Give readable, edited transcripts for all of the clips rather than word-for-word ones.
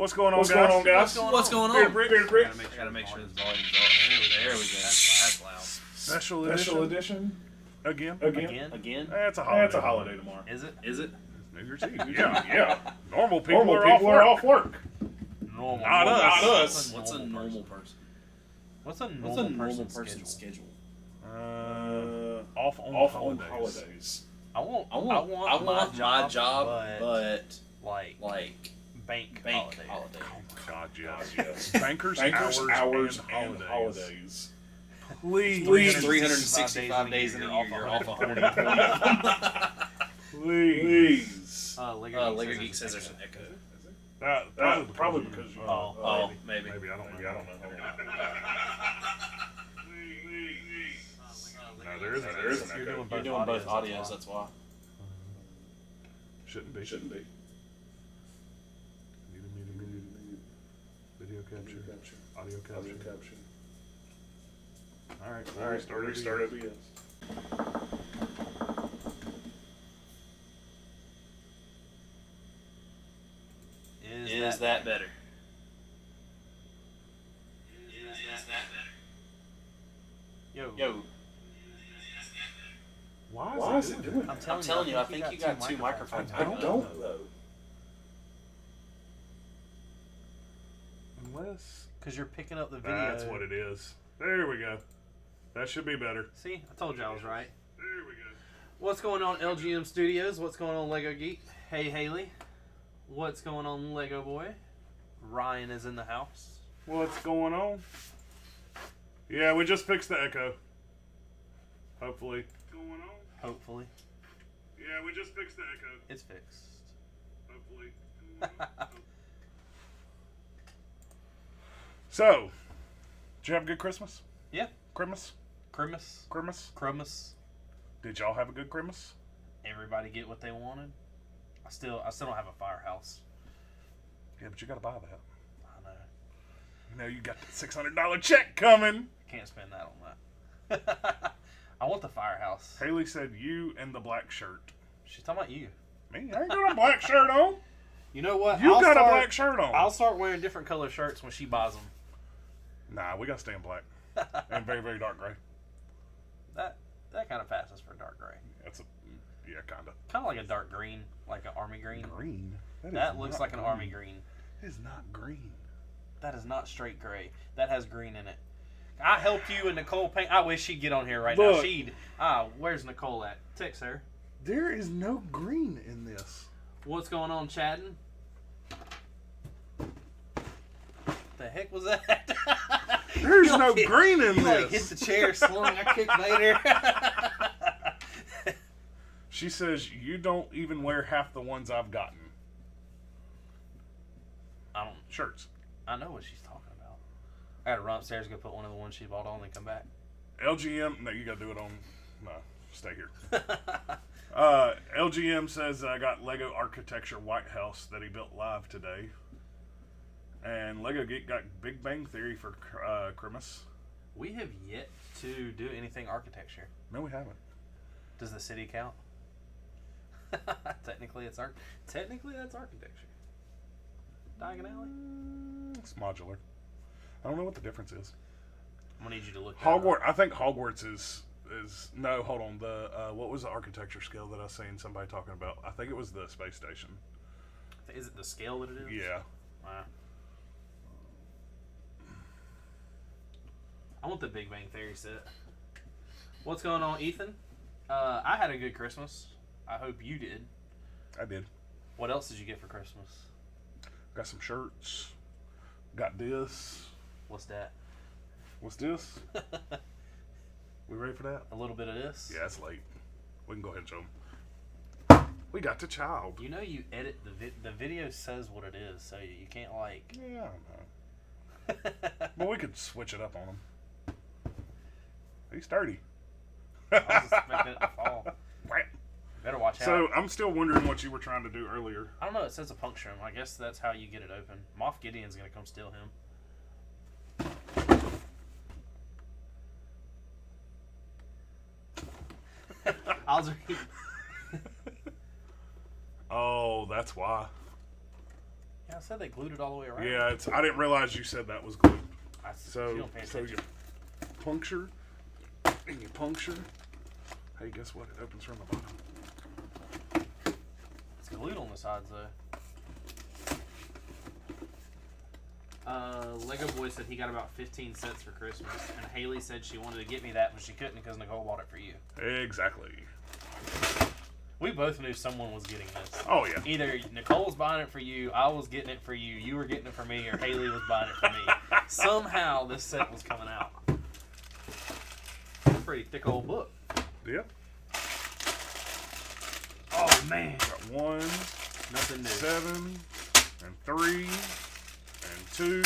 What's going on, guys? What's going on? Here, Brix. I gotta make sure this volume's up. There we go. That's loud. Special edition. Again? Again? It's a holiday tomorrow. Is it? New Year's Eve. Yeah. Normal people are off work. Normal. Not us. What's a normal person? What's a normal person's schedule? Off on holidays. I want my job, but like bank holidays. Oh my God, yes. Bankers hours and holidays. Please. 365 days in a year, you're off 120. Please. Lego Geek says there's an echo. Probably because you. Maybe. Maybe I don't know. No, there is an echo. You're doing both audios, that's why. Shouldn't be. Video capture. Audio capture. Alright, restart OBS. Is that better? Yo. Why is it doing that? I'm telling you, I think you got two microphones. I don't though. Unless... Because you're picking up the video. That's what it is. There we go. That should be better. See? I told you I was right. There we go. What's going on, LGM Studios? What's going on, Lego Geek? Hey, Haley. What's going on, Lego Boy? Ryan is in the house. What's going on? Yeah, we just fixed the echo. Hopefully. Hopefully. Yeah, we just fixed the echo. It's fixed. Hopefully. So, did you have a good Christmas? Yeah. Christmas? Christmas. Did y'all have a good Christmas? Everybody get what they wanted. I still don't have a firehouse. Yeah, but you gotta buy that. I know. You know you got the $600 check coming. Can't spend that on that. I want the firehouse. Haley said you and the black shirt. She's talking about you. Me? I ain't got a black shirt on. You know what? You got a black shirt on. I'll start wearing different color shirts when she buys them. Nah, we gotta stay in black. And very, very dark gray. That kind of passes for dark gray. Yeah, kinda. Kind of like a dark green, like an army green. Green? That looks like an army green. It is not green. That is not straight gray. That has green in it. I helped you and Nicole paint. I wish she'd get on here right now. Where's Nicole at? Text her. There is no green in this. What's going on, Chadden? The heck was that? There's no green in this. You hit the chair, slung. I kicked later. She says you don't even wear half the ones I've gotten. Shirts. I know what she's talking about. I gotta run upstairs, go put one of the ones she bought on, and come back. LGM, no, you gotta do it on. No, stay here. LGM says I got Lego Architecture White House that he built live today. And Lego Geek got Big Bang Theory for Christmas. We have yet to do anything architecture. No, we haven't. Does the city count? Technically, that's architecture. Diagon Alley? It's modular. I don't know what the difference is. I'm gonna need you to look. Hogwarts. I think Hogwarts is no. Hold on. The what was the architecture scale that I seen somebody talking about? I think it was the space station. Is it the scale that it is? Yeah. Wow. I want the Big Bang Theory set. What's going on, Ethan? I had a good Christmas. I hope you did. I did. What else did you get for Christmas? Got some shirts. Got this. What's that? What's this? We ready for that? A little bit of this? Yeah, it's late. We can go ahead and show them. We got the child. You know you edit the video says what it is, so you can't like... Yeah, I know. Well, we could switch it up on him. He's sturdy. I was expecting it to fall. Better watch out. So, I'm still wondering what you were trying to do earlier. I don't know. It says a puncture him. I guess that's how you get it open. Moff Gideon's going to come steal him. Oh, that's why. Yeah, I said they glued it all the way around. Yeah, I didn't realize you said that was glued. You So don't pay you attention. puncture and you puncture. Hey, guess what? It opens from the bottom. It's glued on the sides though. Lego Boy said he got about 15 sets for Christmas, and Haley said she wanted to get me that, but she couldn't because Nicole bought it for you. Exactly. We both knew someone was getting this. Oh yeah. Either Nicole was buying it for you, I was getting it for you, you were getting it for me, or Haley was buying it for me. Somehow this set was coming out. It's a pretty thick old book. Yep. Oh man. Got 1, Nothing new. 7, and 3, and 2,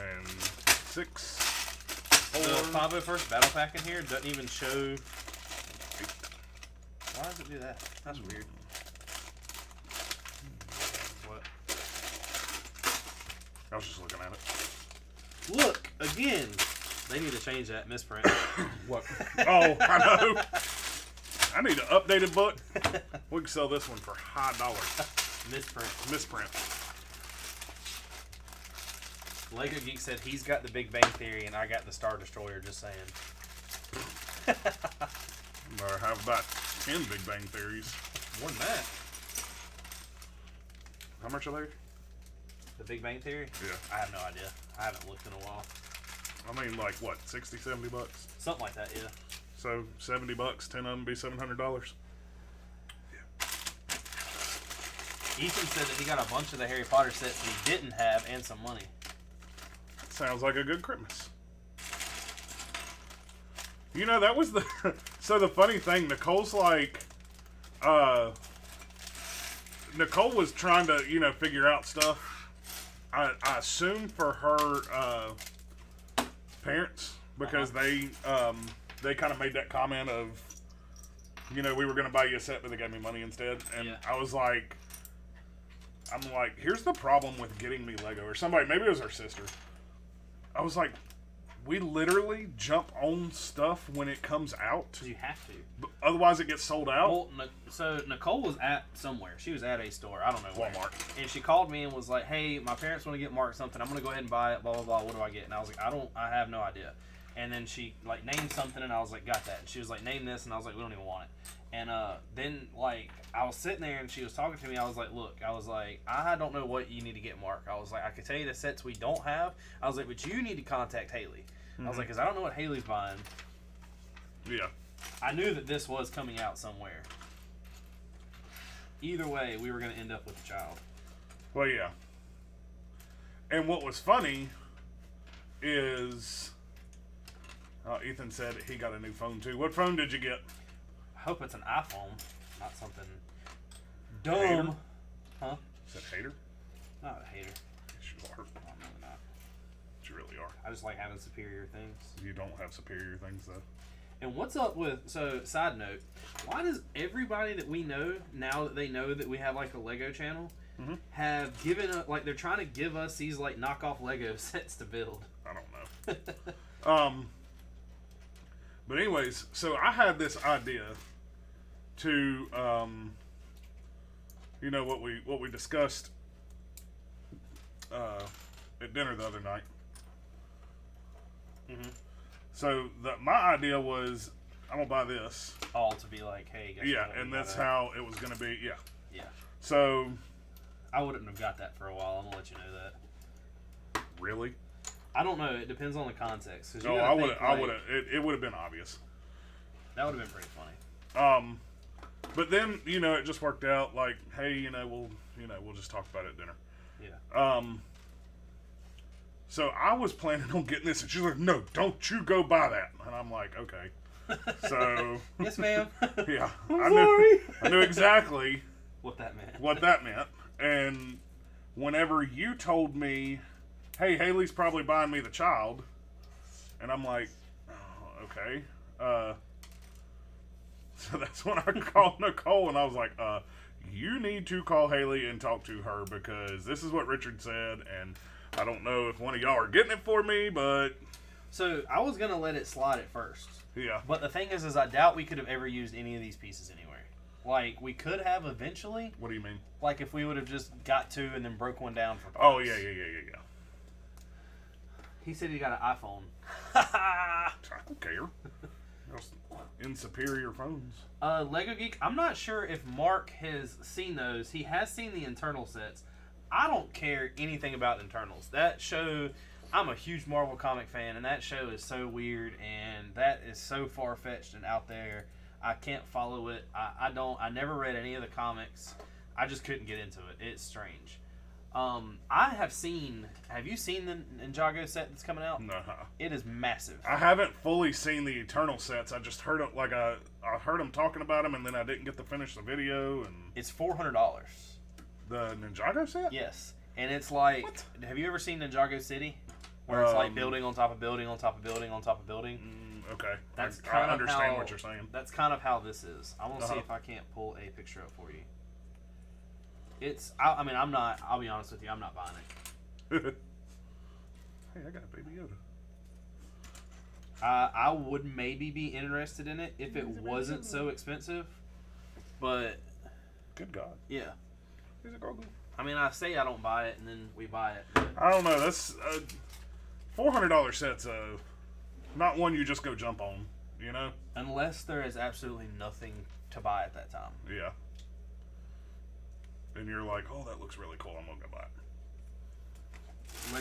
and 6, 4. The 501st Battle Pack in here doesn't even show. Why does it do that? That's weird. What? I was just looking at it. Look, again. They need to change that misprint. What? Oh, I know. I need an updated book. We can sell this one for high dollars. Misprint. Lego Geek said he's got the Big Bang Theory and I got the Star Destroyer, just saying. Or how about 10 Big Bang Theories? More than that. How much are they? The Big Bang Theory? Yeah. I have no idea. I haven't looked in a while. I mean, like what, 60, 70 bucks? Something like that, yeah. So 70 bucks, 10 of them be $700. Ethan said that he got a bunch of the Harry Potter sets that he didn't have and some money. Sounds like a good Christmas. You know, that was the... So the funny thing, Nicole's like... Nicole was trying to, figure out stuff. I assume for her parents, because they kind of made that comment of, we were going to buy you a set, but they gave me money instead. And Yeah. I'm like, here's the problem with getting me Lego. Or somebody, maybe it was her sister. I was like, we literally jump on stuff when it comes out. Because you have to. Otherwise, it gets sold out. Well, so Nicole was at somewhere. She was at a store. I don't know where. Walmart. And she called me and was like, "Hey, my parents want to get Mark something. I'm gonna go ahead and buy it. Blah blah blah. What do I get?" And I was like, I have no idea." And then she named something, and I was like, "Got that." And she was like, "Name this," and I was like, "We don't even want it." And then I was sitting there and she was talking to me. I was like, "Look," I was like, "I don't know what you need to get, Mark." I was like, "I could tell you the sets we don't have." I was like, "But you need to contact Haley." I was like, "Because I don't know what Haley's buying." Yeah. I knew that this was coming out somewhere. Either way, we were going to end up with a child. Well, yeah. And what was funny is Ethan said he got a new phone too. What phone did you get? I hope it's an iPhone, not something dumb. Hater? Huh? Is that hater? Not a hater. Yes, you are. No, I'm really not. You really are. I just like having superior things. You don't have superior things though. And what's up with, side note, why does everybody that we know, now that they know that we have like a Lego channel, have given up, like they're trying to give us these like knockoff Lego sets to build? I don't know. But anyways, so I had this idea to, what we discussed at dinner the other night. Mm-hmm. So my idea was, I'm gonna buy this. All to be like, hey, guess Yeah, what, and we that's got how it was gonna be. Yeah. Yeah. So. I wouldn't have got that for a while. I'm gonna let you know that. Really? I don't know. It depends on the context. No, I would have. It would have been obvious. That would have been pretty funny. But then it just worked out. Like, hey, we'll just talk about it at dinner. Yeah. So I was planning on getting this, and she's like, "No, don't you go buy that." And I'm like, "Okay." So. Yes, ma'am. Yeah. Sorry. I knew exactly what that meant. What that meant, and whenever you told me, "Hey, Haley's probably buying me the child," and I'm like, oh, "Okay." So that's when I called Nicole, and I was like, "You need to call Haley and talk to her because this is what Richard said, and I don't know if one of y'all are getting it for me, but." So I was gonna let it slide at first. Yeah. But the thing is I doubt we could have ever used any of these pieces anywhere. Like, we could have eventually. What do you mean? Like, if we would have just got two and then broke one down for parts. Oh, yeah. He said he got an iPhone. I don't care. Those inferior phones. Lego Geek, I'm not sure if Mark has seen those. He has seen the internal sets. I don't care anything about internals. That show, I'm a huge Marvel comic fan, and that show is so weird, and that is so far-fetched and out there. I can't follow it. I never read any of the comics. I just couldn't get into it. It's strange. Have you seen the Ninjago set that's coming out? No. It is massive. I haven't fully seen the Eternal sets. I just heard it, I heard them talking about them, and then I didn't get to finish the video. And It's $400. the Ninjago set? Yes. And it's like, What? Have you ever seen Ninjago City? Where it's like building on top of building on top of building on top of building? Okay. That's I kind of understand how, what you're saying. That's kind of how this is. I want to see Uh-huh. if I can't pull a picture up for you. I'll be honest with you, I'm not buying it. Hey, I got Baby Yoda. I would maybe be interested in it if it wasn't so expensive. But, Good God. yeah. Here's a Grogu. I mean, I say I don't buy it, and then we buy it. But I don't know. That's $400 sets. Not one you just go jump on. You know? unless there is absolutely nothing to buy at that time. Yeah. And you're like, oh, that looks really cool. I'm gonna go buy it.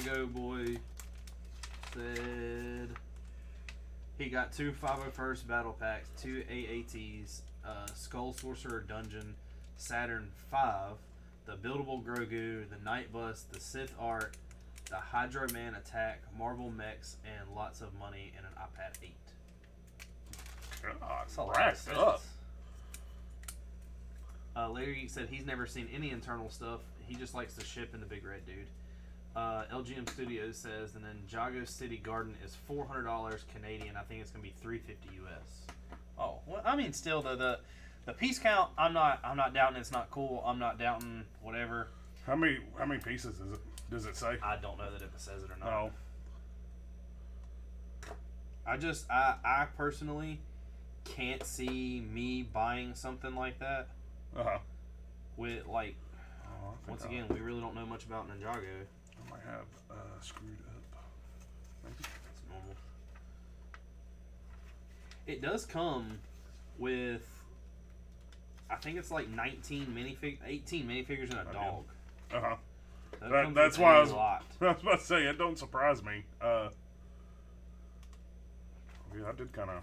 Lego Boy said he got 2 501st battle packs, 2 AATs, Skull Sorcerer Dungeon, Saturn 5, the buildable Grogu, the Night Bus, the Sith Art, the Hydro Man Attack, Marvel Mechs, and lots of money and an iPad 8. That's a lot of Racked sets. up. Larry Geek said he's never seen any internal stuff. He just likes the ship and the big red dude. LGM Studios says, and then Jago City Garden is $400 Canadian. I think it's gonna be $350 US. Oh, well, I mean, still the piece count. I'm not doubting it's not cool. I'm not doubting whatever. How many pieces is it? Does it say? I don't know that if it says it or not. Oh. I personally can't see me buying something like that. Uh-huh. With like, Oh, I think once again, we really don't know much about Ninjago. I might have screwed up. Maybe. It's normal. It does come with, I think it's like 18 minifigures and a I dog. Uh-huh. So it comes That's with why a I was lot. about to say, it don't surprise me. Yeah, I did kind of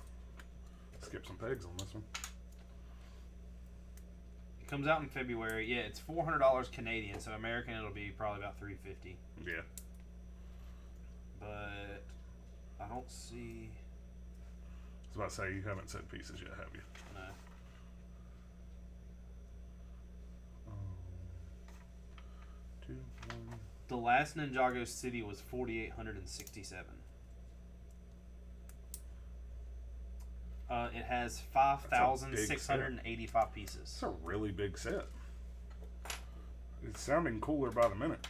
skip some pegs on this one. It comes out in February. Yeah, it's $400 Canadian, so American it'll be probably about $350. Yeah. But I don't see. I was about to say, you haven't said pieces yet, have you? No. Two, one. The last Ninjago City was 4,867. It has 5,685 pieces. It's a really big set. It's sounding cooler by the minute.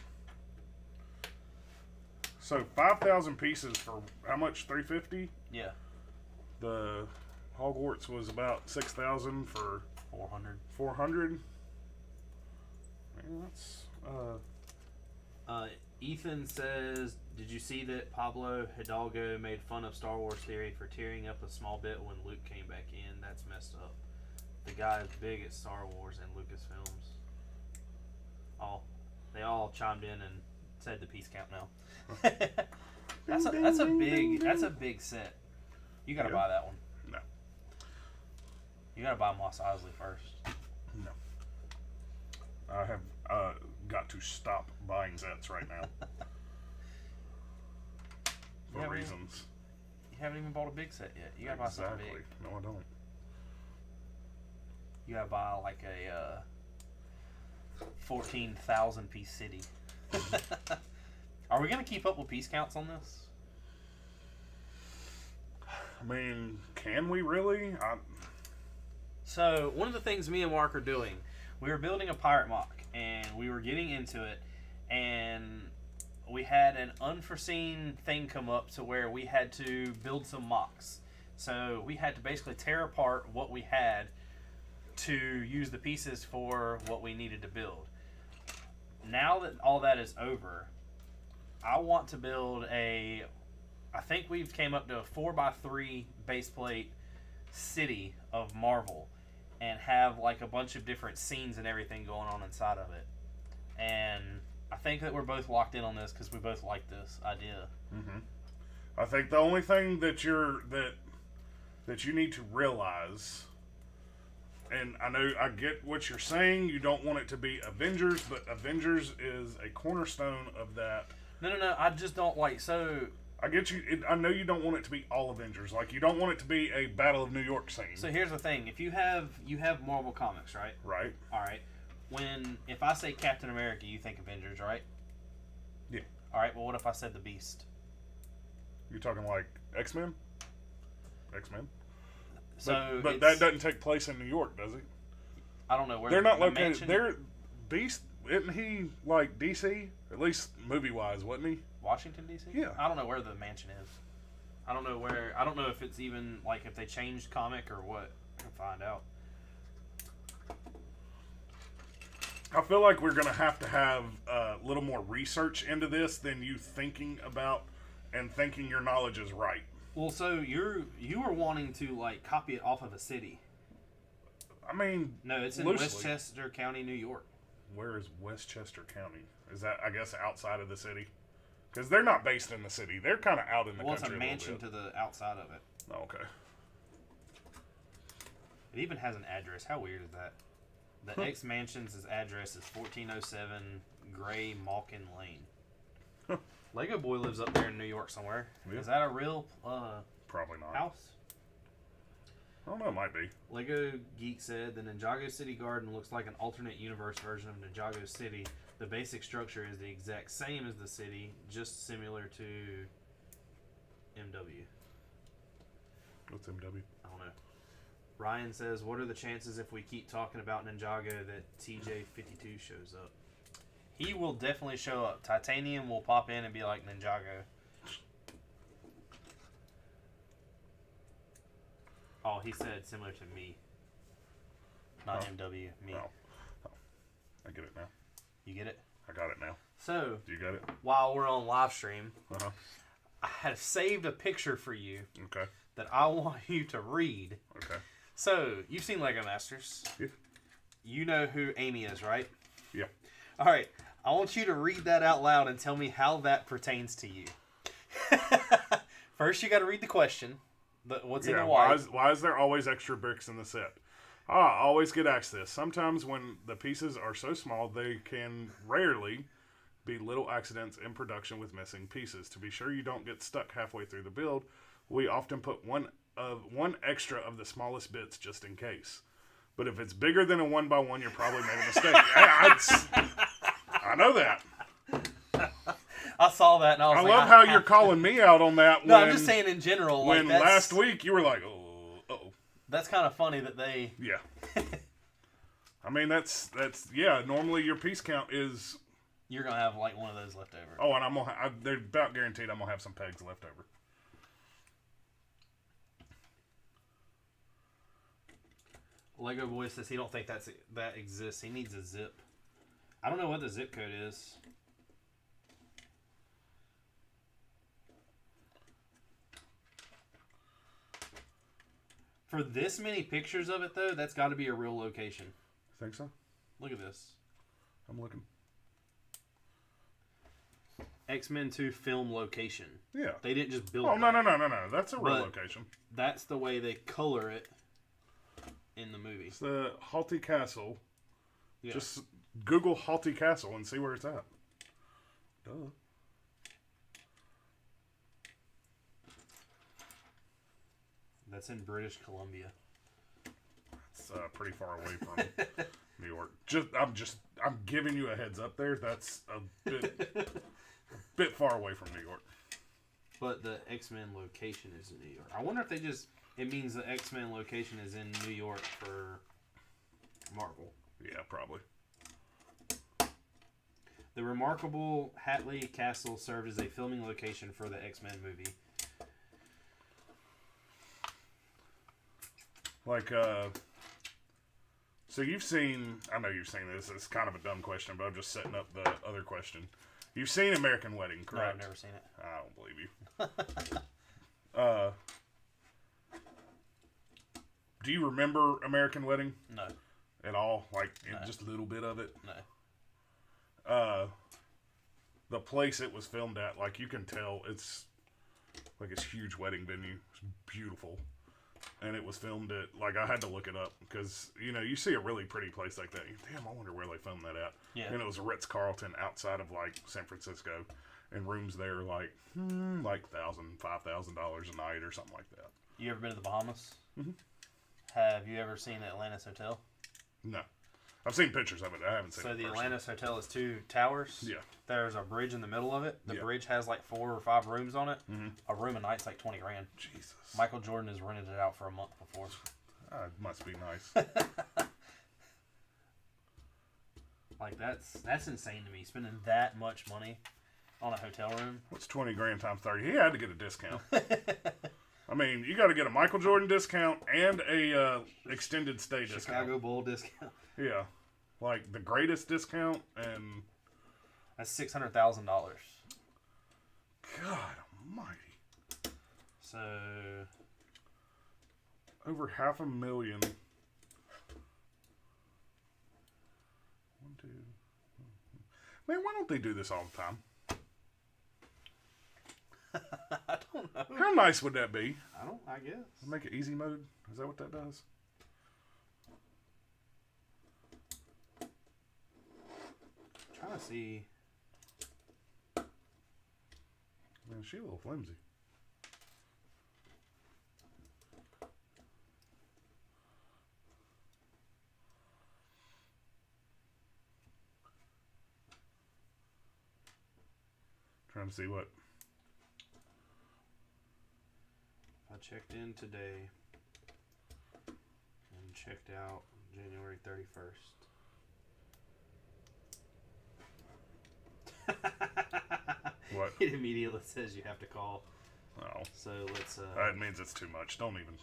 So 5,000 pieces for how much? $350. Yeah, The Hogwarts was about 6,000 for 400. 400. Man, that's Ethan says, did you see that Pablo Hidalgo made fun of Star Wars Theory for tearing up a small bit when Luke came back in? That's messed up. The guy is big at Star Wars and Lucasfilms. Oh, they all chimed in and said the piece count now. that's a big set. You gotta buy that one. No. You gotta buy Mos Eisley first. No. I have got to stop buying sets right now. For reasons. You haven't even bought a big set yet. You gotta buy something big. No, I don't. You gotta buy like a 14,000 piece city. Are we gonna keep up with piece counts on this? I mean, can we really? So one of the things me and Mark are doing, we were building a pirate mock and we were getting into it, and we had an unforeseen thing come up to where we had to build some mocks. So we had to basically tear apart what we had to use the pieces for what we needed to build. Now that all that is over, I want to build I think we've came up to a 4x3 base plate city of Marvel and have like a bunch of different scenes and everything going on inside of it. And I think that we're both locked in on this because we both like this idea. Mm-hmm. I think the only thing that you need to realize, and I get what you're saying, you don't want it to be Avengers, but Avengers is a cornerstone of that. No, I just don't like, so... I get you. I know you don't want it to be all Avengers. Like, you don't want it to be a Battle of New York scene. So here's the thing. If you have Marvel Comics, right? Right. All right. If I say Captain America, you think Avengers, right? Yeah. All right, well, what if I said the Beast? You're talking like X-Men? X-Men? So but that doesn't take place in New York, does it? I don't know where they're not the located. mansion- They're Beast. Isn't he like DC? At least movie-wise, wasn't he? Washington D.C. Yeah. I don't know where the mansion is. I don't know if it's even like if they changed comic or what. I can find out. I feel like we're gonna have a little more research into this than you thinking about and thinking your knowledge is right. Well, so you were wanting to like copy it off of a city. I mean, No, it's in loosely. Westchester County, New York. Where is Westchester County? Is that, I guess, outside of the city? Because they're not based in the city. They're kind of out in the Well, it's country a mansion little to the outside of it. bit. Oh, okay. It even has an address. How weird is that? The X Mansion's address is 1407 Gray Malkin Lane. Lego Boy lives up there in New York somewhere. Yeah. Is that a real Probably not. house? I don't know. It might be. Lego Geek said the Ninjago City Garden looks like an alternate universe version of Ninjago City. The basic structure is the exact same as the city, just similar to MW. What's MW? I don't know. Ryan says, what are the chances if we keep talking about Ninjago that TJ52 shows up? He will definitely show up. Titanium will pop in and be like Ninjago. Oh, he said similar to me. Not MW, me. Oh. I get it now. You get it? I got it now. So, Do you got it? while we're on live stream, Uh-huh. I have saved a picture for you Okay. that I want you to read. Okay. So, you've seen Lego Masters. Yeah. You know who Amy is, right? Yeah. All right. I want you to read that out loud and tell me how that pertains to you. First, you got to read the question. What's in the white? Why is there always extra bricks in the set? I always get asked this. Sometimes when the pieces are so small, they can rarely be little accidents in production with missing pieces. To be sure you don't get stuck halfway through the build, we often put one extra of the smallest bits just in case. But if it's bigger than a 1x1, you're probably made a mistake. I know that. I saw that and I was I like, love how you're calling me out on that. No, I'm just saying in general. When like last week you were like, oh. That's kind of funny that they... Yeah. I mean, that's yeah, normally your piece count is... You're going to have like one of those left over. Oh, and they're about guaranteed I'm going to have some pegs left over. Lego Boy says he don't think that exists. He needs a zip. I don't know what the zip code is. For this many pictures of it, though, that's got to be a real location. Think so? Look at this. I'm looking. X-Men 2 film location. Yeah. They didn't just build Oh, that. no. That's a real But- location. That's the way they color it in the movie. It's the Halty Castle. Yeah. Just Google Halty Castle and see where it's at. Duh. That's in British Columbia. It's pretty far away from New York. I'm giving you a heads up there. That's a bit far away from New York. But the X-Men location is in New York. I wonder if it means the X-Men location is in New York for Marvel. Yeah, probably. The remarkable Hatley Castle served as a filming location for the X-Men movie. Like, So you've seen, I know you've seen this, it's kind of a dumb question, but I'm just setting up the other question. You've seen American Wedding, No, correct? I've never seen it. I don't believe you. Do you remember American Wedding No. at all? Like, No. just a little bit of it? No. The place it was filmed at, like, you can tell it's like it's huge wedding venue. It's beautiful. And it was filmed at, like, I had to look it up because, you know, you see a really pretty place like that. Damn, I wonder where they filmed that at. Yeah. And it was a Ritz-Carlton outside of, like, San Francisco. And rooms there, like $1,000, $5,000 a night or something like that. You ever been to the Bahamas? Mm-hmm. Have you ever seen the Atlantis Hotel? No. I've seen pictures of it. I haven't seen it. So the personally. Atlantis Hotel is 2 towers. Yeah. There's a bridge in the middle of it. The Yeah. bridge has like 4 or 5 rooms on it. Mm-hmm. A room a night's like $20 grand. Jesus. Michael Jordan has rented it out for a month before. It must be nice. Like that's insane to me. Spending that much money on a hotel room. What's 20 grand times 30? He had to get a discount. I mean, you got to get a Michael Jordan discount and a extended stay discount. Chicago Bull discount. Yeah, like the greatest discount, and That's $600,000. God Almighty, So over $500,000. 1, 2. Man, why don't they do this all the time? I don't know. How nice would that be? I guess. Make it easy mode. Is that what that does? Trying to see. Man, she a little flimsy. Trying to see what. I checked in today and checked out January 31st. What? It immediately says you have to call. Oh, So let's that means it's too much. Don't even.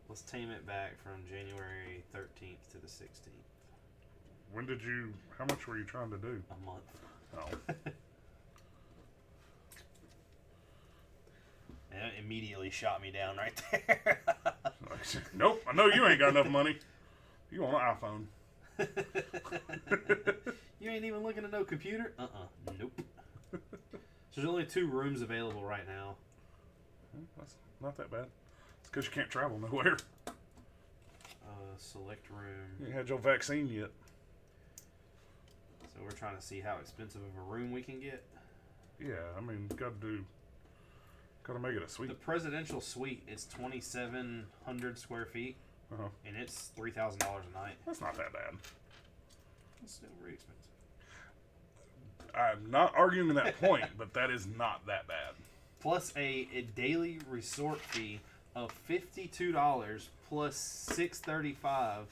let's tame it back from January 13th to the 16th. When did you? How much were you trying to do? A month. Oh, And it immediately shot me down right there. nope. I know you ain't got enough money. You want an iPhone? You ain't even looking at no computer? Nope. So there's only 2 rooms available right now. That's not that bad. It's because you can't travel nowhere. Select room. You ain't had your vaccine yet. So we're trying to see how expensive of a room we can get. Yeah, I mean, gotta make it a suite. The presidential suite is 2,700 square feet, Uh-huh. and it's $3,000 a night. That's not that bad. It's still very expensive. I'm not arguing that point, but that is not that bad. Plus a daily resort fee of $52 plus $635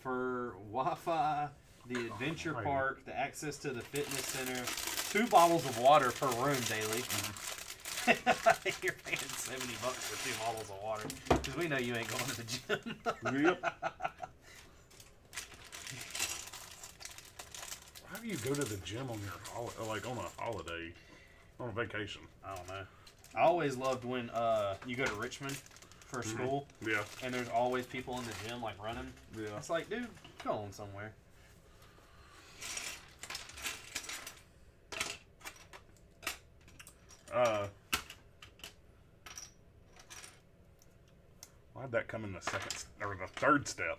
for Wi-Fi, the adventure Alrighty. park, the access to the fitness center, 2 bottles of water per room daily. You're paying $70 for 2 bottles of water because we know you ain't going to the gym. Yep. How do you go to the gym on your like on a holiday, on a vacation? I don't know. I always loved when you go to Richmond for school, Yeah. and there's always people in the gym like running. Yeah. It's like, dude, go on somewhere. Why'd that come in the second or the third step?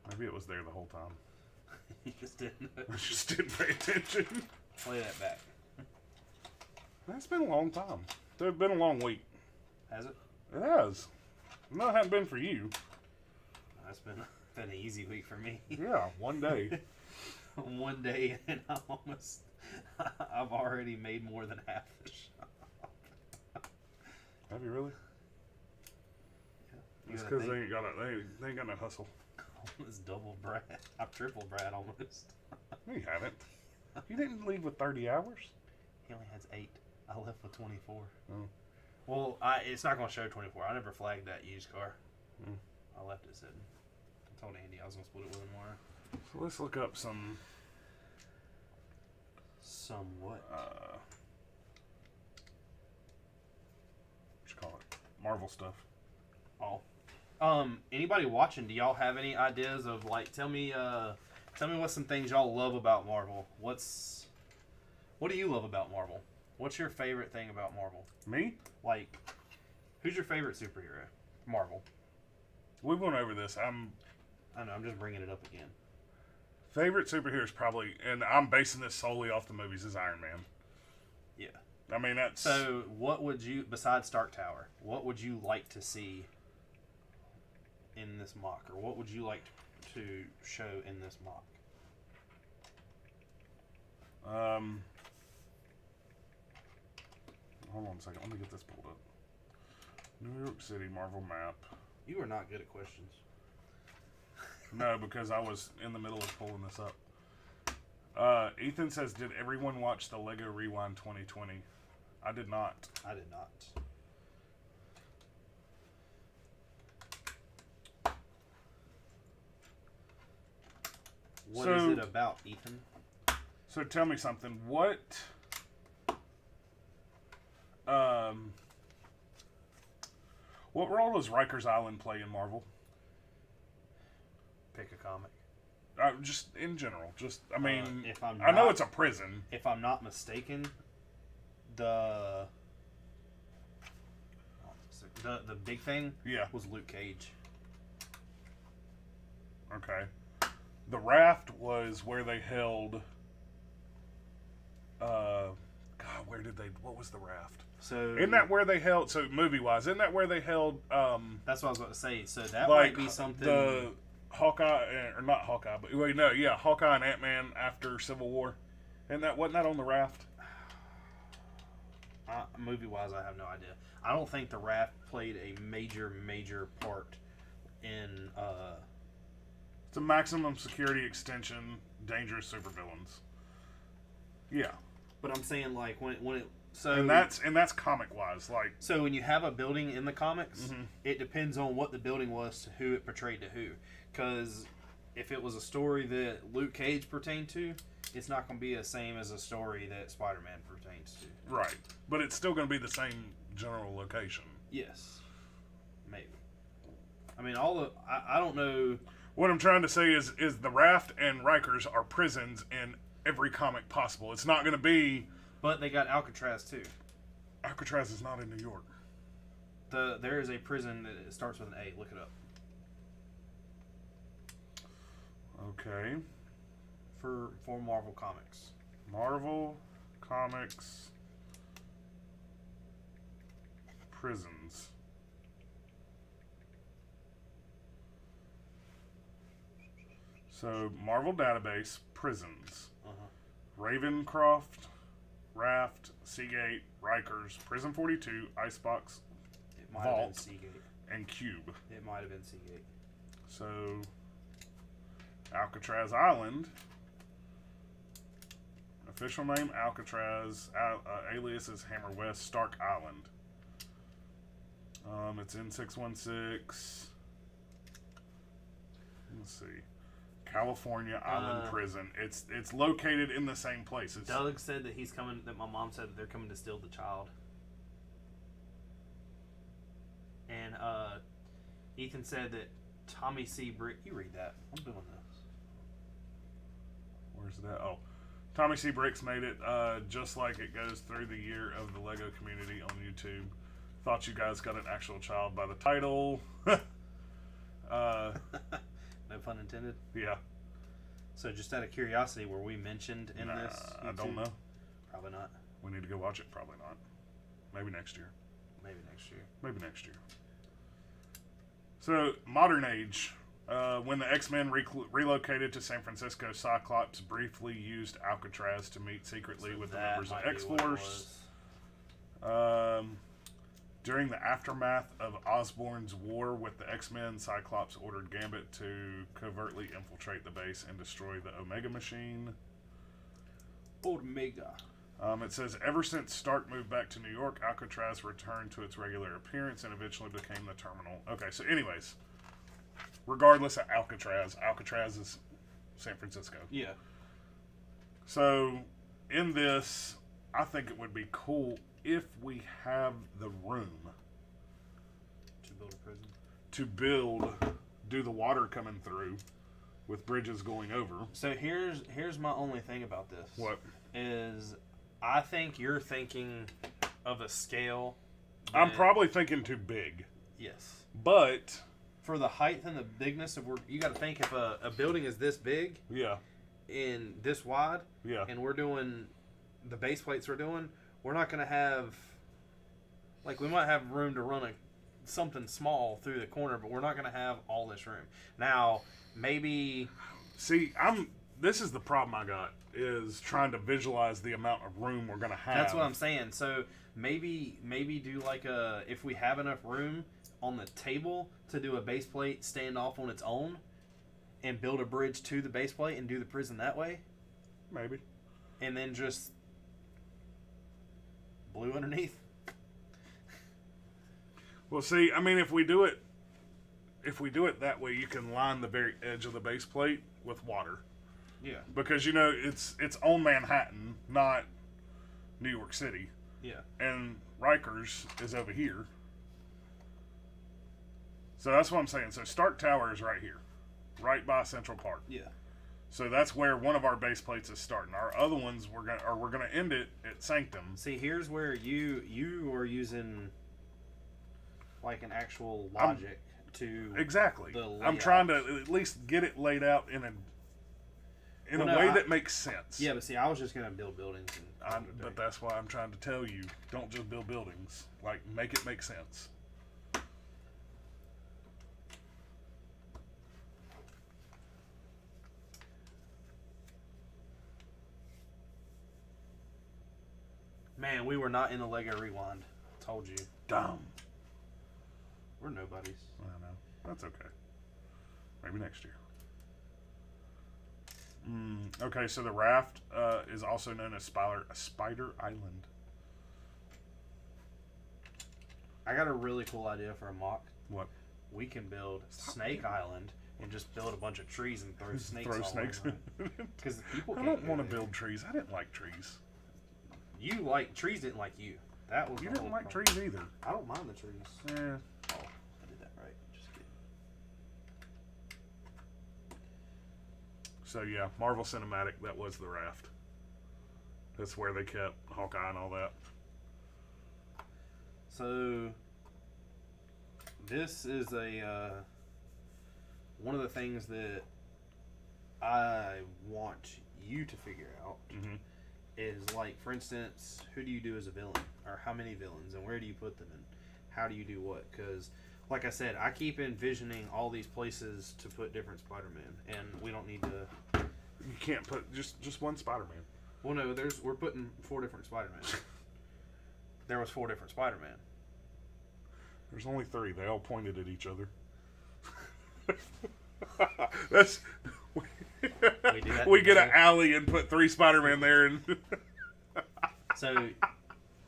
Maybe it was there the whole time. You just didn't know. I just didn't pay attention. Play that back. It's been a long time. It's been a long week. Has it? It has. No, it hadn't been for you. That's been an easy week for me. Yeah, one day. One day, and I've already made more than half the shop. Have you really? You It's gotta because they think. they ain't got no hustle. It's double Brad. I've triple Brad almost. No, you haven't. You didn't leave with 30 hours. He only has 8. I left with 24. Oh. Well, it's not going to show 24. I never flagged that used car. I left it sitting. I told Andy I was gonna split it with him tomorrow. So let's look up some. Somewhat. What you call it? Marvel stuff. Oh. Anybody watching? Do y'all have any ideas of like? Tell me what some things y'all love about Marvel. What do you love about Marvel? What's your favorite thing about Marvel? Me? Like, who's your favorite superhero? Marvel. We went over this. I know. I'm just bringing it up again. Favorite superhero is probably, and I'm basing this solely off the movies, is Iron Man. Yeah. I mean, that's... So, what would you, besides Stark Tower, what would you like to see in this mock? Or what would you like to show in this mock? Hold on a second. Let me get this pulled up. New York City Marvel map. You are not good at questions. No, because I was in the middle of pulling this up. Ethan says, did everyone watch the Lego Rewind 2020? I did not. I did not. What is it about, Ethan? So tell me something. What role does Rikers Island play in Marvel? Pick a comic. Just in general. Just, I mean, I know it's a prison. If I'm not mistaken, the big thing was Luke Cage. Okay. The raft was where they held... what was the raft? So isn't that where they held... So, movie-wise, isn't that where they held... that's what I was about to say. So, that like, might be something... The Hawkeye... Or not Hawkeye, but... Wait, no, yeah. Hawkeye and Ant-Man after Civil War. Wasn't that on the raft? Movie-wise, I have no idea. I don't think the raft played a major part in... It's a maximum security extension, dangerous supervillains. Yeah. But I'm saying, like, when it... So, and that's comic-wise. Like, so when you have a building in the comics, it depends on what the building was to who it portrayed to who. Because if it was a story that Luke Cage pertained to, it's not going to be the same as a story that Spider-Man pertains to. Right. But it's still going to be the same general location. Yes. Maybe. I mean, I don't know... What I'm trying to say is the raft and Rikers are prisons in every comic possible. It's not going to be... But they got Alcatraz, too. Alcatraz is not in New York. There is a prison that starts with an A. Look it up. Okay. For Marvel Comics. Marvel Comics prisons. So, Marvel Database, prisons. Ravencroft, Raft, Seagate, Rikers, Prison 42, Icebox, It might Vault, have been Seagate. and Cube. It might have been Seagate. So, Alcatraz Island. Official name, Alcatraz. Alias is Hammer West, Stark Island. It's in 616. Let's see. California Island Prison. It's located in the same place. Doug said that that my mom said that they're coming to steal the child. And Ethan said that Tommy C. Brix... You read that. I'm doing this. Where's that? Oh. Tommy C. Brix made it just like it goes through the year of the Lego community on YouTube. Thought you guys got an actual child by the title. No pun intended. Yeah. So just out of curiosity, were we mentioned in this? YouTube? I don't know. Probably not. We need to go watch it. Probably not. Maybe next year. Maybe next year. Maybe next year. So, modern age. When the X-Men relocated to San Francisco, Cyclops briefly used Alcatraz to meet secretly with the members of X-Force. During the aftermath of Osborn's war with the X-Men, Cyclops ordered Gambit to covertly infiltrate the base and destroy the Omega Machine. Omega. It says, ever since Stark moved back to New York, Alcatraz returned to its regular appearance and eventually became the terminal. Okay, so anyways, regardless of Alcatraz. Alcatraz is San Francisco. Yeah. So, in this, I think it would be cool if we have the room To build a prison. to do the water coming through with bridges going over. So here's my only thing about this. What? Is I think you're thinking of a scale. I'm that- probably thinking too big. Yes. But, For the height and the bigness of you got to think if a building is this big yeah, and this wide, yeah. and we're doing the base plates we're not going to have, like, we might have room to run something small through the corner, but we're not going to have all this room. Now, maybe. See, this is the problem I got, is trying to visualize the amount of room we're going to have. That's what I'm saying. So maybe do like if we have enough room on the table to do a base plate stand off on its own and build a bridge to the base plate and do the prison that way. Maybe. And then just blue underneath. Well, see, I mean, if we do it that way, you can line the very edge of the base plate with water. Yeah. Because, it's on Manhattan, not New York City. Yeah. And Rikers is over here. So that's what I'm saying. So Stark Tower is right here, right by Central Park. Yeah. So that's where one of our base plates is starting. Our other ones we're gonna end it at Sanctum. See, here's where you are using like an actual logic to Exactly. the I'm trying to at least get it laid out in a way that makes sense. Yeah, but see, I was just gonna build buildings. But that's why I'm trying to tell you, don't just build buildings. Like, make it make sense. Man, we were not in the Lego Rewind. Told you. Dumb. We're nobodies. I know. That's okay. Maybe next year. Okay, so the raft is also known as Spider Island. I got a really cool idea for a mock. What? We can build Snake Island and just build a bunch of trees and throw snakes. Throw all snakes over in. it. Because people. I don't want to build trees. I didn't like trees. You like trees? Didn't like you. That was. You the didn't whole like problem. trees either. I don't mind the trees. Yeah. Oh, I did that right. Just kidding. So yeah, Marvel Cinematic, that was the raft. That's where they kept Hawkeye and all that. So this is one of the things that I want you to figure out is, like, for instance, who do you do as a villain, or how many villains, and where do you put them, and how do you do what? Because, like I said, I keep envisioning all these places to put different Spider-Man, and we don't need to. You can't put just one Spider-Man. Well, no, we're putting 4 different Spider-Man. There was 4 different Spider-Man. There's only 3. They all pointed at each other. That's we get an alley and put 3 Spider-Man there, and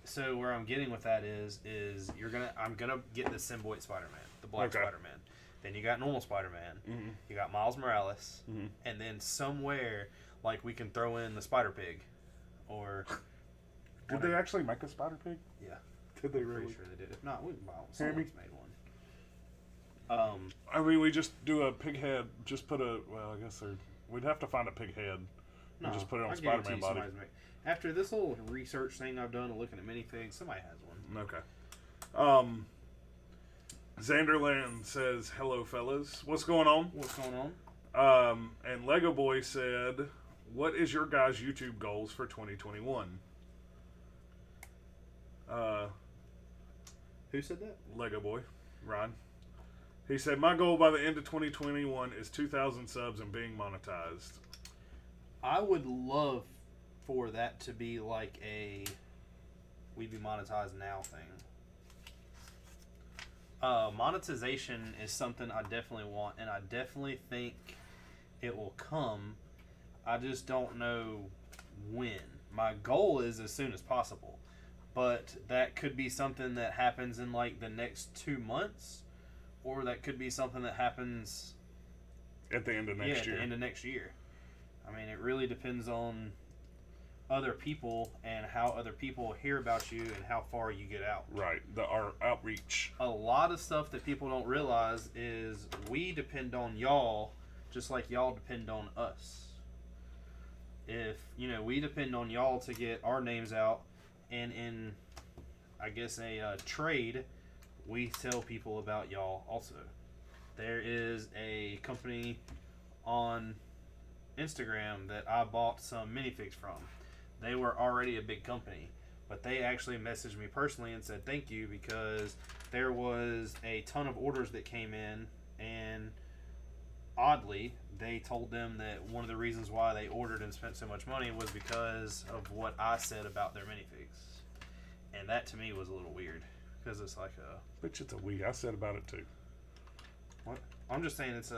So where I'm getting with that is I'm gonna get the symbiote Spider-Man, the black Spider-Man. Then you got normal Spider-Man. You got Miles Morales, and then somewhere like we can throw in the Spider Pig, or did they actually make a Spider Pig? Yeah, did they I'm really? pretty sure they did. If not, we can buy one. Someone's made one. I mean, we just do a pig head. Just put I guess we'd have to find a pig head. No, just put it on I Spider-Man body. After this little research thing I've done looking at minifigs, somebody has one. Okay. Xanderland says, "Hello, fellas. What's going on?" What's going on? And Lego Boy said, "What is your guys' YouTube goals for 2021?" Who said that? Lego Boy, Ryan. He said, "My goal by the end of 2021 is 2,000 subs and being monetized." I would love for that to be like a we'd be monetized now thing. Monetization is something I definitely want, and I definitely think it will come. I just don't know when. My goal is as soon as possible, but that could be something that happens in like the next 2 months, or that could be something that happens At the end of next year. At the end of next year. I mean, it really depends on other people and how other people hear about you and how far you get out. Right. Our outreach. A lot of stuff that people don't realize is we depend on y'all just like y'all depend on us. If, we depend on y'all to get our names out, and in, I guess, a trade, we tell people about y'all also. There is a company on Instagram that I bought some minifigs from. They were already a big company, but they actually messaged me personally and said thank you because there was a ton of orders that came in, and oddly, they told them that one of the reasons why they ordered and spent so much money was because of what I said about their minifigs. And that to me was a little weird because it's like a... Bitch, it's a we. I said about it too. What? I'm just saying it's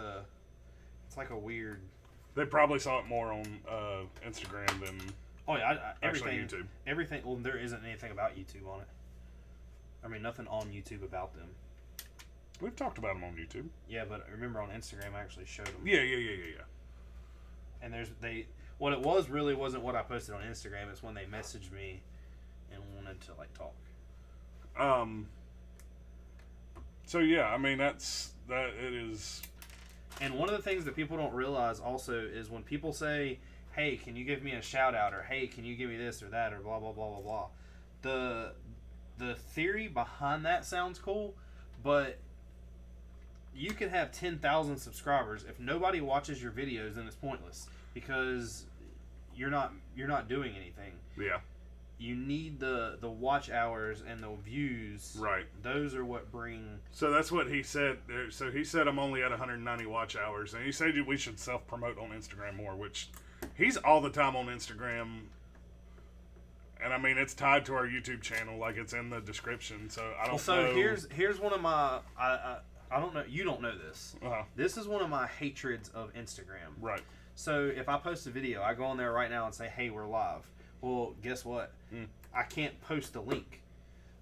like a weird... They probably saw it more on Instagram than everything. YouTube. Everything. Well, there isn't anything about YouTube on it. I mean, nothing on YouTube about them. We've talked about them on YouTube. Yeah, but remember on Instagram I actually showed them. Yeah. And what it was really wasn't what I posted on Instagram. It's when they messaged me and wanted to talk. So yeah, I mean it is. And one of the things that people don't realize also is when people say, "Hey, can you give me a shout out?" or "Hey, can you give me this or that?" or blah blah blah blah blah. The theory behind that sounds cool, but you can have 10,000 subscribers. If nobody watches your videos, then it's pointless because you're not doing anything. Yeah. You need the watch hours and the views. Right. Those are what bring... So that's what he said. So he said I'm only at 190 watch hours. And he said we should self-promote on Instagram more, which he's all the time on Instagram. And I mean, it's tied to our YouTube channel. Like, it's in the description. So I don't know. So here's one of my... I don't know. You don't know this. Uh-huh. This is one of my hatreds of Instagram. Right. So if I post a video, I go on there right now and say, "Hey, we're live." Well, guess what? I can't post the link.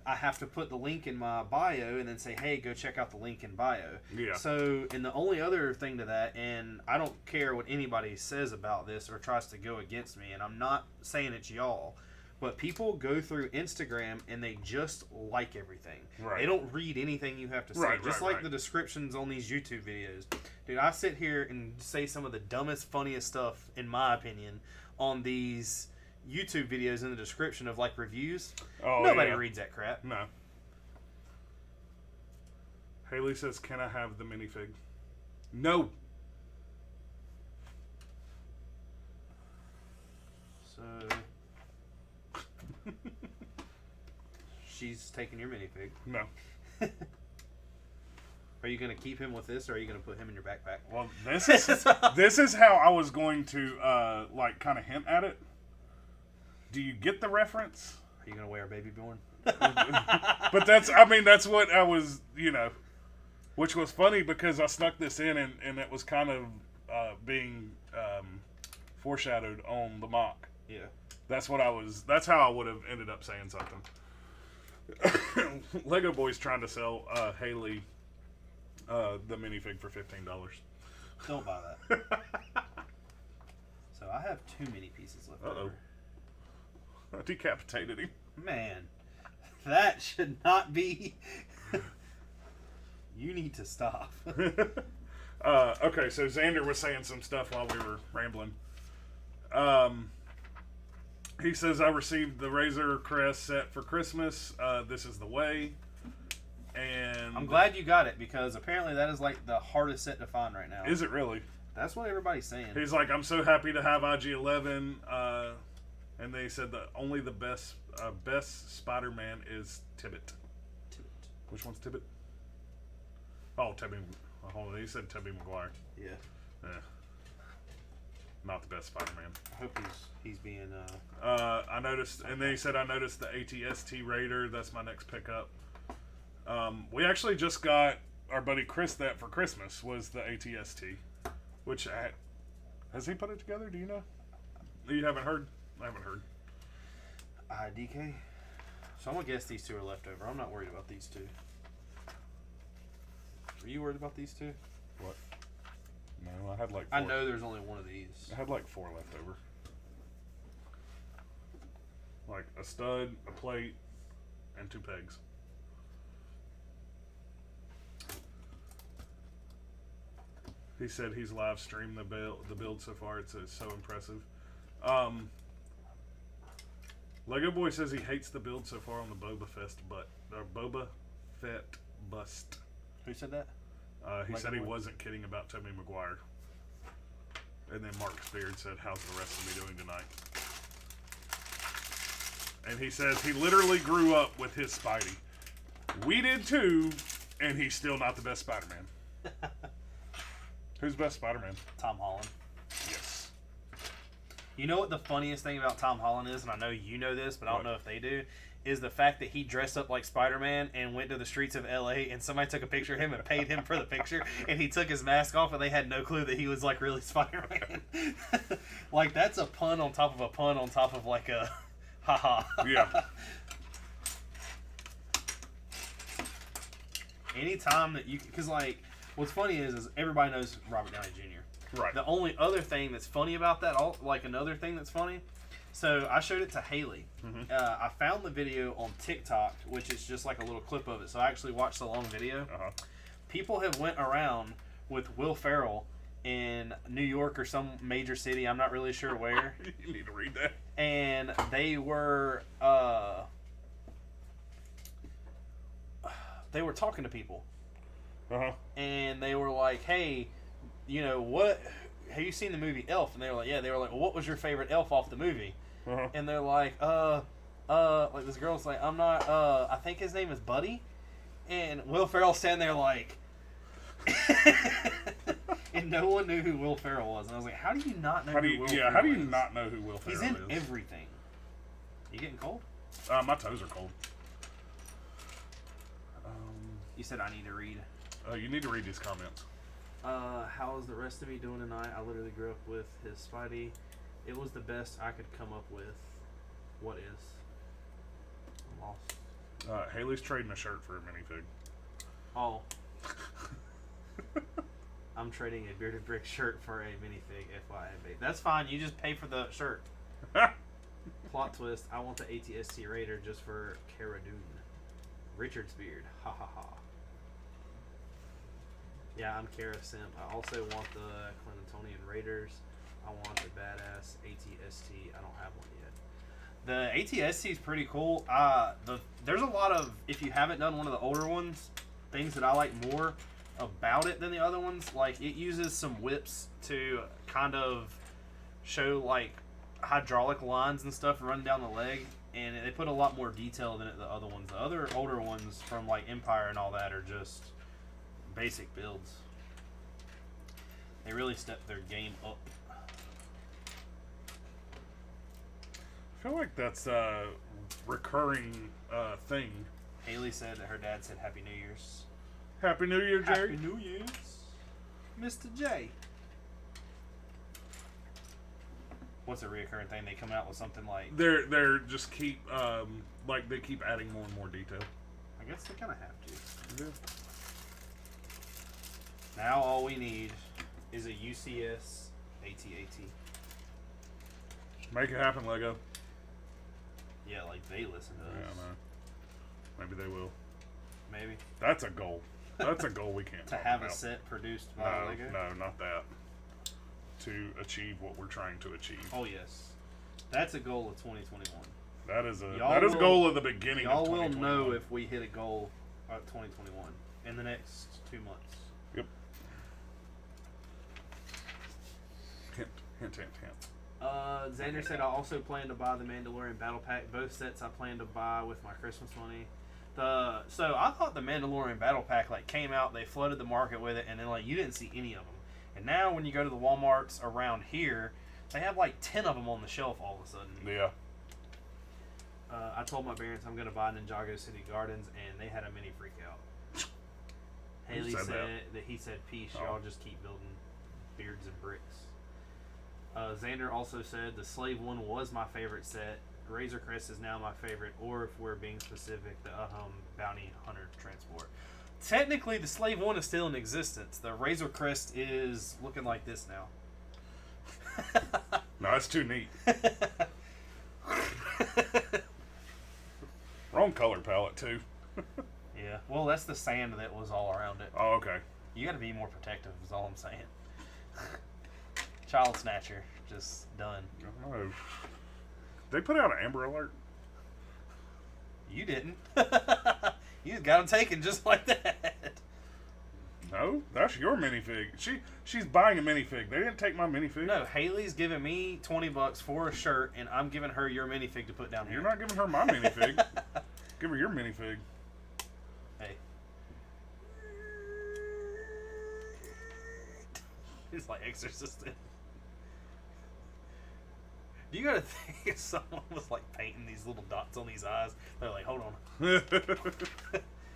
I have to put the link in my bio and then say, "Hey, go check out the link in bio." Yeah. So, and the only other thing to that, and I don't care what anybody says about this or tries to go against me, and I'm not saying it's y'all, but people go through Instagram and they just like everything. Right. They don't read anything you have to say. Right, just right, like the descriptions on these YouTube videos. Dude, I sit here and say some of the dumbest, funniest stuff, in my opinion, on these YouTube videos in the description of reviews. Oh, Nobody yeah. reads that crap. No. Haley says, "Can I have the minifig?" No. So she's taking your minifig. No. Are you going to keep him with this, or are you going to put him in your backpack? Well, this is how I was going to kind of hint at it. Do you get the reference? Are you going to wear a baby born? But that's what I was, which was funny because I snuck this in and it was kind of being foreshadowed on the mock. Yeah. That's how I would have ended up saying something. Lego Boy's trying to sell Haley the minifig for $15. Don't buy that. So I have too many pieces left over. I decapitated him. Man, that should not be. You need to stop. Okay, so Xander was saying some stuff while we were rambling. He says, "I received the Razor Crest set for Christmas. This is the way." And I'm glad you got it because apparently that is the hardest set to find right now. Is it really? That's what everybody's saying. He's like, "I'm so happy to have IG-11." And they said that only the best Spider-Man is Tibbet. Which one's Tibbet? Oh, Tobey. Hold on, he said Tobey Maguire. Yeah. Not the best Spider-Man. I hope he's being. I noticed, and then he said, "I noticed the ATST Raider. That's my next pickup." We actually just got our buddy Chris that for Christmas was the ATST, which has he put it together? Do you know? You haven't heard? I haven't heard. DK. So I'm gonna guess these two are left over. I'm not worried about these two. Are you worried about these two? What? No, I had like. I know there's only one of these. I had like 4 left over. Like a stud, a plate, and 2 pegs. He said he's live streamed the build so far. It's so impressive. Lego Boy says he hates the build so far on the Boba Fett bust. Who said that? He Lego said he Boy? wasn't kidding about Tobey Maguire. And then Mark Spears said, "How's the rest of me doing tonight?" And he says he literally grew up with his Spidey. We did too, and he's still not the best Spider-Man. Who's best Spider-Man? Tom Holland. Yes. You know what the funniest thing about Tom Holland is, and I know you know this, but I don't What? know if they do, is the fact that he dressed up like Spider-Man and went to the streets of L.A. and somebody took a picture of him and paid him for the picture, and he took his mask off and they had no clue that he was like really Spider-Man. Like that's a pun on top of a pun on top of like a haha. Yeah. Anytime that you, because like what's funny is everybody knows Robert Downey Jr. Right. The only other thing that's funny about that, another thing that's funny, so I showed it to Haley. Mhm. I found the video on TikTok, which is just like a little clip of it. So I actually watched the long video. Uh-huh. People have went around with Will Ferrell in New York or some major city. I'm not really sure where. You need to read that. And they were talking to people. Uh-huh. And they were like, hey, you know, what, have you seen the movie Elf? And they were like, yeah. They were like, well, what was your favorite Elf off the movie? Uh-huh. And they're like, like this girl's like, I'm not, I think his name is Buddy. And Will Ferrell's standing there like, and no one knew who Will Ferrell was. And I was like, how do you not know who Will Ferrell is? How do you not know who Will Ferrell He's in is? everything. You getting cold? My toes are cold. You said I need to read. You need to read these comments. How's the rest of me doing tonight? I literally grew up with his Spidey. It was the best I could come up with. What is? I'm lost. Haley's trading a shirt for a minifig. Oh. I'm trading a Bearded Brick shirt for a minifig, FYI. That's fine. You just pay for the shirt. Plot twist. I want the ATST Raider just for Cara Dune. Richard's beard. Ha ha ha. Yeah, I'm Kara Simp. I also want the Clintonian Raiders. I want the badass ATST. I don't have one yet. The ATST is pretty cool. There's a lot of, if you haven't done one of the older ones, things that I like more about it than the other ones. Like, it uses some whips to kind of show, like, hydraulic lines and stuff running down the leg. And they put a lot more detail than the other ones. The other older ones from, like, Empire and all that are just basic builds. They really stepped their game up. I feel like that's a recurring thing. Haley said that her dad said Happy New Year's. Happy New Year, Jerry. Happy New Year's, Mr. J. What's a reoccurring thing? They come out with something like... They're just keep like they keep adding more and more detail. I guess they kind of have to. Yeah. Now all we need is a UCS AT-AT. Make it happen, Lego. Yeah, like they listen to Yeah, us. I know. Maybe they will. Maybe. That's a goal. That's a goal we can't To talk have about. a set produced by No, Lego? no, not that. To achieve what we're trying to achieve. Oh, yes. That's a goal of 2021. That is a Y'all will- goal of the beginning Y'all of will 2021. know if we hit a goal of 2021 in the next 2 months. Yep. Hint, hint, hint, hint. Xander said I also plan to buy the Mandalorian Battle Pack. Both sets I plan to buy with my Christmas money. So I thought the Mandalorian Battle Pack like came out, they flooded the market with it, and then like you didn't see any of them. And now when you go to the Walmarts around here, they have like 10 of them on the shelf all of a sudden. Yeah. I told my parents I'm going to buy Ninjago City Gardens, and they had a mini freak out. Haley said said that? that he said, peace, Oh. y'all just keep building beards and bricks. Xander also said the Slave one was my favorite set. Razor Crest is now my favorite, or if we're being specific, the Bounty Hunter Transport. technically, the Slave One is still in existence. The Razor Crest is looking like this now. No, that's too neat. Wrong color palette, too. Yeah. Well, that's the sand that was all around it. Oh, okay. You got to be more protective, is all I'm saying. Child Snatcher. Just done. I don't know. They put out an Amber Alert. You didn't. You just got them taken just like that. No, that's your minifig. She's buying a minifig. They didn't take my minifig. No, Haley's giving me $20 for a shirt, and I'm giving her your minifig to put down here. You're not giving her my minifig. Give her your minifig. Hey. It's like Exorcist. You gotta think if someone was like painting these little dots on these eyes, they're like, hold on.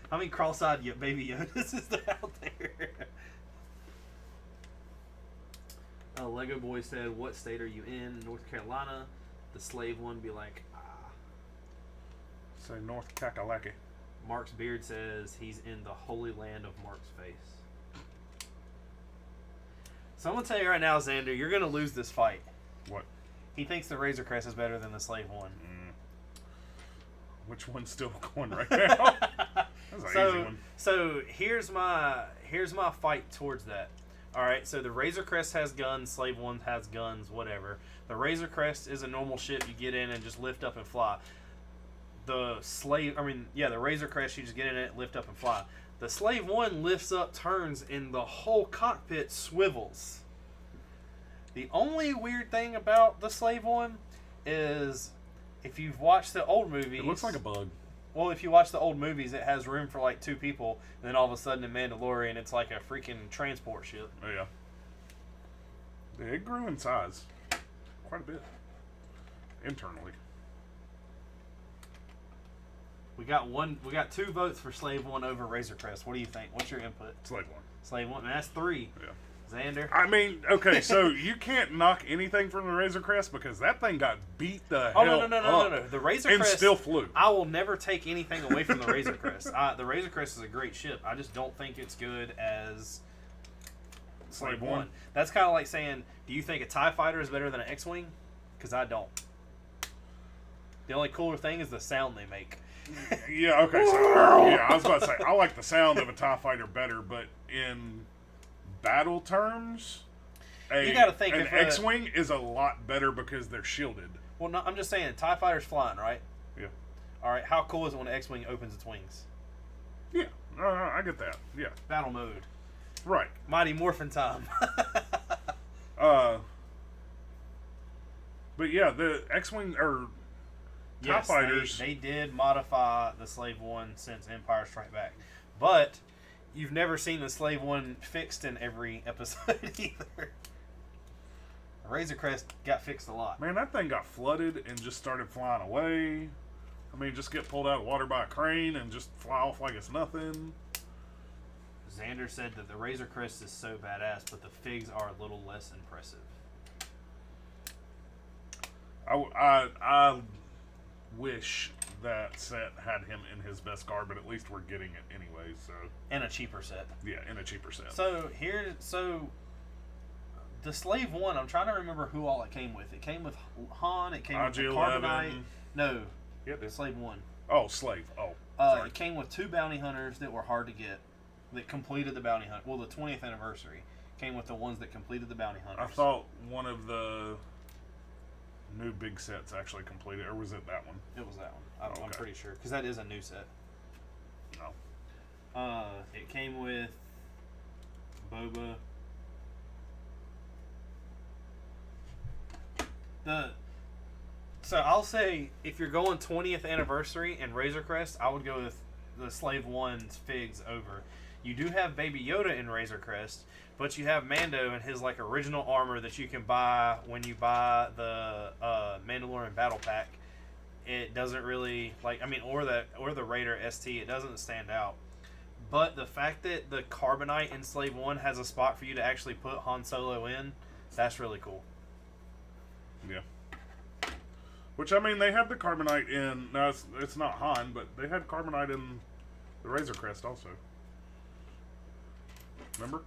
How many cross-eyed baby Yodas is there out there? Lego Boy said, what state are you in? North Carolina. The Slave One be like, ah. Say North Kakalaki. Mark's Beard says he's in the holy land of Mark's face. So I'm going to tell you right now, Xander, you're going to lose this fight. What? He thinks the Razor Crest is better than the Slave One. Which one's still going right now? That's an easy one. So here's my fight towards that. All right, so the Razor Crest has guns, Slave One has guns, whatever. The Razor Crest is a normal ship you get in and just lift up and fly. The Razor Crest, you just get in it, lift up and fly. The Slave One lifts up, turns, and the whole cockpit swivels. The only weird thing about the Slave One is if you've watched the old movies... It looks like a bug. Well, if you watch the old movies, it has room for like 2 people, and then all of a sudden in Mandalorian, it's like a freaking transport ship. Oh, yeah. Yeah, it grew in size quite a bit. Internally. We got 2 votes for Slave One over Razor Crest. What do you think? What's your input? Slave One. Slave One, and that's 3. Yeah. Xander? I mean, okay, so you can't knock anything from the Razor Crest because that thing got beat the hell no. up. The Razor and Crest still flew. I will never take anything away from the Razor Crest. The Razor Crest is a great ship. I just don't think it's good as Slave One. That's kind of like saying, do you think a TIE Fighter is better than an X-Wing? Because I don't. The only cooler thing is the sound they make. Yeah, okay, so, yeah, I was about to say, I like the sound of a TIE Fighter better, but in battle terms, you gotta think an X-Wing is a lot better because they're shielded. Well, no, I'm just saying, TIE Fighter's flying, right? Yeah. All right, how cool is it when an X-Wing opens its wings? Yeah, I get that, yeah. Battle mode. Right. Mighty Morphin time. But yeah, the X-Wing, or TIE Fighters... They did modify the Slave One since Empire Strike Back. But you've never seen the Slave One fixed in every episode either. Razor Crest got fixed a lot. Man, that thing got flooded and just started flying away. I mean, just get pulled out of water by a crane and just fly off like it's nothing. Xander said that the Razor Crest is so badass, but the figs are a little less impressive. I wish that set had him in his best guard, but at least we're getting it anyway. So And a cheaper set. Yeah, in a cheaper set. So the Slave One, I'm trying to remember who all it came with. It came with Han. It came with the Carbonite. No, the Slave One. Oh, Slave. Oh, sorry. It came with 2 bounty hunters that were hard to get. That completed the bounty hunt. Well, the 20th anniversary came with the ones that completed the bounty hunters. I thought one of the new big sets actually completed, or was it that one? It was that one. I'm pretty sure, because that is a new set. No. It came with Boba. So I'll say, if you're going 20th anniversary and Razor Crest, I would go with the Slave One's figs over. You do have Baby Yoda in Razor Crest, but you have Mando and his like original armor that you can buy when you buy the Mandalorian Battle Pack. It doesn't really or the Raider ST. It doesn't stand out. But the fact that the Carbonite in Slave One has a spot for you to actually put Han Solo in, that's really cool. Yeah. Which, I mean, they had the Carbonite in... No, it's not Han, but they had Carbonite in the Razor Crest also. Remember?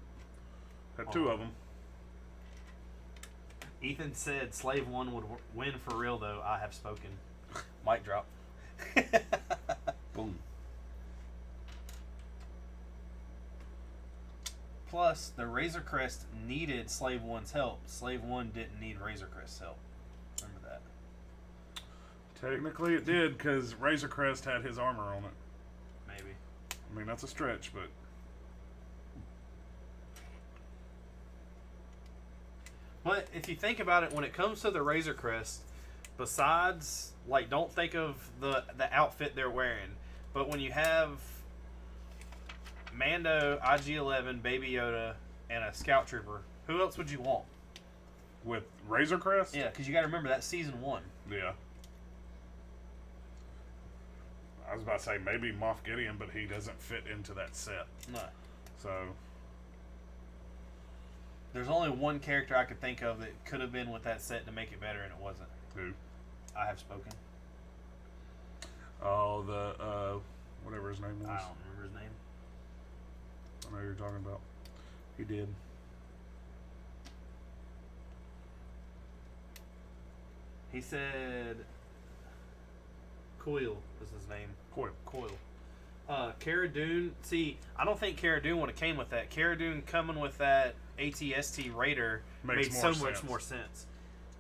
Had two of them. Ethan said Slave 1 would win for real, though. I have spoken. Mic drop. Boom. Plus, the Razor Crest needed Slave 1's help. Slave 1 didn't need Razor Crest's help. Remember that. Technically it did, because Razor Crest had his armor on it. Maybe. I mean, that's a stretch, but... But if you think about it, when it comes to the Razor Crest, besides, like, don't think of the outfit they're wearing, but when you have Mando, IG-11, Baby Yoda, and a Scout Trooper, who else would you want? With Razor Crest? Yeah, because you got to remember, that's Season 1. Yeah. I was about to say maybe Moff Gideon, but he doesn't fit into that set. No. So... There's only one character I could think of that could have been with that set to make it better, and it wasn't. Who? I have spoken. Oh, whatever his name was. I don't remember his name. I know who you're talking about. He did. He said Coil was his name. Coil. Cara Dune. See, I don't think Cara Dune would have came with that. Cara Dune coming with that ATST Raider made so much more sense.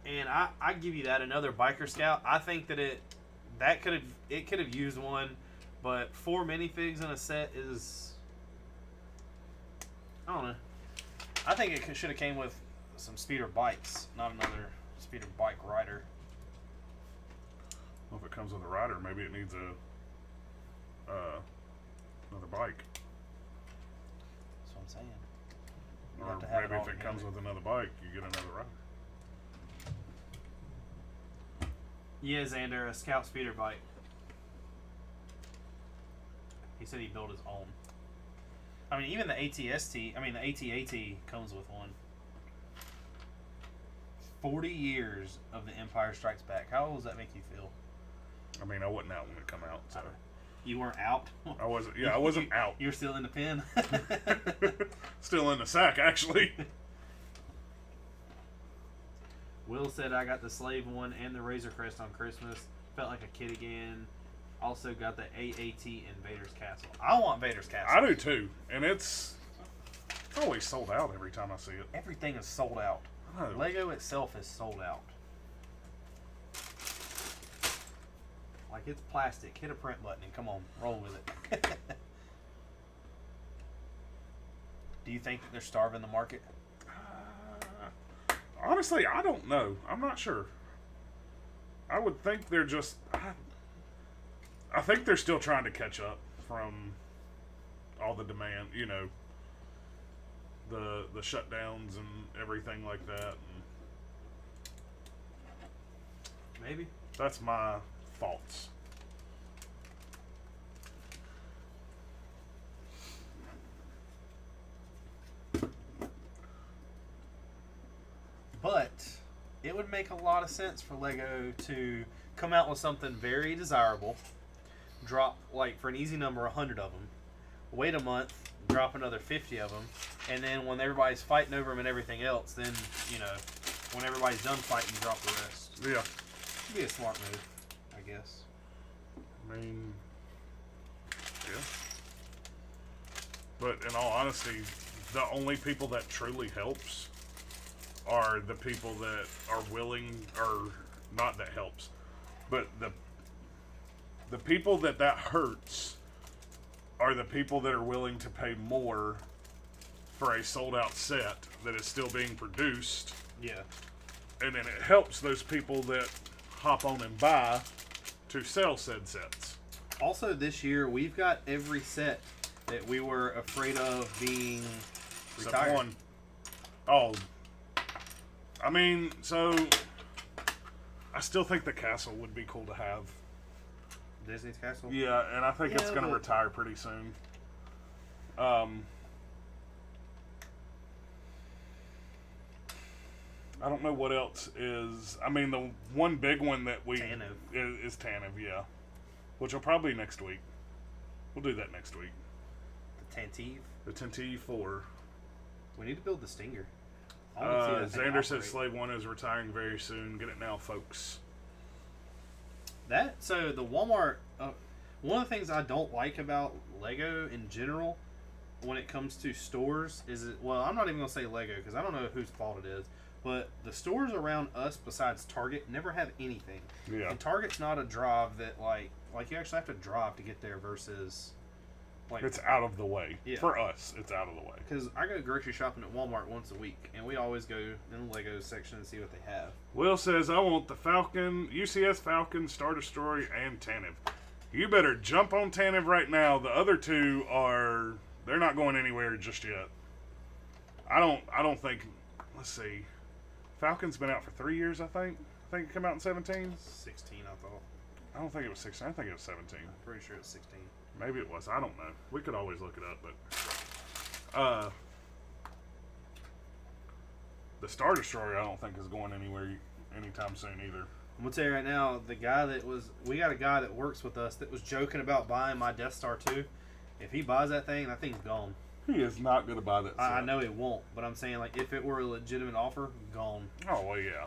And I give you that, another biker scout. I think that it could have used one, but 4 minifigs in a set is, I don't know. I think it should have came with some speeder bikes, not another speeder bike rider. Well, if it comes with a rider, maybe it needs another bike. That's what I'm saying. You Or have to have maybe it if all it comes together. with another bike, you get another rider. Yeah, Xander, a Scout speeder bike. He said he built his own. I mean, even the ATST, the AT-AT comes with one. 40 years of The Empire Strikes Back. How old does that make you feel? I mean, I wasn't out when it come out, so You weren't out? I wasn't. Yeah, I wasn't out. You're still in the pen? Still in the sack, actually. Will said, I got the Slave 1 and the Razor Crest on Christmas. Felt like a kid again. Also got the AAT in Vader's Castle. I want Vader's Castle. I do too, and it's always sold out every time I see it. Everything is sold out. I know. Lego itself is sold out. Like, it's plastic. Hit a print button and come on, roll with it. Do you think that they're starving the market? Honestly, I don't know. I'm not sure. I would think they're just... I think they're still trying to catch up from all the demand, the shutdowns and everything like that. And Maybe. that's my thoughts. But it would make a lot of sense for Lego to come out with something very desirable, drop, like, for an easy number, 100 of them, wait a month, drop another 50 of them, and then when everybody's fighting over them and everything else, then, when everybody's done fighting, drop the rest. Yeah. It'd be a smart move, I guess. I mean, yeah. But in all honesty, the only people that truly helps are the people that are willing, or not that helps, but the people that hurts are the people that are willing to pay more for a sold out set that is still being produced. Yeah. And then it helps those people that hop on and buy to sell said sets. Also, this year, we've got every set that we were afraid of being Except retired. one. Oh. I mean, so I still think the castle would be cool to have. Disney's Castle? Yeah, and I think it's Yeah, going to but- retire pretty soon. I don't know what else is. I mean, the one big one that we Tantive. is Tantive, yeah, which will probably be next week. We'll do that next week. The Tantive? The Tantive 4. We need to build the Stinger. I wanna see that thing Xander says operate. Slave 1 is retiring very soon. Get it now, folks. So the Walmart, one of the things I don't like about Lego in general, when it comes to stores, I'm not even gonna say Lego because I don't know whose fault it is, but the stores around us besides Target never have anything. Yeah. And Target's not a drive that like you actually have to drive to get there versus like It's out of the way. Yeah. For us, it's out of the way. because I go grocery shopping at Walmart once a week and we always go in the Lego section and see what they have. Will says, I want the Falcon, UCS Falcon, Star Destroyer, and Tanev. You better jump on Tanev right now. The other two they're not going anywhere just yet. I don't think, let's see. Falcon's been out for 3 years, I think. I think it came out in 17. 16, I thought. I don't think it was 16. I think it was 17. I'm pretty sure it's 16. Maybe it was. I don't know. We could always look it up, but the Star Destroyer I don't think is going anywhere anytime soon either. I'm gonna tell you right now, we got a guy that works with us that was joking about buying my Death Star 2. If he buys that thing's gone. He is not going to buy that set. I know he won't, but I'm saying like if it were a legitimate offer, gone, Oh well, yeah.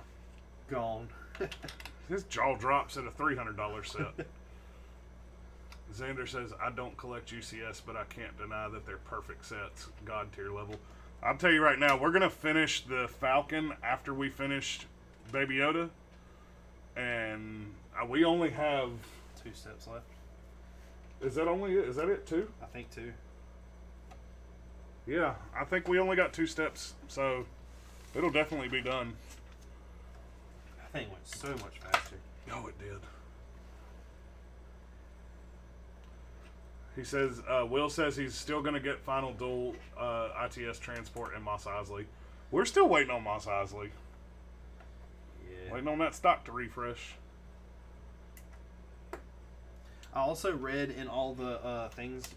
gone. His jaw drops at a $300 set. Xander says, I don't collect UCS, but I can't deny that they're perfect sets. God tier level. I'll tell you right now, we're going to finish the Falcon after we finished Baby Yoda. And we only have... 2 steps left. Is that it, too? I think 2. Yeah, I think we only got 2 steps, so it'll definitely be done. That thing went so much faster. Oh, it did. He says, Will says he's still going to get final dual ITS transport and Mos Eisley. We're still waiting on Mos Eisley. Yeah. Waiting on that stock to refresh. I also read in all the things,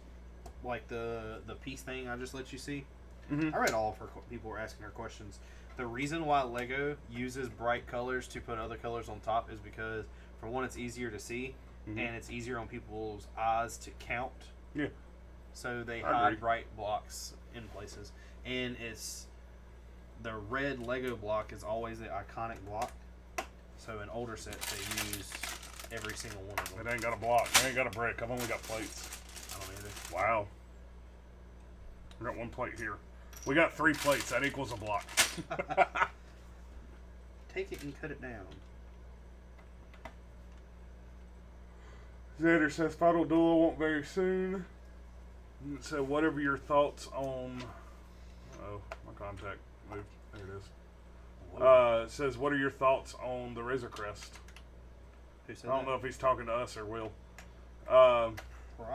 like the peace thing I just let you see. Mm-hmm. I read all of her. People were asking her questions. The reason why Lego uses bright colors to put other colors on top is because, for one, it's easier to see, Mm-hmm. and it's easier on people's eyes to count. Yeah. So they I hide agree. bright blocks in places, and it's the red Lego block is always the iconic block. So in older sets they use every single one of them. It ain't got a block. It ain't got a brick. I've only got plates. I don't either. Wow. We got 1 plate here. We got 3 plates. That equals a block. Take it and cut it down. Xander says Final Duel won't very soon. So whatever your thoughts on... Oh, my contact moved. There it is. Says, what are your thoughts on the Razor Crest? Who said I don't that? know if he's talking to us or Will. Probably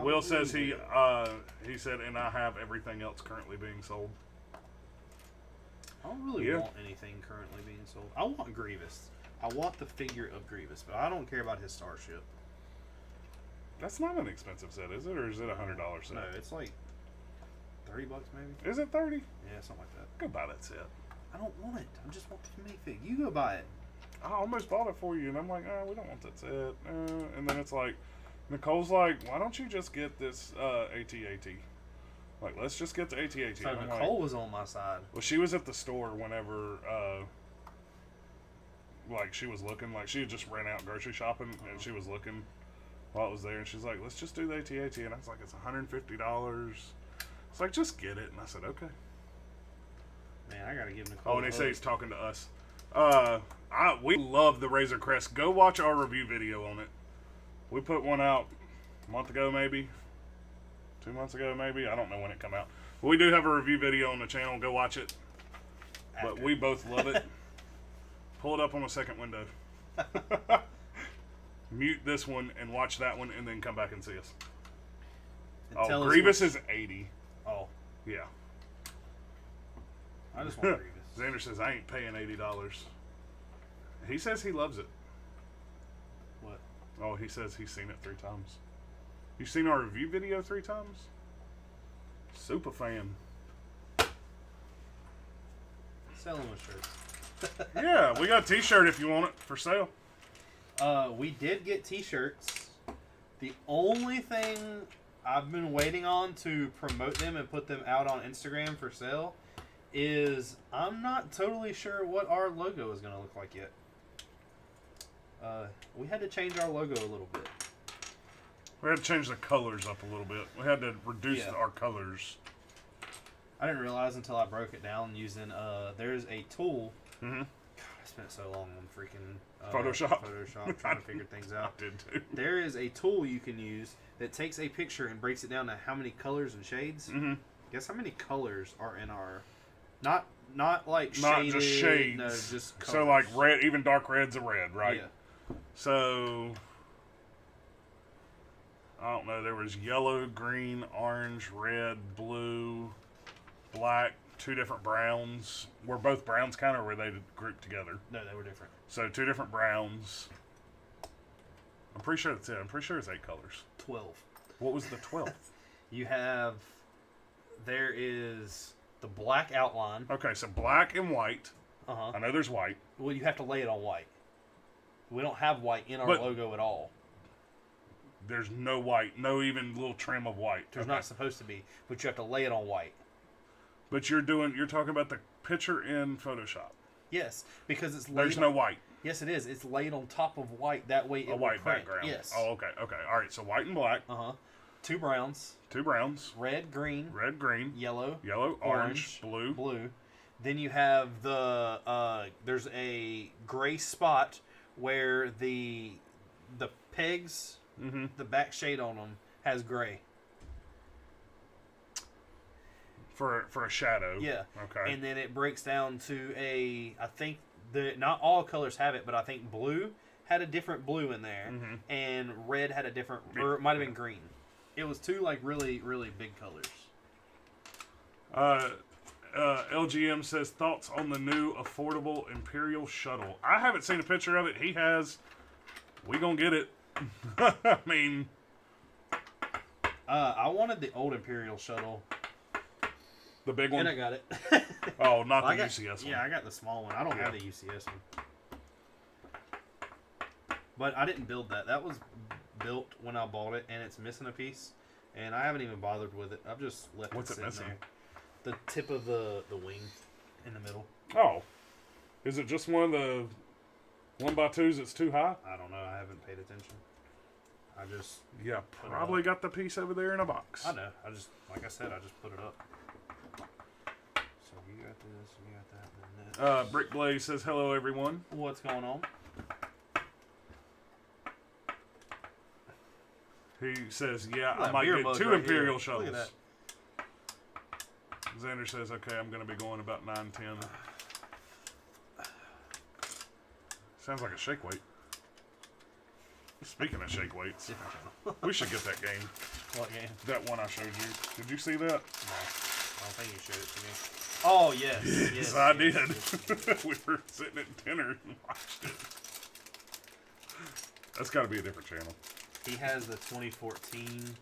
Will says he Will. said, and I have everything else currently being sold. I don't really Yeah. want anything currently being sold. I want Grievous. I want the figure of Grievous, but I don't care about his starship. That's not an expensive set, is it? Or is it a $100 set? No, it's like $30 maybe. Is it 30? Yeah, something like that. Go buy that set. I don't want it. I just want the minifig. You go buy it. I almost bought it for you, and I'm like, we don't want that set. And then it's like, Nicole's like, why don't you just get this AT-AT? Like, let's just get the AT-AT. So I'm Nicole like, was on my side. well, she was at the store whenever, like, she was looking. Like, she had just ran out grocery shopping, and she was looking while it was there. And she's like, let's just do the AT-AT. And I was like, it's $150. It's like, just get it. And I said, okay. Man, I gotta give Nicole. Oh, and a they say hug. he's talking to us. We love the Razor Crest. Go watch our review video on it. We put one out a month ago, maybe 2 months ago, maybe. I don't know when it come out. But we do have a review video on the channel. Go watch it. But After. we both love it. Pull it up on the second window. Mute this one and watch that one, and then come back and see us. And tell Oh, us Grievous what- is 80. Oh, Yeah. I just want Grievous. Xander says I ain't paying $80. He says he loves it. What? Oh, he says he's seen it 3 times. You seen our review video 3 times? Super fan. Sell him a shirt. Yeah, we got a t-shirt if you want it for sale. We did get t-shirts. The only thing I've been waiting on to promote them and put them out on Instagram for sale is I'm not totally sure what our logo is going to look like yet. We had to change our logo a little bit. We had to change the colors up a little bit. We had to reduce Yeah. our colors. I didn't realize until I broke it down using there's a tool. Mm-hmm. God, I spent so long on freaking Photoshop trying to figure things out. I did too. There is a tool you can use that takes a picture and breaks it down to how many colors and shades. Mm-hmm. Guess how many colors are in our not like Not shaded, just shades. no, just colors. So like red, even dark red's a red, right? Yeah. So I don't know. There was yellow, green, orange, red, blue, black, 2 different browns. Were both browns kind of, or were they grouped together? No, they were different. So 2 different browns. I'm pretty sure that's it. I'm pretty sure it's 8 colors. 12. What was the 12th? There is the black outline. Okay, so black and white. Uh-huh. I know there's white. Well, you have to lay it on white. We don't have white in our But- logo at all. There's no white, no even little trim of white. There's Okay. not supposed to be, but you have to lay it on white. But you're talking about the picture in Photoshop. Yes, because it's laid There's no white. Yes, it is. It's laid on top of white. That way it A will white print. background. Yes. Oh, okay. All right. So white and black. 2 browns. 2 browns. Red, green, Red, green, yellow, yellow, orange, blue. blue. Then you have there's a gray spot where the pegs, Mm-hmm. the back shade on them has gray. For a shadow. Yeah. Okay. And then it breaks down to I think not all colors have it, but I think blue had a different blue in there, Mhm. and red had a different, or it might have been green. It was 2 like really, really big colors. LGM says thoughts on the new affordable Imperial shuttle. I haven't seen a picture of it. He has. We gonna get it. I mean, I wanted the old Imperial shuttle, the big one. and I got it. Oh, not the I got, UCS one. Yeah, I got the small one. I don't have the UCS one. But I didn't build that. That was built when I bought it, and it's missing a piece. And I haven't even bothered with it. I've just left What's it it sitting missing? there. The tip of the wing in the middle. Oh, is it just one of the 1x2s that's too high? I don't know. I haven't paid attention. I just... Yeah, Put it probably up. got the piece over there in a box. I know. I just... Like I said, I just put it up. So you got this, you got that, and then that. Brick Blaze says hello, everyone. What's going on? He says, yeah, Look at I that might beer get mug 2 right Imperial here. shuttles. Look at Xander says, okay, I'm going to be going about 9:10. Sounds like a shake weight. Speaking of shake weights, Different channel. we should get that game. What game? That one I showed you. Did you see that? No. I don't think you showed it to me. Oh, yes. Yes, I did. yes. We were sitting at dinner and watched it. That's got to be a different channel. He has the 2014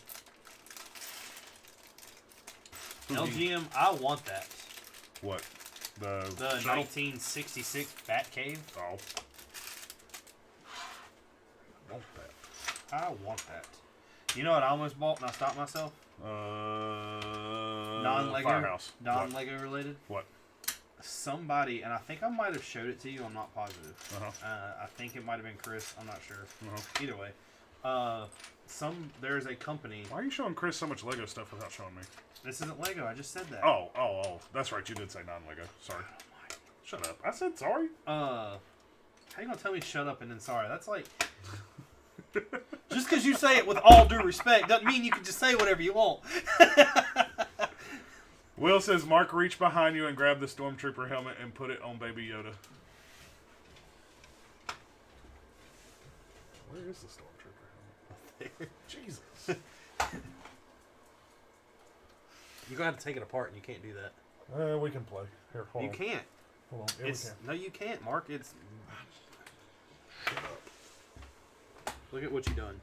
LGM. I want that. What? The shuttle? 1966 Batcave. Oh. I want that. I want that. You know what I almost bought and I stopped myself? Non-Lego. Firehouse. Non-Lego related. What? Somebody, and I think I might have showed it to you. I'm not positive. Uh-huh. I think it might have been Chris. I'm not sure. Uh-huh. Either way, there's a company. Why are you showing Chris so much Lego stuff without showing me? This isn't Lego. I just said that. Oh. That's right. You did say non-Lego. Sorry. Shut up. I said sorry. How you gonna tell me shut up and then sorry? That's like just because you say it with all due respect doesn't mean you can just say whatever you want. Will says, Mark, reach behind you and grab the Stormtrooper helmet and put it on Baby Yoda. Where is the Stormtrooper helmet? Jesus. You're gonna have to take it apart, and you can't do that. We can play. Here, hold You on. can't. Hold on. Yeah, we can. No, you can't, Mark. It's Shut up. look at what you done.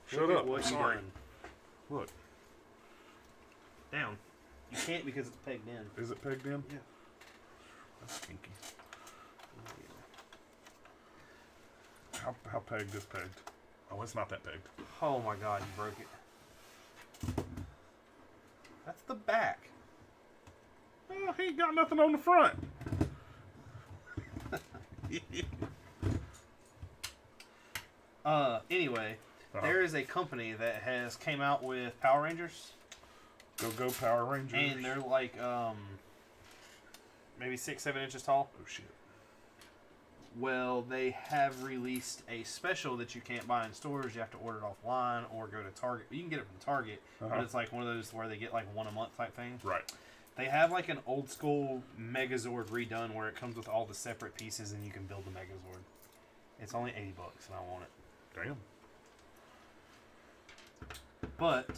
Shut Look at up. what I'm you sorry. done. Look. Down. You can't because it's pegged in. Is it pegged in? Yeah. That's kinky. How pegged is pegged? Oh, it's not that pegged. Oh my God, you broke it. That's the back. Well, he ain't got nothing on the front. Anyway, there is a company that has came out with Power Rangers. Go Power Rangers. And they're like, maybe 6-7 inches tall. Oh shit. Well, they have released a special that you can't buy in stores. You have to order it offline or go to Target. You can get it from Target, but it's like one of those where they get like one a month type thing. Right. They have like an old school Megazord redone where it comes with all the separate pieces and you can build the Megazord. It's only $80 and I want it. Damn. But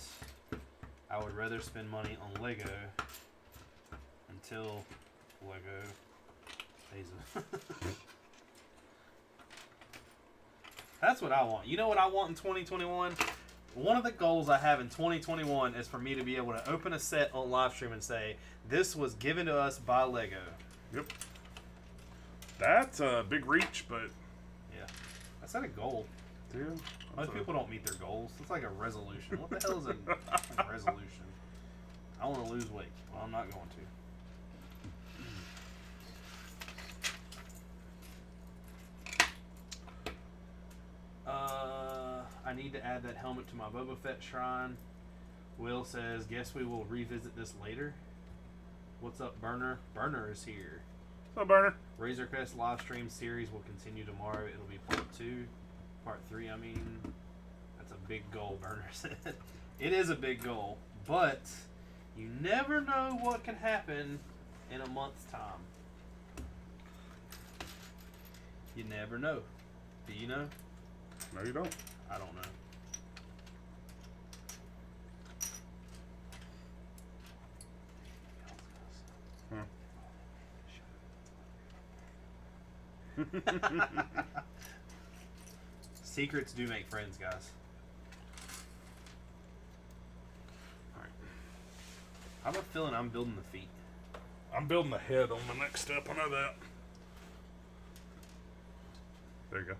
I would rather spend money on Lego until Lego pays it. That's what I want. You know what I want in 2021? One of the goals I have in 2021 is for me to be able to open a set on live stream and say, this was given to us by Lego. Yep. That's a big reach, but... Yeah. That's not a goal. Yeah. Most people don't meet their goals. It's like a resolution. What the hell is a resolution? I want to lose weight. Well, I'm not going to. I need to add that helmet to my Boba Fett shrine. Will says, guess we will revisit this later. What's up, Burner? Burner is here. What's up, Burner? Razor Crest live stream series will continue tomorrow. It'll be part 2. Part 3, I mean. That's a big goal, Burner said. It is a big goal. But you never know what can happen in a month's time. You never know. Do you know? No, you don't. I don't know. Secrets do make friends, guys. Alright. I have a feeling I'm building the feet. I'm building the head on the next step. I know that. There you go.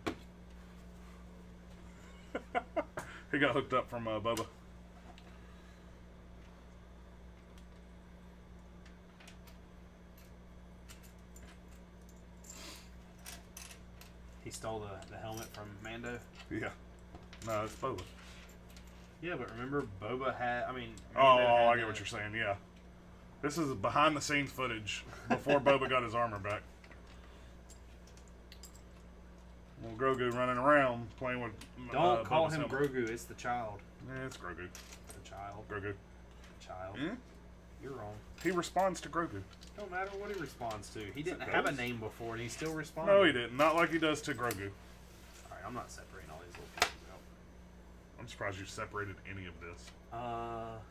He got hooked up from Bubba. He stole the helmet from Mando. Yeah. No, it's Bubba. Yeah, but remember Boba had... I mean... Oh, I get what you're saying, yeah. This is behind the scenes footage before Boba got his armor back. Well, Grogu running around playing with Don't call Bubba's him helmet. Grogu. It's the child. Yeah, it's Grogu. The child. Grogu. Child. Hmm? You're wrong. He responds to Grogu. Don't matter what he responds to. He didn't It have a does. name before, and he still responded. No, he didn't. Not like he does to Grogu. Alright, I'm not separating all these little pieces out. I'm surprised you separated any of this. Alright.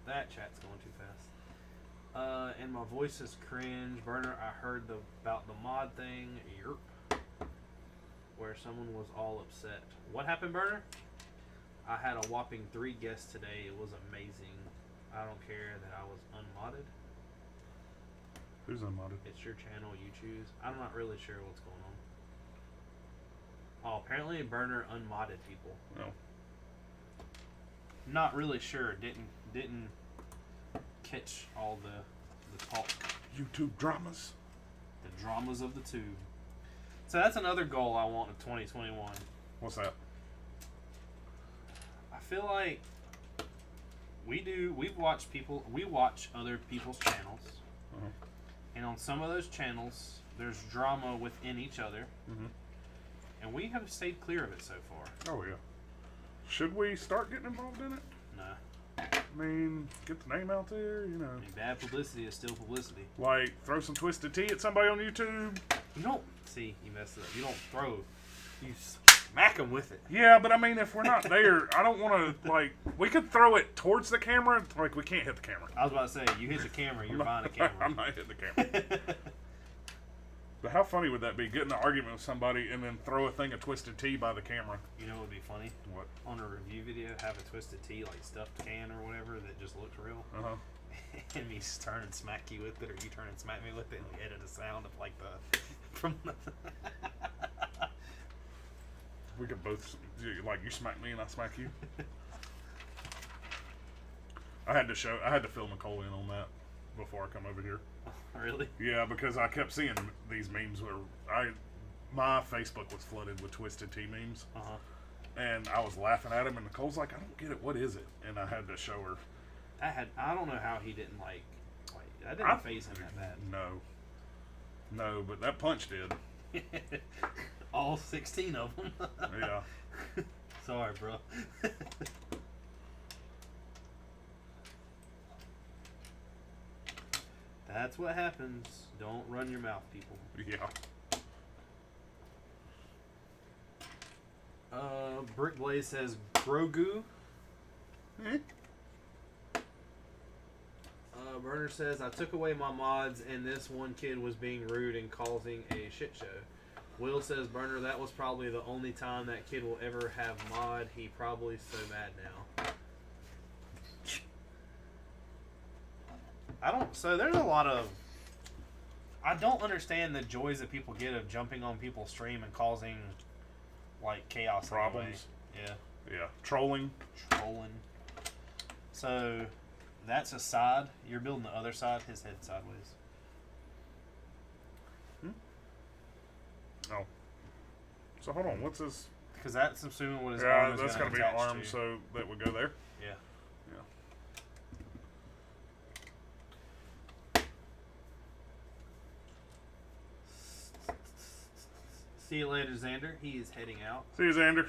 That chat's going too fast. And my voice is cringe. Burner, I heard about the mod thing. Yerp. Where someone was all upset. What happened, Burner? I had a whopping 3 guests today. It was amazing. I don't care that I was unmodded. Who's unmodded? It's your channel, you choose. I'm not really sure what's going on. Oh, apparently Burner unmodded people. No. Not really sure. Didn't catch all the talk. YouTube dramas. The dramas of the tube. So that's another goal I want in 2021. What's that? I feel like we watch other people's channels. Uh-huh. And on some of those channels, there's drama within each other. Mm-hmm. And we have stayed clear of it so far. Oh, yeah. Should we start getting involved in it? Nah. I mean, get the name out there, you know. I mean, bad publicity is still publicity. Like, throw some Twisted Tea at somebody on YouTube. You don't... See, you messed it up. You don't throw. You smack them with it. Yeah, but I mean, if we're not there, I don't want to, like, we could throw it towards the camera. Like, we can't hit the camera. I was about to say, you hit the camera, you're buying a camera. I'm not hitting the camera. But how funny would that be, getting an argument with somebody and then throw a thing of Twisted Tea by the camera? You know what would be funny? What? On a review video, have a Twisted Tea, like stuffed can or whatever, that just looks real. Uh-huh. And me turn and smack you with it, or you turn and smack me with it, and we edit a sound of like the... from the... We could both, like, you smack me and I smack you. I had to fill Nicole in on that before I come over here. Really? Yeah, because I kept seeing these memes where my Facebook was flooded with Twisted Tea memes. Uh-huh. And I was laughing at him, and Nicole's like, I don't get it. What is it? And I had to show her. I don't know how he didn't like that didn't phase him that bad. No, but that punch did. All 16 of them. Yeah. Sorry, bro. That's what happens. Don't run your mouth, people. Yeah. Brick Blaze says Grogu. Burner says I took away my mods and this one kid was being rude and causing a shit show. Will says Burner, that was probably the only time that kid will ever have mod. He probably so mad now. So there's a lot of. I don't understand the joys that people get of jumping on people's stream and causing like chaos Problems. Yeah. Yeah. Trolling. So that's a side. You're building the other side. His head sideways. Oh. So hold on. What's this? Because that's assuming what his Yeah, arm is that's going gotta to be an attach arm, to. so that would go there. Yeah. Yeah. See you later, Xander. He is heading out. See you, Xander.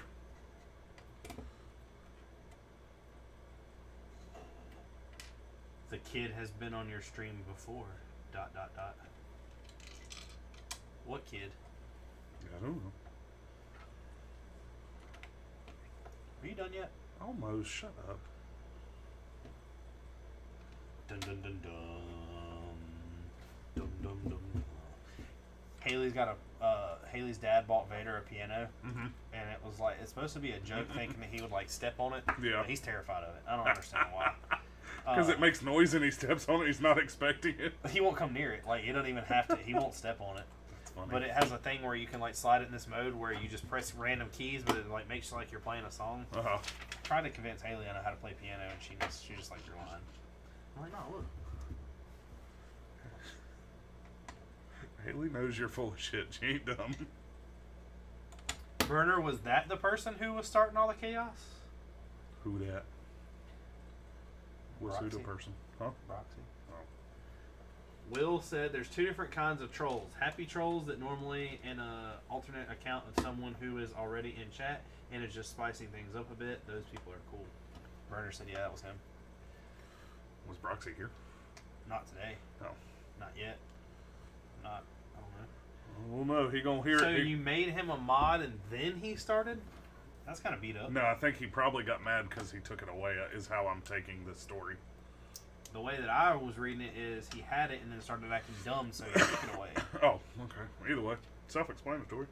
The kid has been on your stream before. ... What kid? I don't know. Are you done yet? Almost. Shut up. Dun dun dun dun. Dum dum dum. Haley's got Haley's dad bought Vader a piano, and it was like it's supposed to be a joke, thinking that he would like step on it. Yeah. But he's terrified of it. I don't understand why. Because it makes noise and he steps on it. He's not expecting it. He won't come near it. Like he doesn't even have to. He won't step on it. That's funny. But it has a thing where you can like slide it in this mode where you just press random keys, but it like makes like you're playing a song. Uh-huh. Tried to convince Haley I know how to play piano, and she just like, you're lying. I'm like, no, look. Haley knows you're full of shit. She ain't dumb. Burner, was that the person who was starting all the chaos? Who that? Was who the Roxy. person? Huh? Roxy. Oh. Will said there's two different kinds of trolls. Happy trolls that normally in a alternate account of someone who is already in chat and is just spicing things up a bit. Those people are cool. Burner said, yeah, that was him. Was Broxy here? Not today. No. Not yet. I don't know. Well, no, he gonna hear So it. you made him a mod and then he started? That's kind of beat up. No, I think he probably got mad because he took it away, is how I'm taking this story. The way that I was reading it is he had it and then started acting dumb, so he took it away. Oh, okay. Either way, self-explanatory.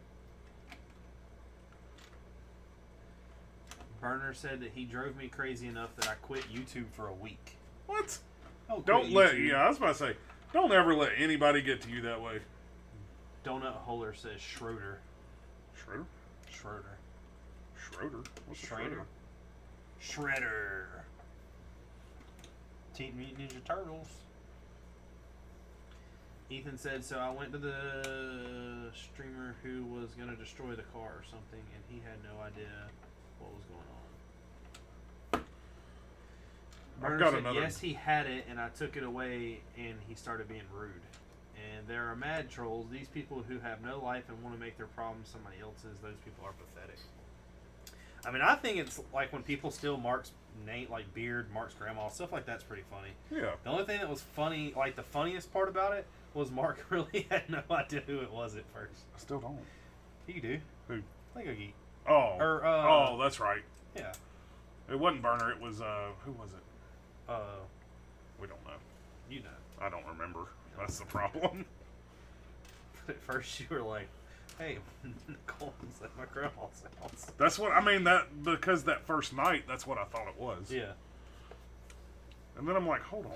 Burner said that he drove me crazy enough that I quit YouTube for a week. What? Don't Don't quit let, YouTube. yeah, I was about to say, don't ever let anybody get to you that way. Donut Holer says Schroeder. Schroeder? Schroeder. Schroeder? What's a Schroeder? Shredder. Teen Mutant Ninja Turtles. Ethan said, so I went to the streamer who was going to destroy the car or something, and he had no idea what was going on. I've Burner got said, another. yes, he had it, and I took it away, and he started being rude. And there are mad trolls, these people who have no life and want to make their problems somebody else's. Those people are pathetic. I mean, I think it's like when people steal Mark's name, like beard, Mark's grandma, stuff like that's pretty funny. Yeah. The only thing that was funny, like the funniest part about it, was Mark really had no idea who it was at first. I still don't. You do. Who? Lego Geek. Oh. Or, oh, that's right. Yeah. It wasn't Burner. It was, who was it? We don't know. You know. I don't remember. That's the problem. But at first you were like, hey, Colin's at my grandma's house. That's what, I mean, that, because that first night, that's what I thought it was. Yeah. And then I'm like, hold on.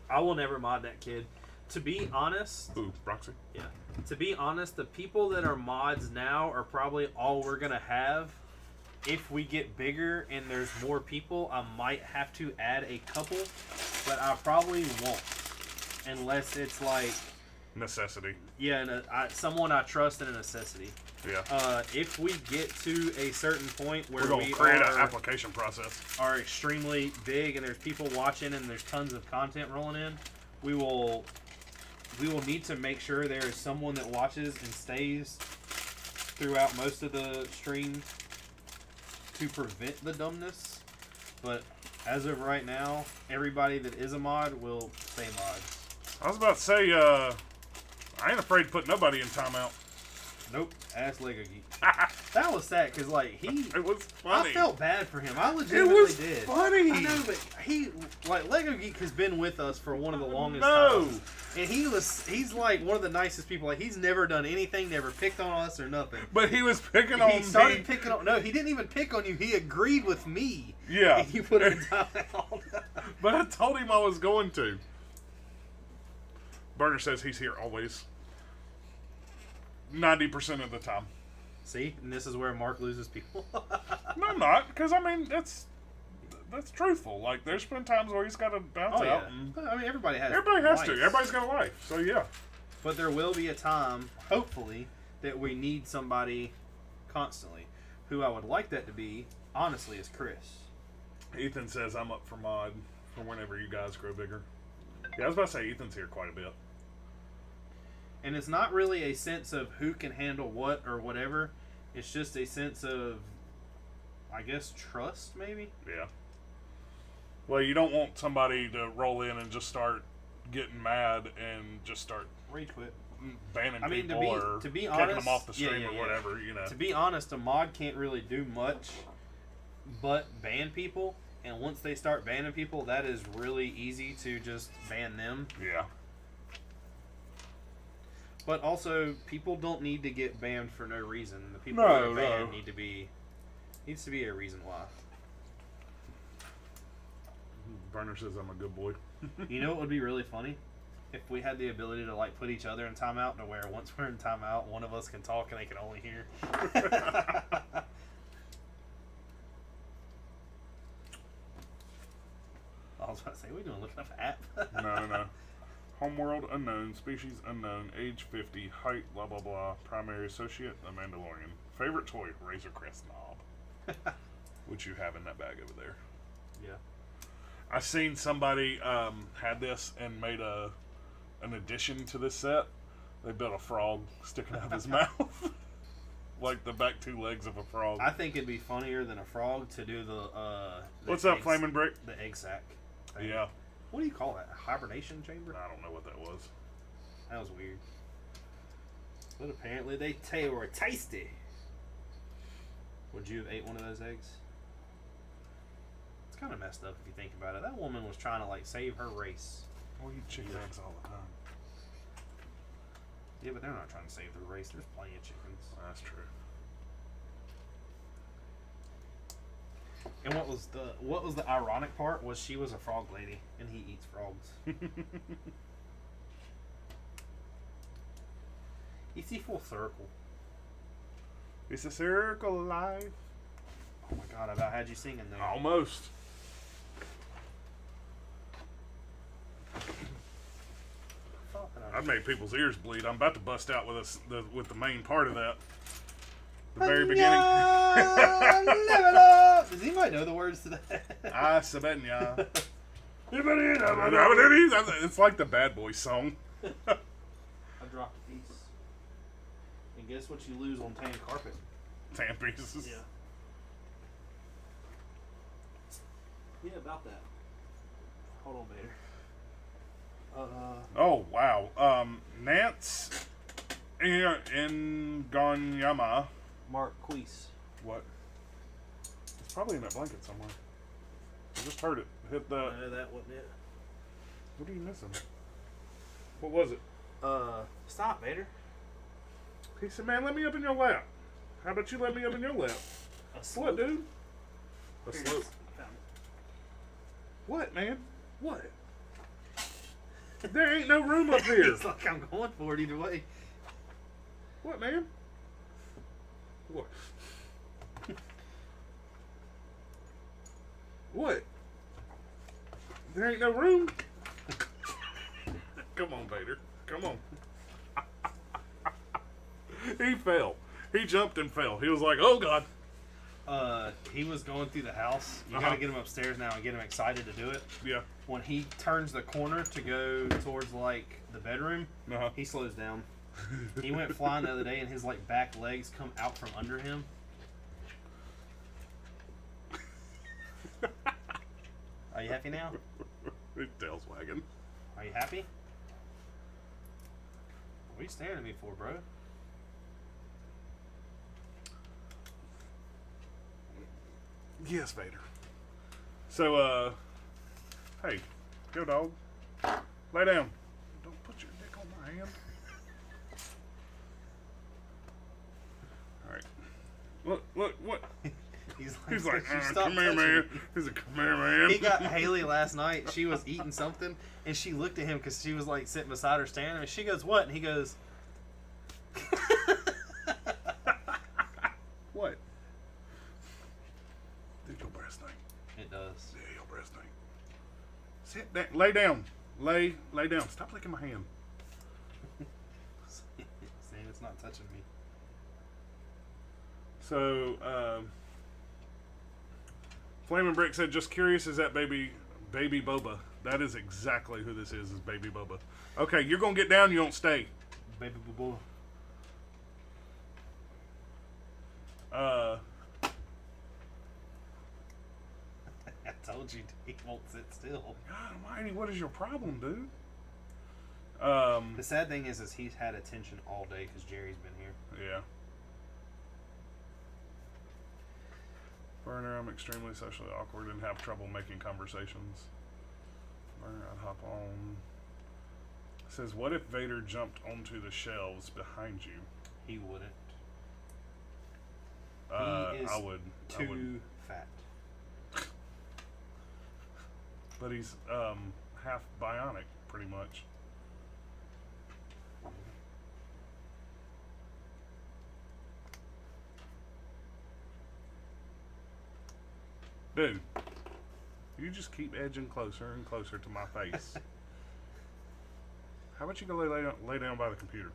I will never mod that kid. To be honest, Ooh, Roxy. yeah. To be honest, the people that are mods now are probably all we're gonna have if we get bigger and there's more people, I might have to add a couple, but I probably won't, unless it's like necessity. Yeah, someone I trust and a necessity. Yeah. If we get to a certain point where we're gonna create an application process, are extremely big, and there's people watching, and there's tons of content rolling in, we will need to make sure there is someone that watches and stays throughout most of the stream to prevent the dumbness. But as of right now, everybody that is a mod will stay mods. I was about to say, I ain't afraid to put nobody in timeout. Nope, ask Lego Geek. That was sad because it was funny. I felt bad for him. I legitimately did. Funny. I know, but Lego Geek has been with us for one of the longest No. times. And he's like one of the nicest people. Like, he's never done anything, never picked on us or nothing. But he was picking on me. He started picking on. No, he didn't even pick on you. He agreed with me. Yeah. And you put him in timeout. But I told him I was going to. Burner says he's here always. 90% of the time. See? And this is where Mark loses people. No, I'm not. Because, I mean, that's truthful. Like, there's been times where he's got to bounce out. And I mean, everybody has to. Everybody's got a life. So, yeah. But there will be a time, hopefully, that we need somebody constantly. Who I would like that to be, honestly, is Chris. Ethan says I'm up for mod for whenever you guys grow bigger. Yeah, I was about to say Ethan's here quite a bit. And it's not really a sense of who can handle what or whatever. It's just a sense of, I guess, trust, maybe? Yeah. Well, you don't want somebody to roll in and just start getting mad and just start rage quit, banning people or to be kicking honest, them off the stream or whatever, you know. To be honest, a mod can't really do much but ban people. And once they start banning people, that is really easy to just ban them. Yeah. But also, people don't need to get banned for no reason. The people that are banned needs to be a reason why. Burner says I'm a good boy. You know what would be really funny? If we had the ability to like put each other in timeout, to where once we're in timeout, one of us can talk and they can only hear. I was about to say, we doing looking up an app? No. Homeworld unknown, species unknown, age 50, height blah blah blah, primary associate, the Mandalorian. Favorite toy, Razor Crest knob. Which you have in that bag over there. Yeah. I seen somebody had this and made an addition to this set. They built a frog sticking out of his mouth. Like the back two legs of a frog. I think it'd be funnier than a frog to do the What's up, Flaming Brick? The egg sac thing. Yeah. What do you call that? A hibernation chamber? I don't know what that was. That was weird. But apparently they were tasty. Would you have ate one of those eggs? It's kind of messed up if you think about it. That woman was trying to like save her race. We eat chicken eggs all the time. Yeah, but they're not trying to save their race. There's plenty of chickens. That's true. And what was the ironic part was she was a frog lady and he eats frogs. You see full circle. It's a circle of life. Oh my god, I about had you singing there. Almost. I've made people's ears bleed. I'm about to bust out with the main part of that. The very beginning. Live it up. Does anybody know the words to that? Sabenya. It's like the Bad Boy song. I dropped a piece. And guess what you lose on tan carpet? Tan pieces. Yeah. Yeah, about that. Hold on, Vader. Oh, wow. Nance Ngonyama. Mark Queese. What? It's probably in that blanket somewhere. I just heard it. Hit the... No, that wasn't it. What are you missing? What was it? Stop, Vader. He said, man, let me up in your lap. How about you let me up in your lap? What, dude? A slope. What, man? What? There ain't no room up here. It's like I'm going for it either way. What, man? What? What? There ain't no room. Come on, Vader. Come on. He fell. He jumped and fell. He was like, "Oh God." He was going through the house. You gotta get him upstairs now and get him excited to do it. Yeah. When he turns the corner to go towards like the bedroom, he slows down. He went flying the other day, and his like back legs come out from under him. Are you happy now? His tail's wagging. Are you happy? What are you staring at me for, bro? Yes, Vader. So, hey, go dog. Lay down. Don't put your dick on my hand. All right. Look, what? He's like, come here, man. He's like, come here, man. He got Haley last night. She was eating something, and she looked at him because she was like sitting beside her staring at him. And she goes, "What?" And he goes, "What?" Did your breast thing? It does. Yeah, your breast thing. Sit down. Lay down. Lay down. Stop licking my hand. Saying it's not touching me. So, Flamin' Brick said, "Just curious, is that baby Boba?" That is exactly who this is Baby Boba. Okay, you're gonna get down. You don't stay. Baby Boba. Uh. I told you he won't sit still. God almighty, what is your problem, dude? The sad thing is he's had attention all day because Jerry's been here. Yeah. Burner, I'm extremely socially awkward and have trouble making conversations. Burner, I'd hop on. Says, what if Vader jumped onto the shelves behind you? He wouldn't. I would. Too I would. fat. But he's half bionic, pretty much. Dude, you just keep edging closer and closer to my face. How about you go lay down by the computer?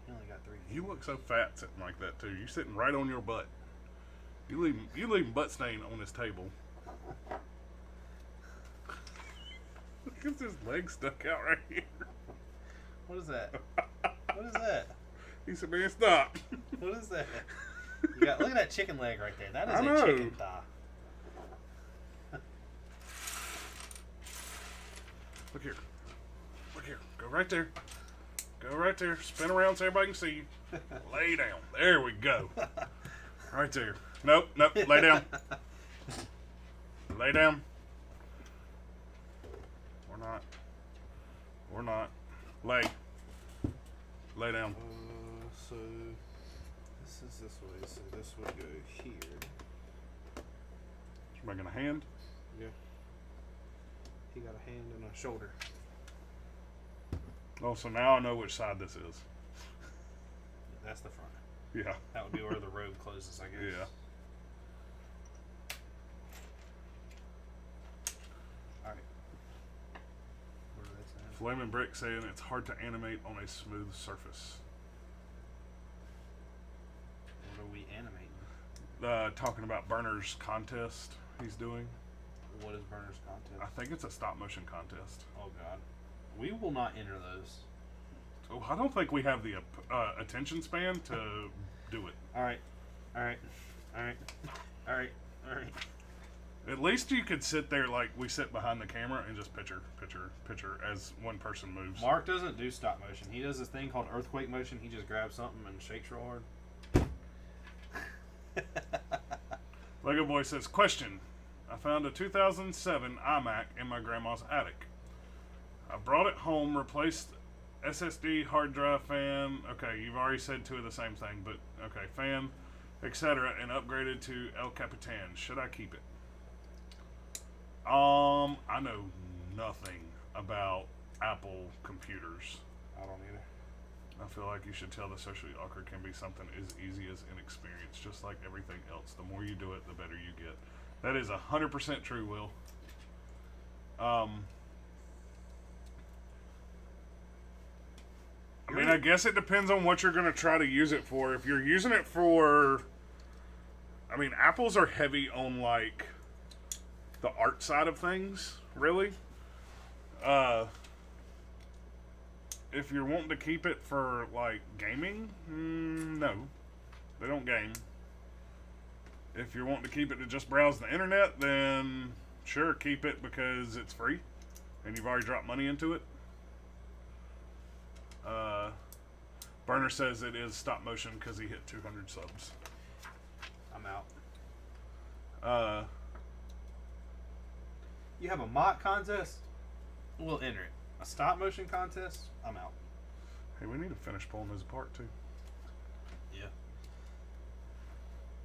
He only got 3. You look so fat sitting like that too. You're sitting right on your butt. You leaving butt stain on this table. Look at his leg stuck out right here. What is that? What is that? He said, "Man, stop." What is that? You got, look at that chicken leg right there. That is I a know. chicken thigh. Look here. Look here. Go right there. Go right there. Spin around so everybody can see you. Lay down. There we go. Right there. Nope. Lay down. Lay down. We're not. Lay down. So this is this way. So this would go here. You're making a hand. Yeah. He got a hand and a shoulder. Oh, so now I know which side this is. That's the front. Yeah. That would be where the robe closes, I guess. Yeah. Alright. What are they saying? Flamin' Brick saying it's hard to animate on a smooth surface. What are we animating? Talking about Burner's contest he's doing. What is Burner's contest? I think it's a stop motion contest. Oh God. We will not enter those. Oh, I don't think we have the attention span to do it. Alright. At least you could sit there like we sit behind the camera and just picture as one person moves. Mark doesn't do stop motion. He does this thing called earthquake motion. He just grabs something and shakes real hard. Lego Boy says, question. I found a 2007 iMac in my grandma's attic. I brought it home, replaced SSD, hard drive, fan. Okay, you've already said 2 of the same thing, but okay, fan, etc., and upgraded to El Capitan. Should I keep it? I know nothing about Apple computers. I don't either. I feel like you should tell the socially awkward can be something as easy as inexperience, just like everything else. The more you do it, the better you get. That is 100% true, Will. I mean, I guess it depends on what you're going to try to use it for. If you're using it for... I mean, apples are heavy on, like, the art side of things, really. If you're wanting to keep it for, like, gaming, no. They don't game. If you're wanting to keep it to just browse the internet, then sure, keep it because it's free. And you've already dropped money into it. Burner says it is stop motion because he hit 200 subs. I'm out. You have a mock contest? We'll enter it. A stop motion contest? I'm out. Hey, we need to finish pulling those apart too. Yeah.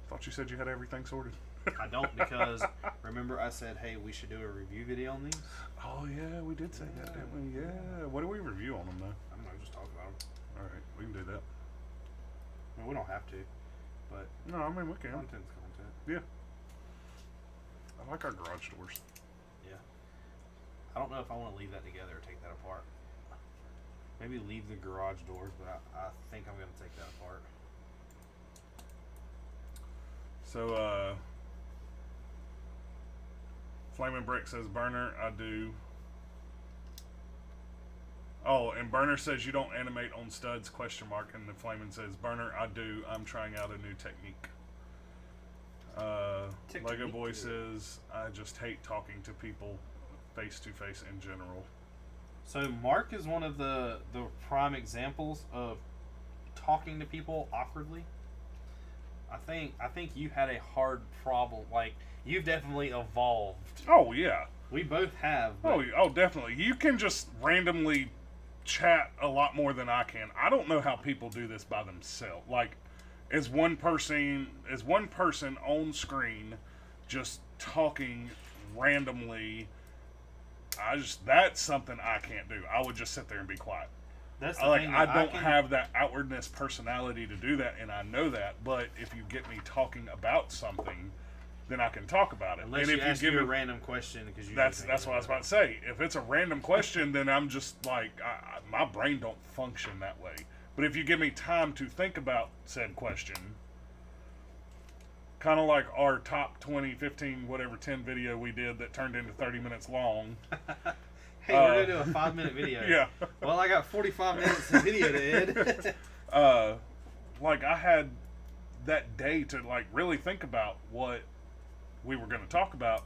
Thought you said you had everything sorted. I don't, because remember I said, hey, we should do a review video on these? Oh yeah, we did say that, didn't we? Yeah. What do we review on them though? I'm not just talking about them. Alright, we can do that. I mean, we don't have to, but No, I mean we can. content's content. Yeah. I like our garage doors. Yeah. I don't know if I want to leave that together or take that apart. Maybe leave the garage doors, but I think I'm going to take that apart. So, Flamin' Brick says, Burner, I do. Oh, and Burner says you don't animate on studs, question mark. And the Flamin' says, Burner, I do. I'm trying out a new technique. Lego Boy says, I just hate talking to people face to face in general. So Mark is one of the prime examples of talking to people awkwardly. I think you had a hard problem. Like, you've definitely evolved. Oh, yeah. We both have. Oh, definitely. You can just randomly chat a lot more than I can. I don't know how people do this by themselves. Like, as one person on screen just talking randomly, that's something I can't do. I would just sit there and be quiet. That's the Like, thing. I don't have that outwardness personality to do that, and I know that. But if you get me talking about something, then I can talk about it. Unless and you if ask you give me a me, random question because you. that's what I was about to say. If it's a random question, then I'm just like, my brain don't function that way. But if you give me time to think about said question, kind of like our top 20, 15, whatever, 10 video we did that turned into 30 minutes long. Hey, we're going to do a 5-minute video. Yeah. Well, I got 45 minutes of video to edit. Like, I had that day to, like, really think about what we were going to talk about.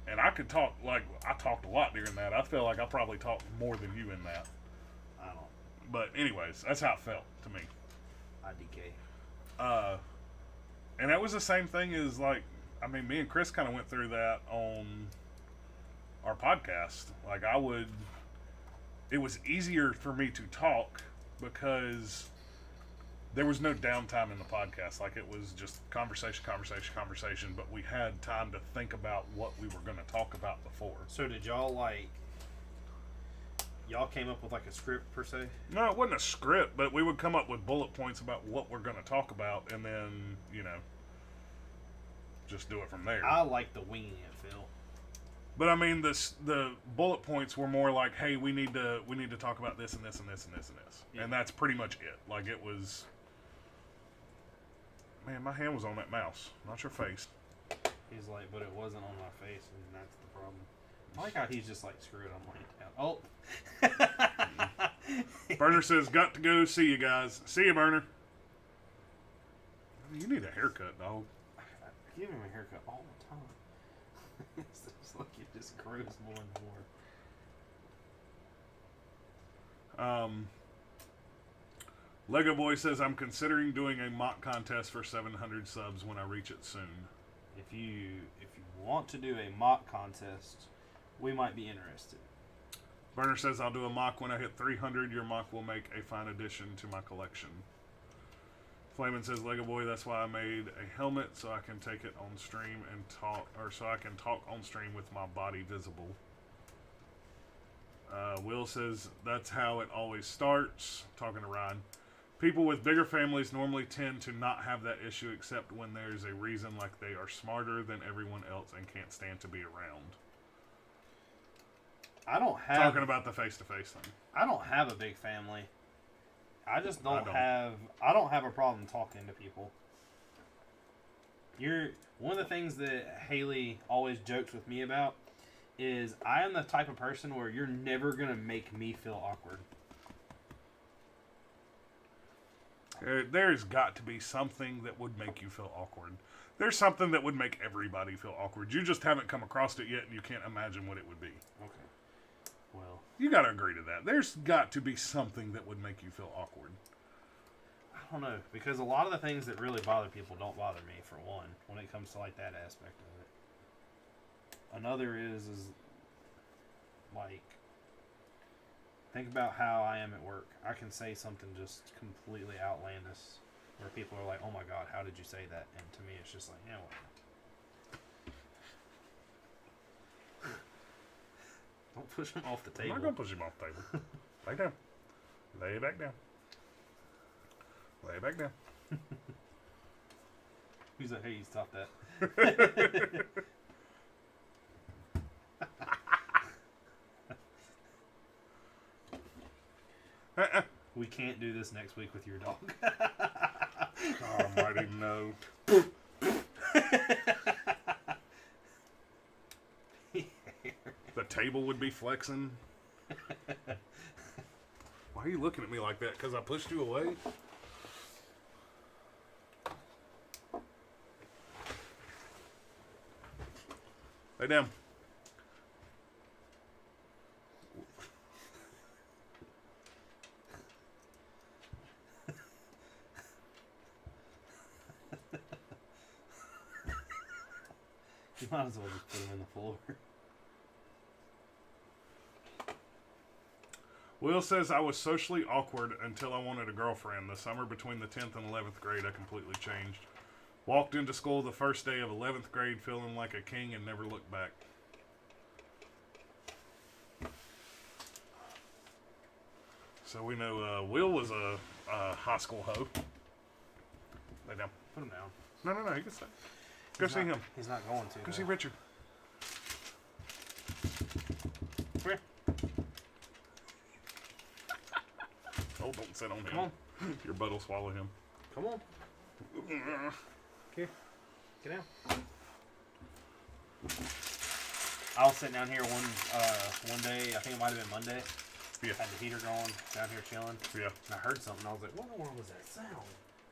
And I could talk, like, I talked a lot during that. I feel like I probably talked more than you in that. I don't. But anyways, that's how it felt to me. IDK. And that was the same thing as, like, I mean, me and Chris kind of went through that on our podcast. Like, it was easier for me to talk because there was no downtime in the podcast. Like, it was just conversation, but we had time to think about what we were going to talk about before. So did y'all, like, y'all came up with, like, a script, per se? No, it wasn't a script, but we would come up with bullet points about what we're going to talk about, and then, you know, just do it from there. I like the winging it, Phil. But I mean, the bullet points were more like, hey, we need to talk about this and this and this and this and this, Yeah. and that's pretty much it. Like, it was. Man, my hand was on that mouse, not your face. He's like, but it wasn't on my face, and that's the problem. I like how he's just like, screw it, I'm laying down. Oh. Burner says, got to go. See you guys. See you, Burner. You need a haircut, dog. I give him a haircut all the time. It's just like it just grows more and more. Lego Boy says, I'm considering doing a mock contest for 700 subs when I reach it soon. If you want to do a mock contest, we might be interested. Burner says, I'll do a mock when I hit 300. Your mock will make a fine addition to my collection. Flamin' says, Lego Boy, that's why I made a helmet so I can take it on stream and talk, or so I can talk on stream with my body visible. Will says that's how it always starts. Talking to Ryan. People with bigger families normally tend to not have that issue except when there's a reason like they are smarter than everyone else and can't stand to be around. I don't have... Talking about the face-to-face thing. I don't have a big family. I just don't, don't. I don't have a problem talking to people. One of the things that Haley always jokes with me about is I am the type of person where you're never going to make me feel awkward. There's got to be something that would make you feel awkward. There's something that would make everybody feel awkward. You just haven't come across it yet, and you can't imagine what it would be. Okay. Well, you got to agree to that. There's got to be something that would make you feel awkward. I don't know, because a lot of the things that really bother people don't bother me, for one, when it comes to like that aspect of it. Another is like, think about how I am at work. I can say something just completely outlandish where people are like, oh my god, how did you say that? And to me it's just like, yeah, well. Don't push him off the table. I'm not going to push him off the table. Lay down. Lay back down. Lay back down. He's like, hey, you stop that. We can't do this next week with your dog. God almighty, no. The table would be flexing. Why are you looking at me like that? Because I pushed you away? Lay down. You might as well just put him in the floor. Will says, I was socially awkward until I wanted a girlfriend. The summer between the 10th and 11th grade, I completely changed. Walked into school the first day of 11th grade feeling like a king and never looked back. So we know Will was a high school hoe. Lay down. Put him down. No, you can stay. Go see him. He's not going to. Go see Richard. Come here. Oh, don't sit on him. Come on. Your butt will swallow him. Come on. Here. Get down. I was sitting down here one day, I think it might have been Monday. Yeah. Had the heater going, down here chilling. Yeah. And I heard something. I was like, what in the world was that sound?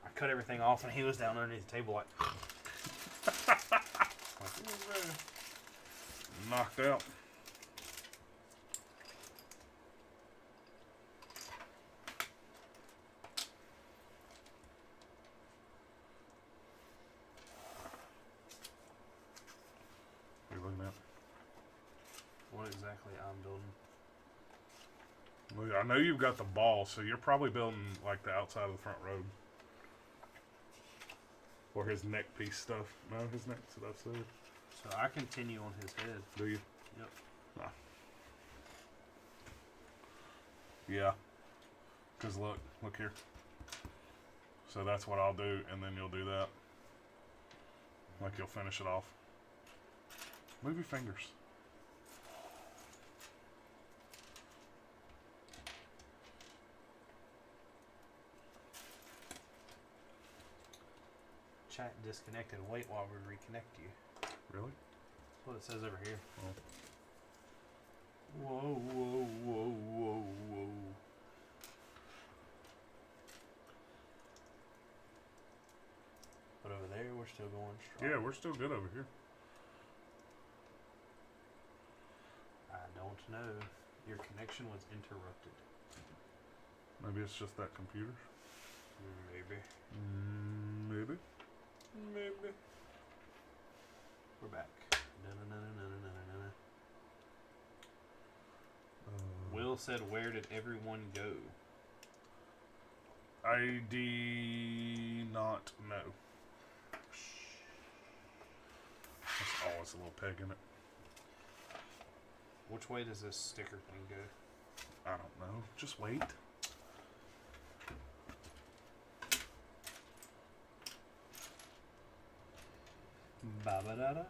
I cut everything off, and he was down underneath the table like... Knocked out. What are you looking at? What exactly I'm building. Well, I know you've got the ball, so you're probably building like the outside of the front road. Or his neck piece stuff. No, his neck stuff's there. So I continue on his head. Do you? Yep. Nah. Yeah. Because look here. So that's what I'll do, and then you'll do that. Like you'll finish it off. Move your fingers. Chat disconnected. Wait while we reconnect you. Really? That's what it says over here. Oh. Whoa, whoa, whoa, whoa, whoa. But over there, we're still going strong. Yeah, we're still good over here. I don't know. Your connection was interrupted. Maybe it's just that computer. Maybe. Maybe. Maybe. We're back. Will said, where did everyone go? I do not know. There's always a little peg in it. Which way does this sticker thing go? I don't know. Just wait. Ba-ba-da-da.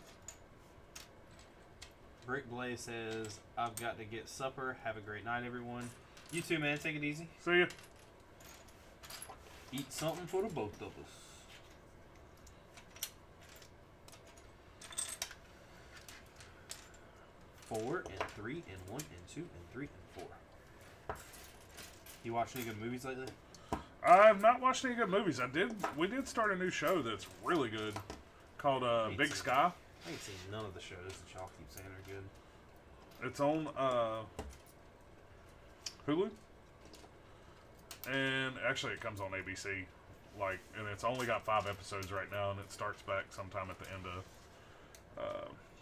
Brick Blaze says, I've got to get supper. Have a great night, everyone. You too, man. Take it easy. See ya. Eat something for the both of us. Four and 3 and 1 and 2 and 3 and 4. You watch any good movies lately? I've not watched any good movies. We did start a new show that's really good called Big Sky. I ain't seen none of the shows that y'all keep saying are good. It's on Hulu. And actually it comes on ABC. And it's only got 5 episodes right now, and it starts back sometime at the end of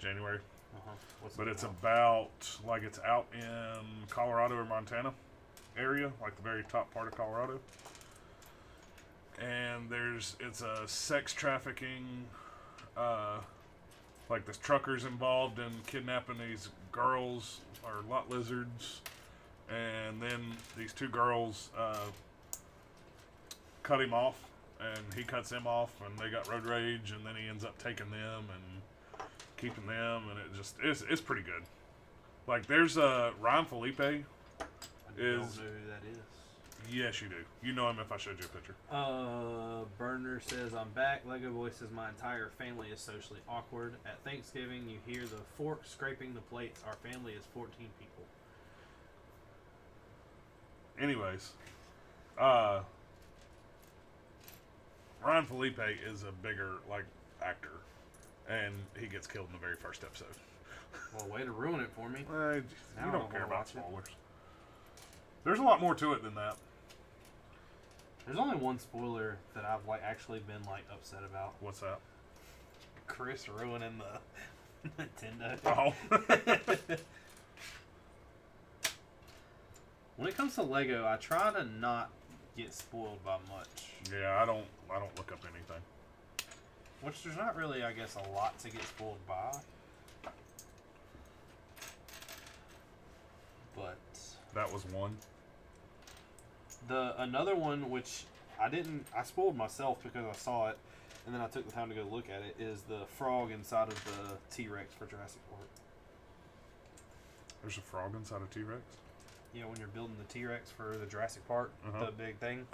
January. But it's about, it's out in Colorado or Montana area, the very top part of Colorado. And it's a sex trafficking, this trucker's involved in kidnapping these girls, or lot lizards. And then these 2 girls cut him off, and he cuts them off, and they got road rage, and then he ends up taking them and keeping them, and it's pretty good. There's Ryan Felipe. I don't know who that is. Yes, you do. You know him if I showed you a picture. Burner says, I'm back. Lego Boy says, my entire family is socially awkward. At Thanksgiving, you hear the fork scraping the plates. Our family is 14 people. Anyways, Ryan Felipe is a bigger, actor. And he gets killed in the very first episode. Well, way to ruin it for me. You don't care about spoilers. There's a lot more to it than that. There's only one spoiler that I've actually been upset about. What's that? Chris ruining the Nintendo. Oh. When it comes to Lego, I try to not get spoiled by much. Yeah, I don't look up anything. Which there's not really, I guess, a lot to get spoiled by. But that was one. Another one, which I spoiled myself because I saw it, and then I took the time to go look at it, is the frog inside of the T-Rex for Jurassic Park. There's a frog inside a T-Rex? Yeah, when you're building the T-Rex for the Jurassic Park, the big thing,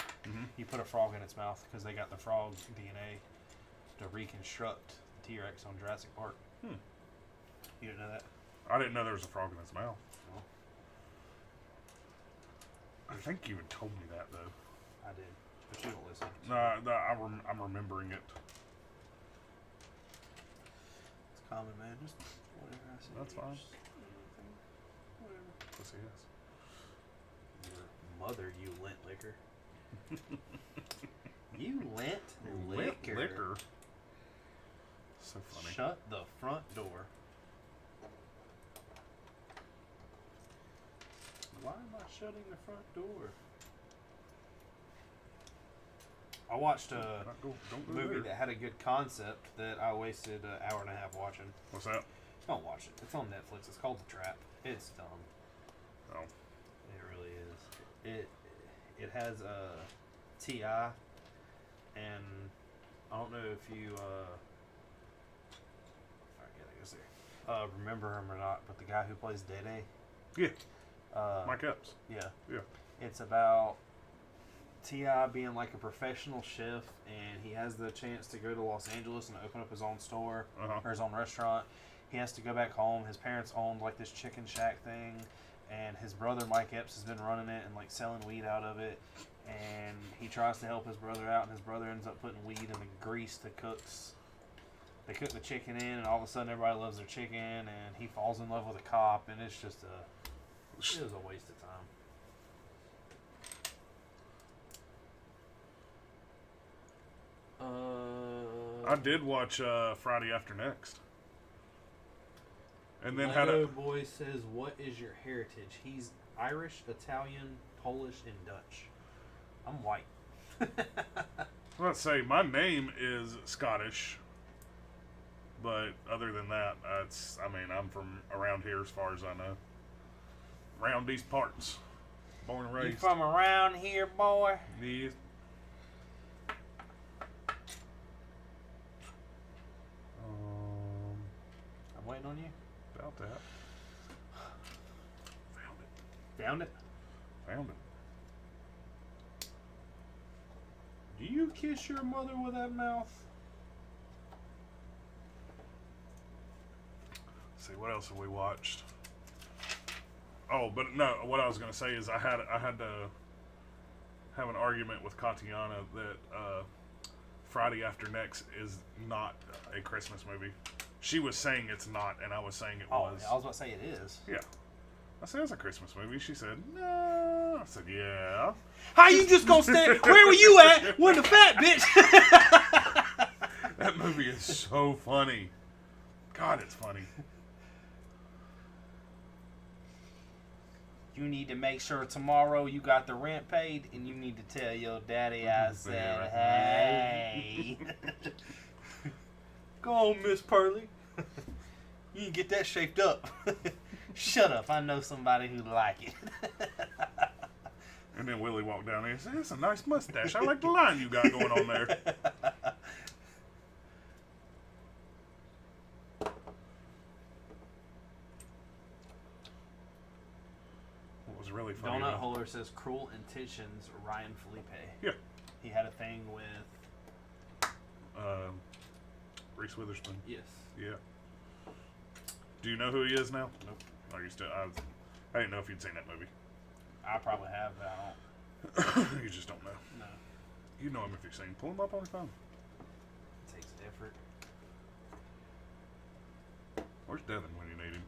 you put a frog in its mouth because they got the frog DNA to reconstruct the T-Rex on Jurassic Park. You didn't know that? I didn't know there was a frog in its mouth. No. I think you had told me that, though. I did, but you don't listen. No, I'm remembering it. It's common, man. Just whatever I say. That's fine. Whatever. Pussy ass. Your mother, you lint liquor. You lint liquor. So funny. Shut the front door. Why am I shutting the front door? I watched a movie that had a good concept that I wasted an hour and a half watching. What's that? Don't watch it. It's on Netflix. It's called The Trap. It's dumb. Oh. It really is. It has T.I. and I don't know if you remember him or not, but the guy who plays Dede. Yeah. Mike Epps. Yeah. Yeah. It's about T.I. being a professional chef, and he has the chance to go to Los Angeles and open up his own store or his own restaurant. He has to go back home. His parents owned this chicken shack thing, and his brother Mike Epps has been running it and selling weed out of it. And he tries to help his brother out, and his brother ends up putting weed in the grease that cooks. They cook the chicken in, and all of a sudden everybody loves their chicken, and he falls in love with a cop, and it's just it was a waste of time. I did watch Friday After Next. And then Lego Boy says, what is your heritage? He's Irish, Italian, Polish, and Dutch. I'm white. Let's say my name is Scottish, but other than that, I'm from around here as far as I know. Around these parts. Born and You raised. from around here, boy? Yeah. I'm waiting on you. About that. Found it? Found it. Do you kiss your mother with that mouth? Let's see, what else have we watched? Oh, but no, what I was going to say is I had to have an argument with Katiana that Friday After Next is not a Christmas movie. She was saying it's not, and I was saying it was. I was about to say it is. Yeah. I said, it's a Christmas movie. She said, no. I said, yeah. How you just gonna stay? Where were you at when the fat bitch? That movie is so funny. God, it's funny. You need to make sure tomorrow you got the rent paid, and you need to tell your daddy I said, hey. Go on, Miss Pearly. You can get that shaped up. Shut up. I know somebody who like it. And then Willie walked down there and said, it's a nice mustache. I like the line you got going on there. What was really funny. Donut Holder says Cruel Intentions, Ryan Felipe. Yeah. He had a thing with... Reese Witherspoon. Yes. Yeah. Do you know who he is now? Nope. I didn't know if you'd seen that movie. I probably have, but I don't. You just don't know. No. You know him if you've seen. Pull him up on your phone. It takes effort. Where's Devin when you need him?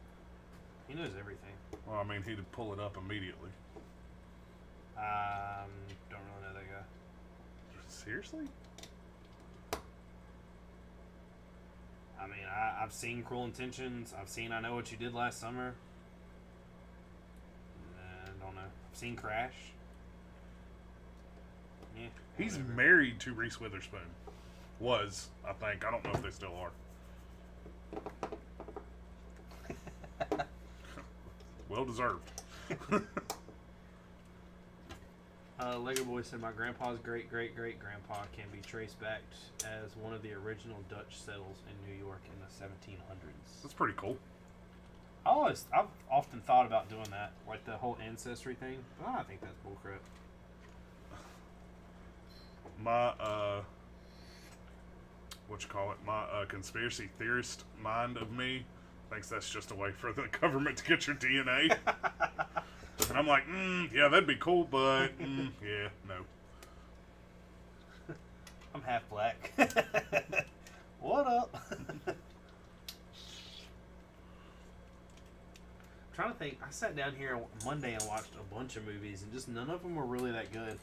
He knows everything. Well, I mean, he'd pull it up immediately. Don't really know that guy. Seriously? I mean, I've seen Cruel Intentions. I've seen I Know What You Did Last Summer. I don't know. I've seen Crash. Yeah. He's whatever. married to Reese Witherspoon. Was, I think. I don't know if they still are. Well deserved. Lego Boy said, my grandpa's great-great-great-grandpa can be traced back as one of the original Dutch settles in New York in the 1700s. That's pretty cool. I've often thought about doing that, like the whole ancestry thing, but I think that's bullcrap. My, my conspiracy theorist mind of me thinks that's just a way for the government to get your DNA. And I'm like, yeah, that'd be cool, but, yeah, no. I'm half black. What up? I'm trying to think. I sat down here Monday and watched a bunch of movies, and just none of them were really that good.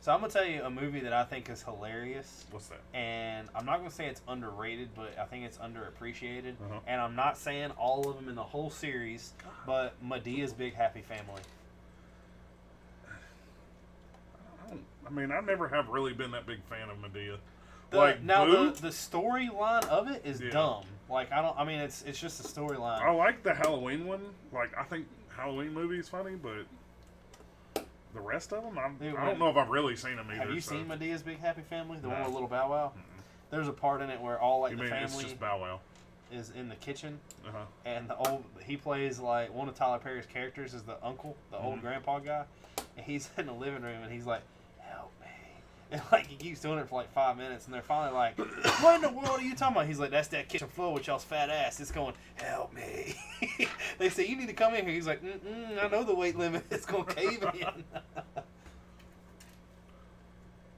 So I'm going to tell you a movie that I think is hilarious. What's that? And I'm not going to say it's underrated, but I think it's underappreciated. Uh-huh. And I'm not saying all of them in the whole series, but Medea's Big Happy Family. I mean, I never have really been that big fan of Medea. The storyline of it is Yeah. dumb. Like, it's just a storyline. I like the Halloween one. Like, I think Halloween movie is funny, but the rest of them, I don't know if I've really seen them either. Have you seen Medea's Big Happy Family? The one with Little Bow Wow? Mm-mm. There's a part in it where all like You the mean it's family just Bow Wow? is in the kitchen, Uh-huh. and he plays like one of Tyler Perry's characters is the uncle, the old grandpa guy, and he's in the living room and he's like, "Help me," and like he keeps doing it for like 5 minutes, and they're finally like, "What in the world are you talking about?" He's like, "That's that kitchen floor with y'all's fat ass. It's going, help me." They say, "You need to come in here." He's like, I know the weight limit. It's gonna cave in.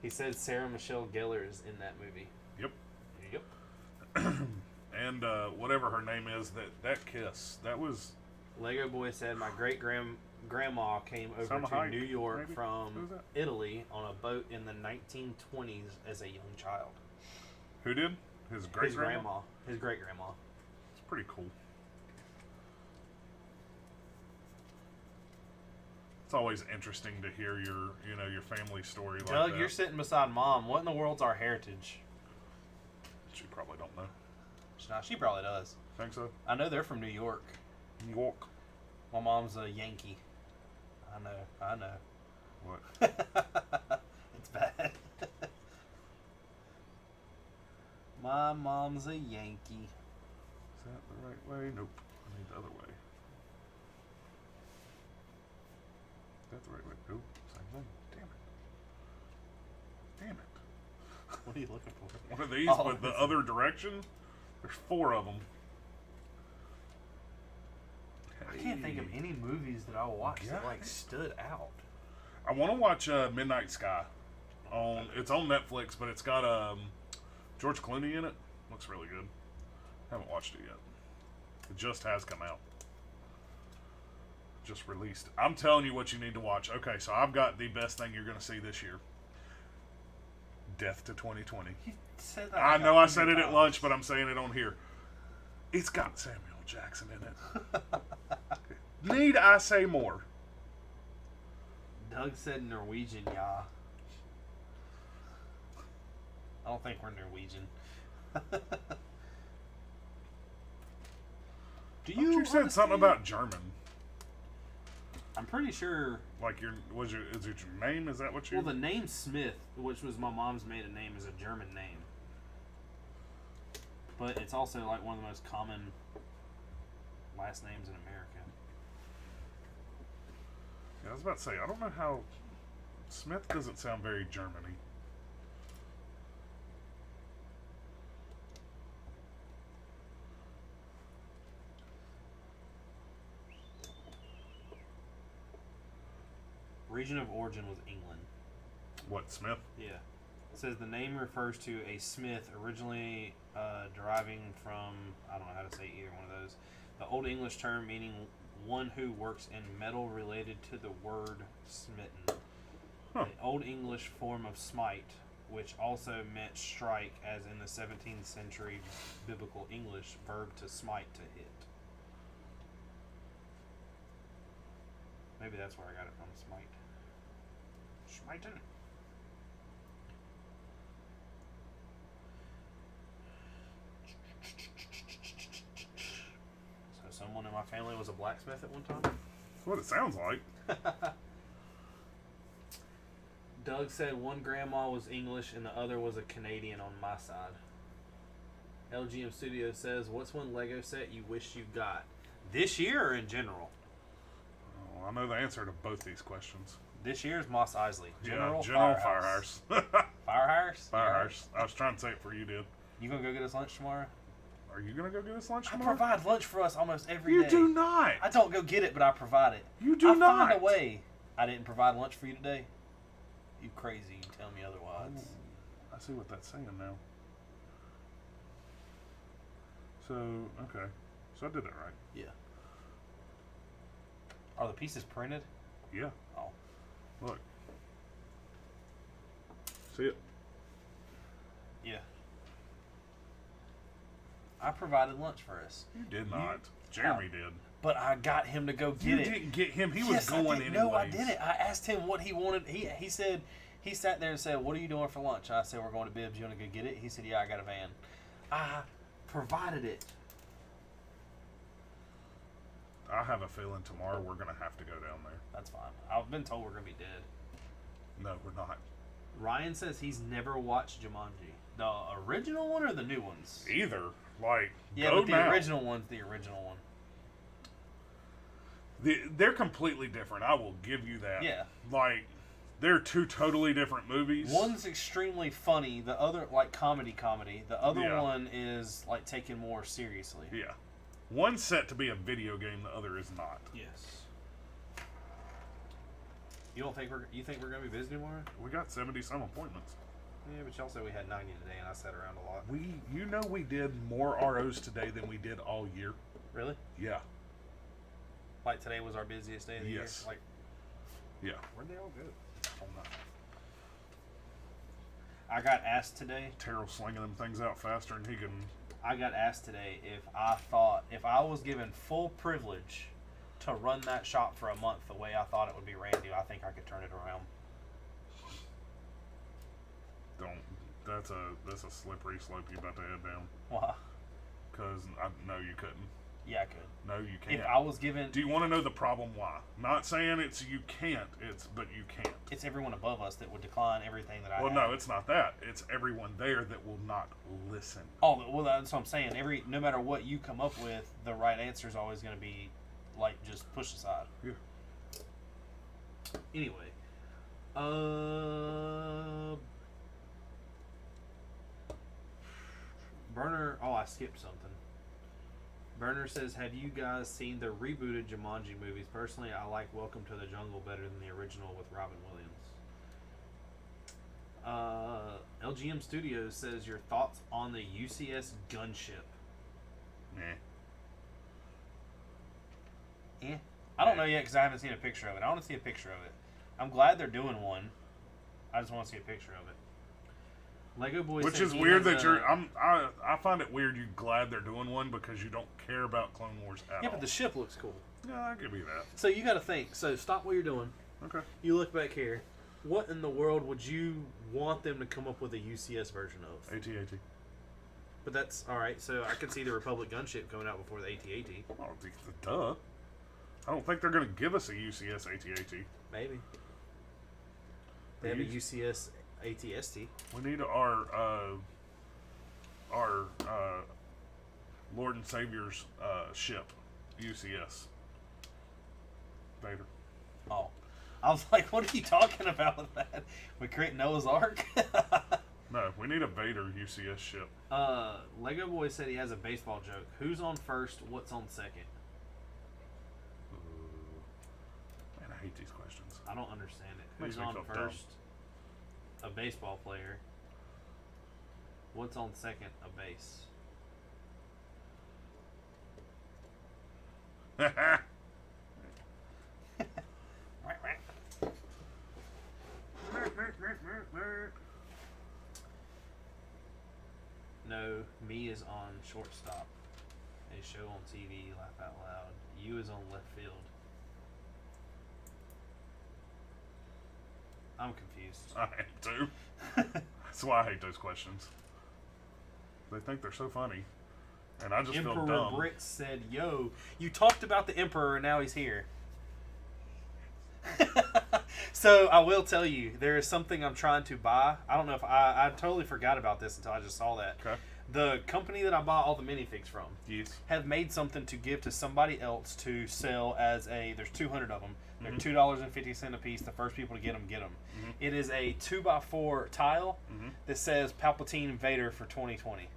He said Sarah Michelle Gellar is in that movie. Yep. Yep. And whatever her name is, that kiss, that was... Lego Boy said, my great-grandma came over Salma to Hayek, New York maybe? Who from was that? Italy on a boat in the 1920s as a young child. Who did? His great-grandma? His great-grandma. It's pretty cool. It's always interesting to hear your family story like Doug, that. you're sitting beside Mom. What in the world's our heritage? She probably don't know. She probably does. Think so? I know they're from New York. New York. My mom's a Yankee. I know. What? It's bad. My mom's a Yankee. Is that the right way? Nope. I need the other way. Is that the right way? Nope. Same thing. Damn it. What are you looking for? One of these Oh, with the other direction. There's 4 of them. I can't think of any movies that I watched that like God. stood out. I want to watch Midnight Sky. It's on Netflix, but it's got George Clooney in it. Looks really good. Haven't watched it yet. It just has come out. Just released. I'm telling you what you need to watch. Okay, so I've got the best thing you're going to see this year. Death to 2020. You said that. I know I said it at lunch, but I'm saying it on here. It's got Samuel Jackson in it. Need I say more? Doug said Norwegian, yeah. I don't think we're Norwegian. Do You said something about German. I'm pretty sure. Like is it your name? Is that what you? Well, the name Smith, which was my mom's maiden name, is a German name. But it's also like one of the most common last names in America. Yeah, I was about to say, I don't know how Smith doesn't sound very Germany. Region of origin was England. What, Smith? Yeah. It says the name refers to a smith originally deriving from, I don't know how to say either one of those, the Old English term meaning one who works in metal related to the word smitten. Huh. The Old English form of smite, which also meant strike, as in the 17th century biblical English verb to smite, to hit. Maybe that's where I got it from, smite. Smiten. So someone in my family was a blacksmith at one time? That's what it sounds like. Doug said one grandma was English and the other was a Canadian on my side. LGM Studio says, what's one Lego set you wish you got? This year or in general? Oh, I know the answer to both these questions. This year's Moss Isley. General Firehouse. Firehouse. Firehouse? I was trying to say it for you, did. You gonna go get us lunch tomorrow? Are you going to go get us lunch I tomorrow? provide lunch for us almost every day. You do not. I don't go get it, but I provide it. You do not. I find a way. I didn't provide lunch for you today. You crazy. You tell me otherwise. I see what that's saying now. So, okay. So I did that right. Yeah. Are the pieces printed? Yeah. Oh. Look. See it? Yeah. I provided lunch for us. You did not. Jeremy did. But I got him to go get You it. didn't get him. He was Yes, I going did. anyways. No, I didn't. I asked him what he wanted. He said, he sat there and said, what are you doing for lunch? I said, we're going to Bibbs. You want to go get it? He said, yeah, I got a van. I provided it. I have a feeling tomorrow we're going to have to go down there. That's fine. I've been told we're going to be dead. No, we're not. Ryan says he's never watched Jumanji. The original one or the new ones? Either. Like, Yeah, go but the now. original one's the original one. They're completely different. I will give you that. Yeah. Like, they're two totally different movies. One's extremely funny. The other, like, comedy. The other Yeah. one is, like, taken more seriously. Yeah. One's set to be a video game, the other is not. Yes. You think we're gonna be busy tomorrow? We got 70-some appointments. Yeah, but y'all said we had 90 today, and I sat around a lot. You know we did more ROs today than we did all year. Really? Yeah. Like today was our busiest day of the Yes. year? Like, Yeah. where'd they all go? I don't know. I got asked today. Terrell's slinging them things out faster than he can. I got asked today if I was given full privilege to run that shop for a month the way I thought it would be ran, do I think I could turn it around? Don't. That's a slippery slope you about to head down. Why? Because I know you couldn't. Yeah, I could. No, you can't. If I was given... Do you want to know the problem why? Not saying it's you can't, but you can't. It's everyone above us that would decline everything that I Well, have. no, it's not that. It's everyone there that will not listen. Oh, well, that's what I'm saying. No matter what you come up with, the right answer is always going to be, like, just pushed aside. Yeah. Anyway. Burner... Oh, I skipped something. Burner says, have you guys seen the rebooted Jumanji movies? Personally, I like Welcome to the Jungle better than the original with Robin Williams. LGM Studios says, your thoughts on the UCS gunship? I don't know yet because I haven't seen a picture of it. I want to see a picture of it. I'm glad they're doing one. I just want to see a picture of it. Lego Boy Which said is he weird has that I find it weird you're glad they're doing one because you don't care about Clone Wars at all. Yeah, but the ship looks cool. Yeah, I give you that. So you got to think. So stop what you're doing. Okay. You look back here. What in the world would you want them to come up with a UCS version of? AT-AT. But that's all right. So I can see the Republic gunship coming out before the AT-AT. Oh, duh. I don't think they're going to give us a UCS AT-AT. Maybe. They have a UCS AT-ST. We need our Lord and Savior's ship, UCS. Vader. Oh. I was like, what are you talking about with that? We create Noah's Ark? No, we need a Vader UCS ship. Lego Boy said he has a baseball joke. Who's on first? What's on second? Man, I hate these questions. I don't understand it. Makes Who's me on feel first? A baseball player. What's on second? A base. No, me is on shortstop. A show on TV, laugh out loud. You is on left field. I'm confused. I am too. That's why I hate those questions. They think they're so funny. And I just feel Emperor dumb. Brix said, yo, you talked about the Emperor and now he's here. So I will tell you, there is something I'm trying to buy. I don't know if I totally forgot about this until I just saw that. Okay. The company that I buy all the minifigs from Yes. have made something to give to somebody else to sell as there's 200 of them. They're $2.50 a piece. The first people to get them, get them. Mm-hmm. It is a 2x4 tile that says Palpatine Vader for 2020.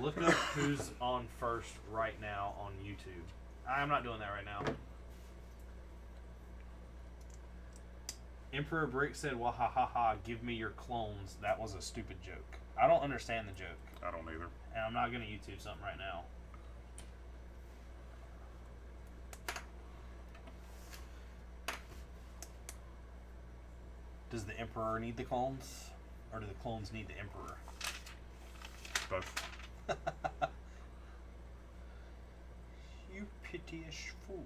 Look up who's on first right now on YouTube. I'm not doing that right now. Emperor Brick said, "Well, ha ha ha, give me your clones." That was a stupid joke. I don't understand the joke. I don't either. And I'm not going to YouTube something right now. Does the Emperor need the clones? Or do the clones need the Emperor? Both. You piteous fool.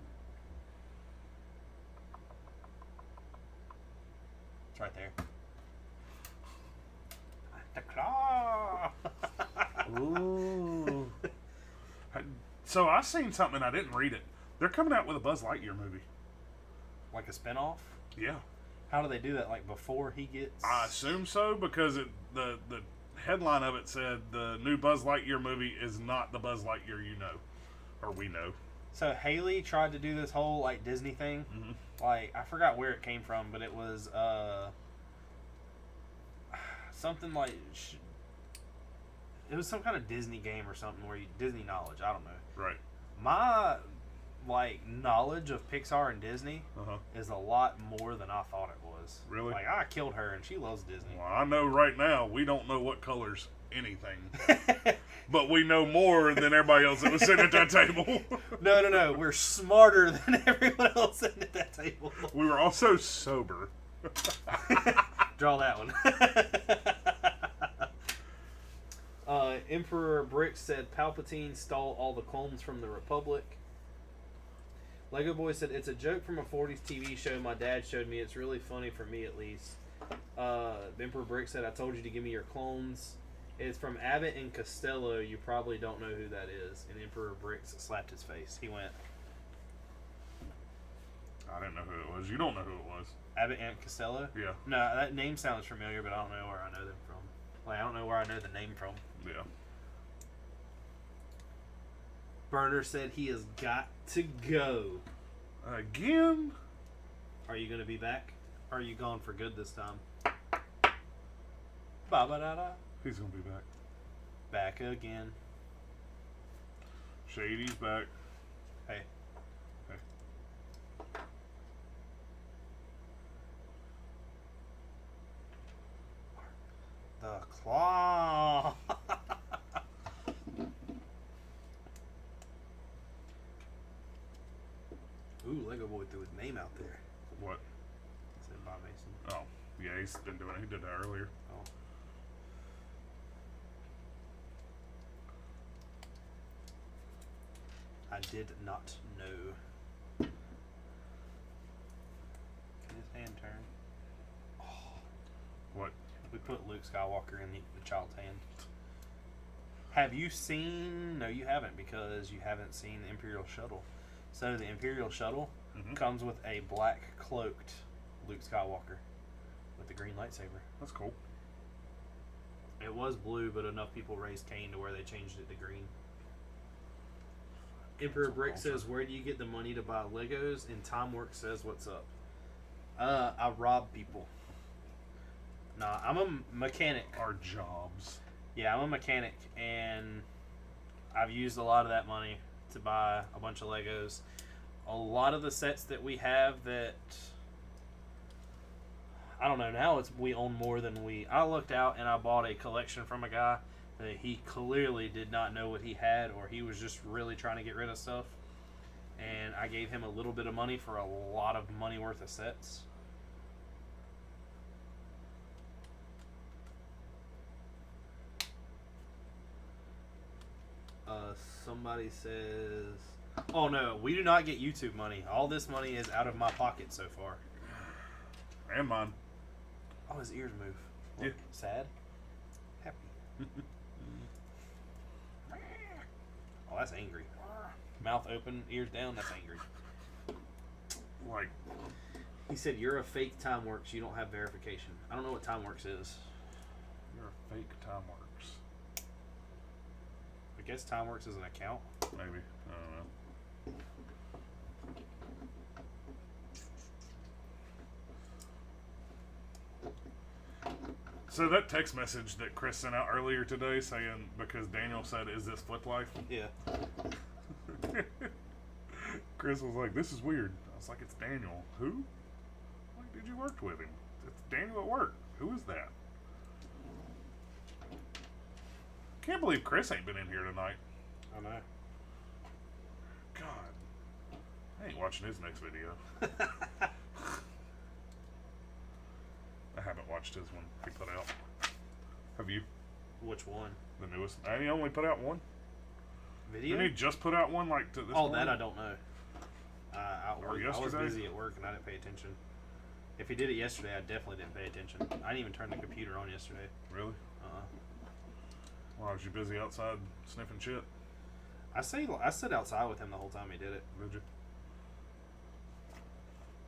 It's right there. The claw! Ooh. So I seen something and I didn't read it. They're coming out with a Buzz Lightyear movie. Like a spinoff? Yeah. How do they do that? Like before he gets... I assume so because the headline of it said the new Buzz Lightyear movie is not the Buzz Lightyear you know. Or we know. So Haley tried to do this whole like Disney thing. Like I forgot where it came from, but it was something like it was some kind of Disney game or something where Disney knowledge. I don't know. Right. My like knowledge of Pixar and Disney is a lot more than I thought it was. Really? Like I killed her and she loves Disney. Well, I know right now we don't know what colors anything. But we know more than everybody else that was sitting at that table. No. We're smarter than everyone else sitting at that table. We were also sober. Draw that one. Emperor Brick said Palpatine stole all the clones from the Republic. Lego Boy said it's a joke from a 40s TV show my dad showed me. It's really funny for me at least. The Emperor Brix said, "I told you to give me your clones." It's from Abbott and Costello. You probably don't know who that is. And Emperor Brix slapped his face. He went, I didn't know who it was. You don't know who it was. Abbott and Costello? Yeah. No, that name sounds familiar, but I don't know where I know them from. Like, I don't know where I know the name from. Yeah. Burner said he has got to go. Again? Are you going to be back? Or are you gone for good this time? Ba-ba-da-da. He's going to be back. Back again. Shady's back. Hey. Hey. The claw. Ooh, Lego Boy threw his name out there. What? Said Bob Mason. Oh, yeah, he's been doing it. He did that earlier. Oh. I did not know. Can his hand turn? Oh. What? We put Luke Skywalker in the child's hand. Have you seen? No, you haven't, because you haven't seen the Imperial Shuttle. So the Imperial Shuttle comes with a black cloaked Luke Skywalker with the green lightsaber. That's cool. It was blue, but enough people raised Cain to where they changed it to green. Emperor Brick says, "Where do you get the money to buy Legos?" And Timeworks says, "What's up?" I rob people. Nah, I'm a mechanic. Our jobs. Yeah, I'm a mechanic, and I've used a lot of that money to buy a bunch of Legos. A lot of the sets that we have that, I don't know, now we own more than I looked out and I bought a collection from a guy that he clearly did not know what he had, or he was just really trying to get rid of stuff. And I gave him a little bit of money for a lot of money worth of sets. Somebody says, "Oh no, we do not get YouTube money. All this money is out of my pocket so far." And mine. Oh, his ears move. What, Yeah. sad? Happy. Oh, that's angry. Mouth open, ears down, that's angry. Like, He said, "You're a fake Timeworks. You don't have verification." I don't know what Timeworks is. you're a fake Timeworks. I guess Timeworks is an account. Maybe. I don't know. So that text message that Chris sent out earlier today saying, because Daniel said, "Is this Flip Life?" Yeah. Chris was like, "This is weird." I was like, "It's Daniel." Who? Like, did you work with him? It's Daniel at work. Who is that? Can't believe Chris ain't been in here tonight. I know. God. I ain't watching his next video. I haven't watched his one he put out. Have you? Which one? The newest? I only put out one. Video? Didn't he just put out one like to this Oh, morning? that I don't know. I was yesterday? busy at work and I didn't pay attention. If he did it yesterday, I definitely didn't pay attention. I didn't even turn the computer on yesterday. Really? Why, was you busy outside sniffing shit? I sat outside with him the whole time he did it. Did you?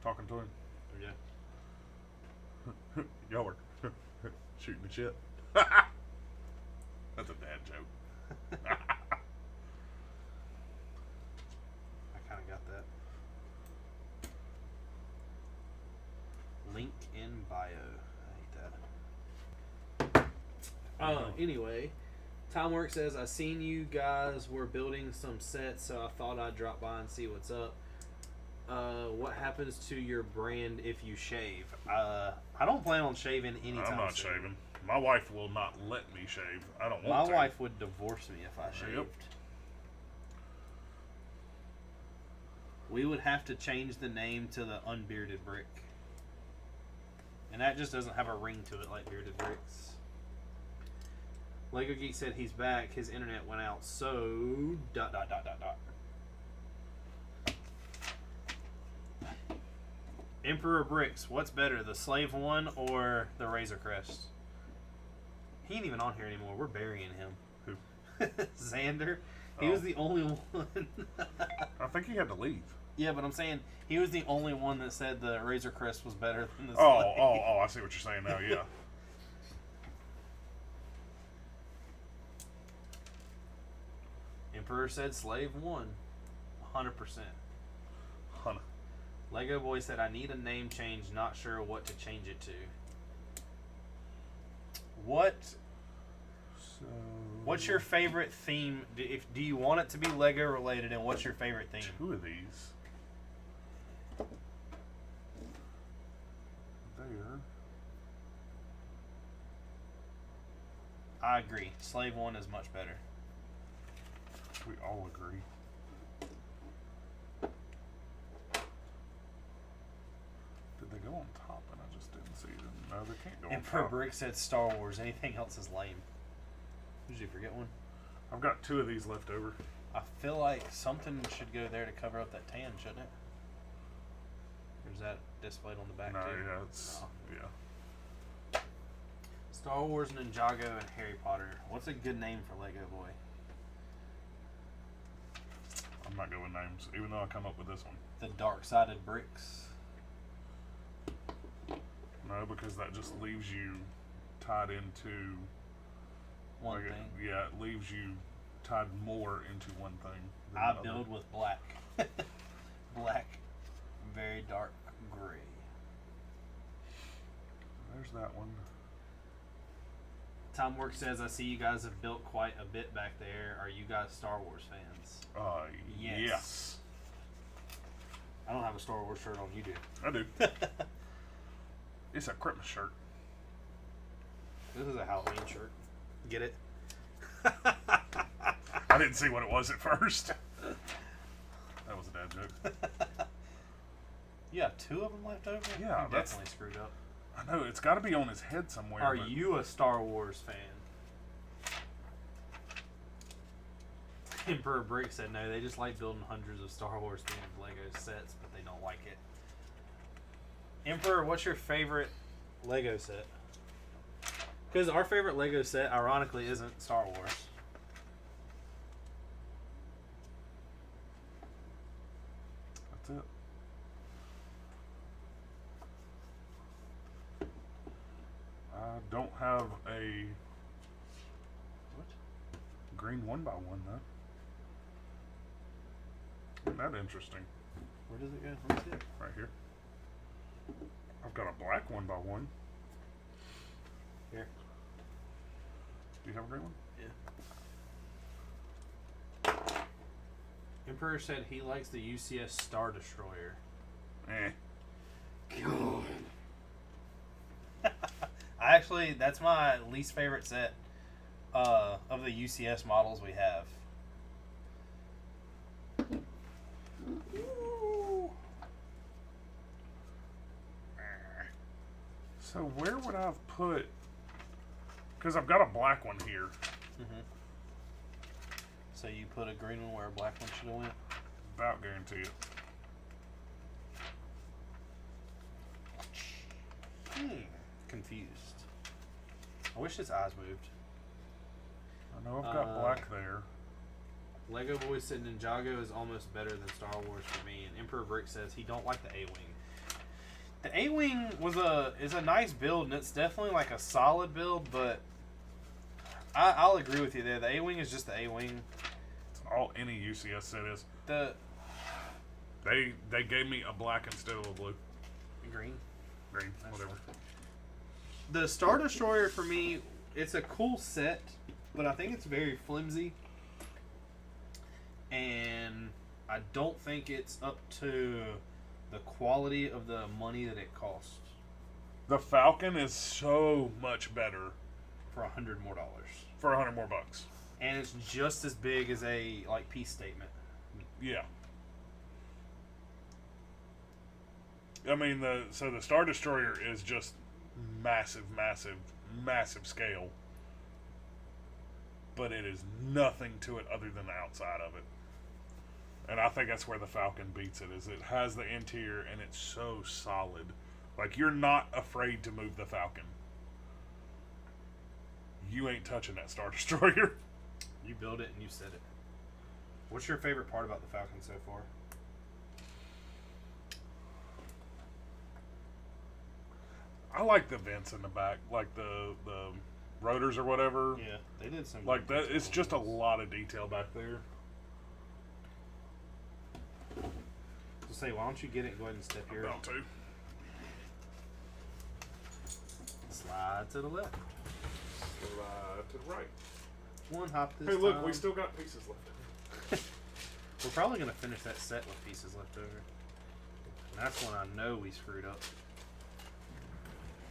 Talking to him? Yeah. Y'all were shooting the shit. That's a dad joke. I kind of got that. Link in bio. I hate that. Anyway, Timework says, "I seen you guys were building some sets, so I thought I'd drop by and see what's up. What happens to your brand if you shave?" I don't plan on shaving anytime I'm not soon. shaving. My wife will not let me shave. I don't My want to. wife would divorce me if I shaved. Yep. We would have to change the name to the Unbearded Brick. And that just doesn't have a ring to it like Bearded Bricks. Lego Geek said he's back. His internet went out. So ... Emperor Brix, what's better, the Slave One or the Razor Crest? He ain't even on here anymore. We're burying him. Who? Xander. He was the only one. I think he had to leave. Yeah, but I'm saying he was the only one that said the Razor Crest was better than the Oh, Slave. I see what you're saying now. Yeah. Emperor said Slave One. 100%. Huh. Lego Boy said, I need a name change, not sure what to change it to. What's your favorite theme? Do you want it to be Lego related, and what's your favorite theme? Two of these. There. I agree. Slave One is much better. We all agree. Did they go on top and I just didn't see them? No, they can't go on Emperor top. Brick said Star Wars. Anything else is lame. Did you forget one? I've got two of these left over. I feel like something should go there to cover up that tan, shouldn't it? Or is that displayed on the back No, too? yeah, it's yeah. Star Wars, Ninjago, and Harry Potter. What's a good name for Lego Boy? I'm not good with names, even though I come up with this one. The Dark-Sided Bricks. No, because that just leaves you tied into One like, thing. Yeah, it leaves you tied more into one thing. than I the build other. with black. Black, very dark gray. There's that one. Tom Work says, I see you guys have built quite a bit back there. Are you guys Star Wars fans? Yes. I don't have a Star Wars shirt on. You do. I do. It's a Christmas shirt. This is a Halloween shirt. Get it? I didn't see what it was at first. That was a dad joke. You have two of them left over? Yeah, You that's- definitely screwed up. I know, it's got to be on his head somewhere. Are but you a Star Wars fan? Emperor Brick said no, they just like building hundreds of Star Wars themed Lego sets, but they don't like it. Emperor, what's your favorite Lego set? Because our favorite Lego set, ironically, isn't Star Wars. That's it. I don't have a What? green 1x1 though. Isn't that interesting? Where does it go? Let me see it. Right here. I've got a black 1x1. Here. Do you have a green one? Yeah. Emperor said he likes the UCS Star Destroyer. God. Actually, that's my least favorite set of the UCS models we have. So where would I have put? Because I've got a black one here. Mm-hmm. So you put a green one where a black one should have went? About guarantee it. Confused. I wish his eyes moved. I know I've got black there. Lego Boy said Ninjago is almost better than Star Wars for me, and Emperor Brick says he don't like the A-Wing. The A-Wing is a nice build, and it's definitely like a solid build, but I'll agree with you there. The A-Wing is just the A-Wing. It's all any UCS set is. They gave me a black instead of a blue. Green. Green, whatever. The Star Destroyer for me, it's a cool set, but I think it's very flimsy. And I don't think it's up to the quality of the money that it costs The Falcon is so much better for $100 more. for $100 more bucks. And it's just as big as a peace statement. Yeah. I mean, the Star Destroyer is just massive, massive, massive scale. But it is nothing to it other than the outside of it. And I think that's where the Falcon beats it. Is it has the interior and it's so solid. Like, you're not afraid to move the Falcon. You ain't touching that Star Destroyer. You build it and you set it. What's your favorite part about the Falcon so far? I like the vents in the back, like the rotors or whatever. Yeah, they did some. Like that, it's just a lot of detail back there. So say, why don't you get it and go ahead and step here? About to. Slide to the left. Slide to the right. One hop this Hey, look, time. we still got pieces left. We're probably going to finish that set with pieces left over. And that's when I know we screwed up.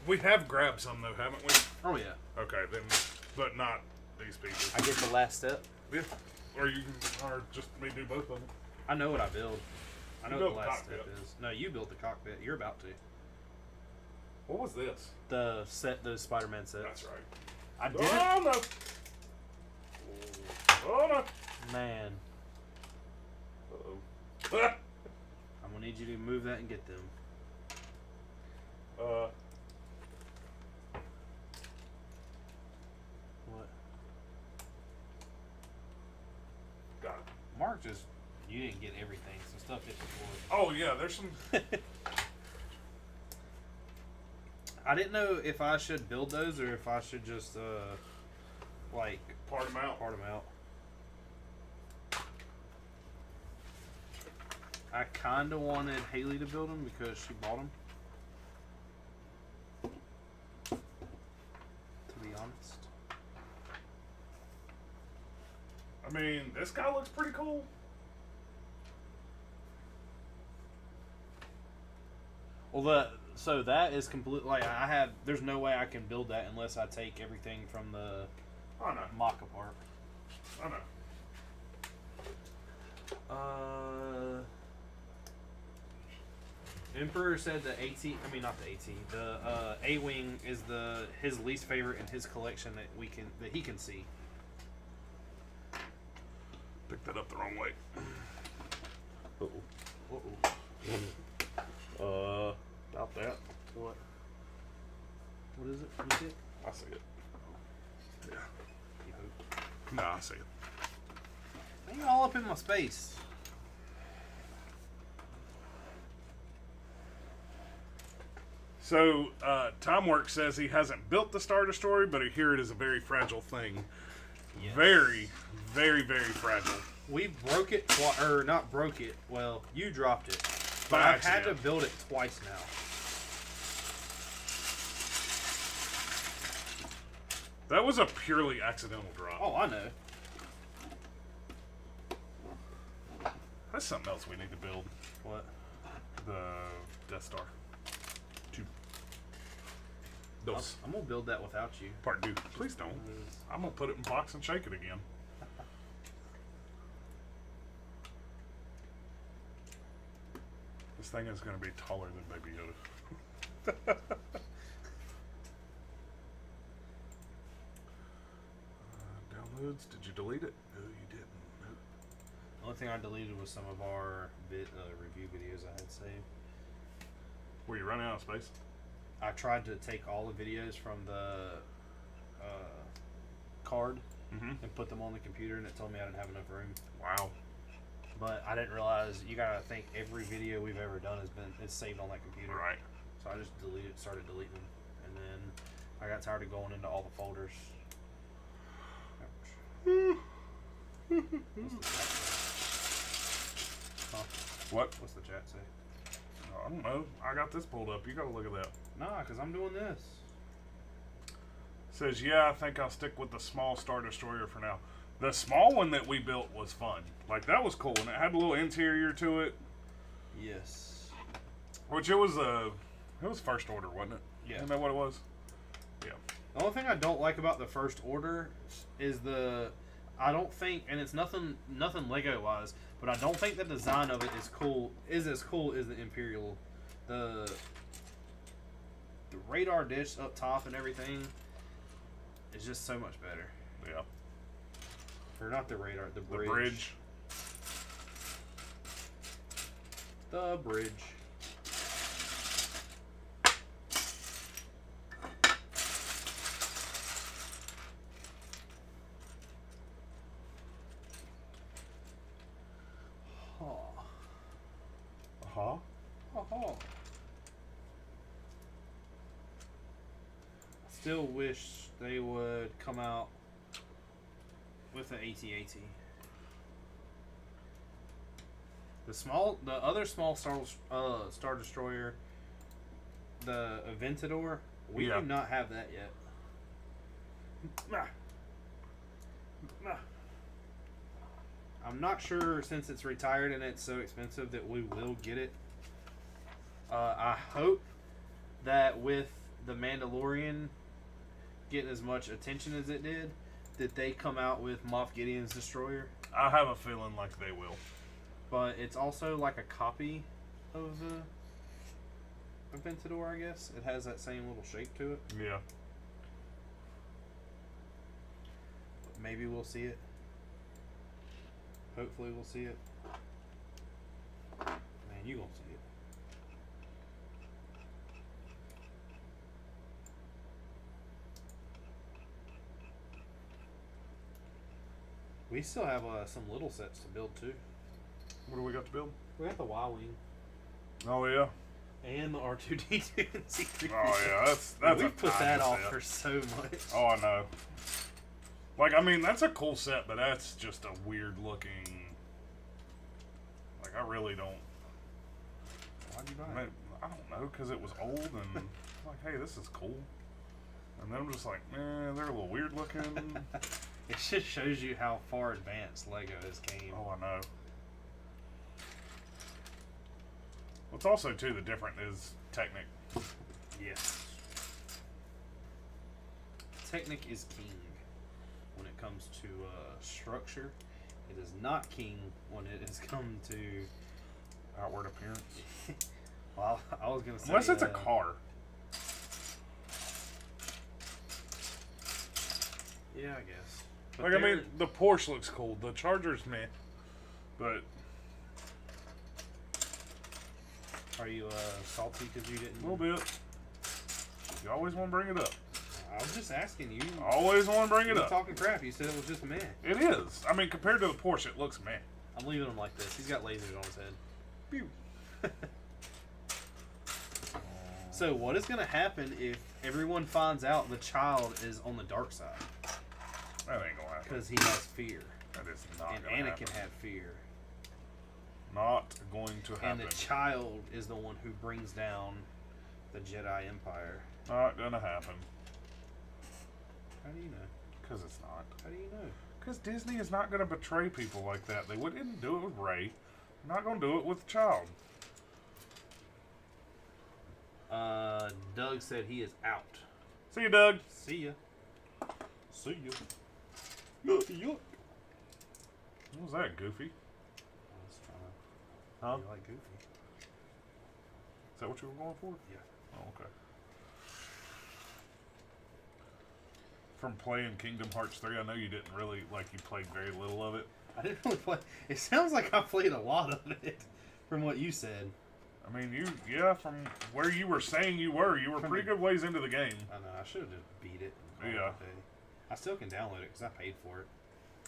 We have grabbed some though, haven't we? Oh, yeah. Okay, then, but not these pieces. I get the last step. Yeah. Or you can, or just me do both of them. I know what I build. I know You what the built last cockpit. step is. No, you built the cockpit. You're about to. What was this? The set, those Spider-Man sets. That's right. I did. Oh no! Oh no! Man, Uh-oh. I'm gonna need you to move that and get them. What? Got it. Mark just, you didn't get everything. Some stuff hit the floor. Oh yeah, there's some. I didn't know if I should build those or if I should just, like, Part them out. part them out. I kind of wanted Haley to build them because she bought them. To be honest. I mean, this guy looks pretty cool. Well, so that is complete. Like there's no way I can build that unless I take everything from the I know. mock apart. I know. Emperor said the AT. I mean, not the AT. The A-wing is his least favorite in his collection that he can see. Picked that up the wrong way. About that. What? What is it? You see it? I see it. Yeah. You hope. No, I see it. Ain't all up in my space. So, Timework says he hasn't built the Star Destroyer, but I hear it is a very fragile thing. Yes. Very, very, very fragile. We broke it, or not broke it. Well, you dropped it, but By I've had accident. to build it twice now. That was a purely accidental drop. Oh, I know. That's something else we need to build. What? The Death Star. 2. Dos. I'm gonna build that without you. Part 2. Please don't. I'm going to put it in box and shake it again. This thing is going to be taller than Baby Yoda. Downloads. Did you delete it? No, you didn't. No. The only thing I deleted was some of our review videos I had saved. Were you running out of space? I tried to take all the videos from the card and put them on the computer, and it told me I didn't have enough room. Wow. But I didn't realize you gotta think every video we've ever done is saved on that computer. Right. So I just started deleting them, and then I got tired of going into all the folders. What's the chat say? Huh? What? What's the chat say? I don't know. I got this pulled up. You got to look at that. Nah, because I'm doing this. Says, yeah, I think I'll stick with the small Star Destroyer for now. The small one that we built was fun. Like, that was cool. And it had a little interior to it. Yes. Which it was First Order, wasn't it? Yeah. Isn't that what it was? Yeah. The only thing I don't like about the First Order is I don't think, and it's nothing Lego wise, but I don't think the design of it is as cool as the Imperial. The radar dish up top and everything is just so much better. Yeah. Or not the radar, the The bridge. bridge. The bridge. Huh? Oh. Still wish they would come out with an AT-AT. The other small Star Destroyer, the Aventador, we do not have that yet. I'm not sure, since it's retired and it's so expensive, that we will get it. I hope that with the Mandalorian getting as much attention as it did, that they come out with Moff Gideon's Destroyer. I have a feeling like they will. But it's also like a copy of the Aventador, I guess. It has that same little shape to it. Yeah. But maybe we'll see it. Hopefully we'll see it. Man, you gonna see it. We still have some little sets to build too. What do we got to build? We got the Y-Wing. Oh, yeah. And the R2-D2 and C-3PO. Oh, yeah. That's We've put that off for so much. Oh, I know. Like, I mean, that's a cool set, but that's just a weird looking... Like, I really don't... Why'd you buy it? I don't know, because it was old, and I'm like, hey, this is cool. And then I'm just like, man, they're a little weird looking. It just shows you how far advanced Lego has came. Oh, I know. What's also, too, the different is Technic. Yes. Technic is king when it comes to structure. It is not king when it has come to Outward appearance. well, I was gonna say Unless it's a car. Yeah, I guess. But Like, I mean, the Porsche looks cool. The Charger's meh. But... Are you salty because you didn't? A little bit. You always want to bring it up. I was just asking you. Always want to bring You it were up. talking crap. You said it was just meh. It is. I mean, compared to the Porsche, it looks meh. I'm leaving him like this. He's got lasers on his head. Pew. So what is going to happen if everyone finds out the child is on the dark side? That ain't gonna happen. Because he has fear. That is not And gonna Anakin happen. had fear. Not going to happen. And the child is the one who brings down the Jedi Empire. Not gonna happen. How do you know? Because it's not. How do you know? Because Disney is not gonna betray people like that. They wouldn't do it with Rey. They're not gonna do it with the child. Doug said he is out. See you, Doug. See ya. See you. Yuck. What was that, Goofy? I was trying to. Huh? You like Goofy? Is that what you were going for? Yeah. Oh, okay. From playing Kingdom Hearts 3, I know you didn't really, like, you played very little of it. I didn't really play. It sounds like I played a lot of it from what you said. I mean, from where you were saying you were pretty good ways into the game. I know. I should have just beat it. And Yeah. called it a day. I still can download it because I paid for it.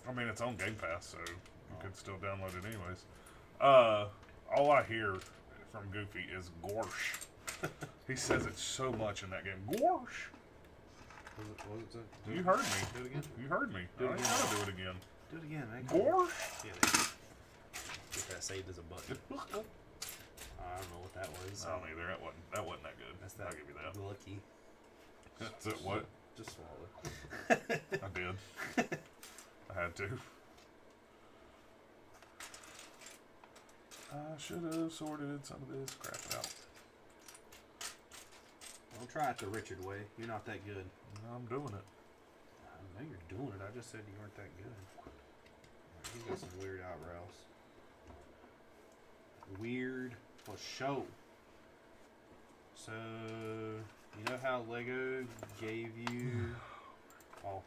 I mean, it's on Game Pass, so you could still download it anyways. All I hear from Goofy is Gorsh. He says it so much in that game. Gorsh! Was it You heard me. Do it again. You heard me. Do it I ain't again. gotta do it again. Do it again, man. Gorsh! Yeah, there you go. Get that saved as a button. I don't know what that was. I don't either. That wasn't that good. That's that. I'll give you that. Lucky. That's it. What? Just swallow. I did. I had to. I should have sorted some of this crap out. Don't try it the Richard way. You're not that good. No, I'm doing it. I know you're doing it. I just said you weren't that good. He's got some weird eyebrows. Weird for show. So, you know how Lego gave you... Oh.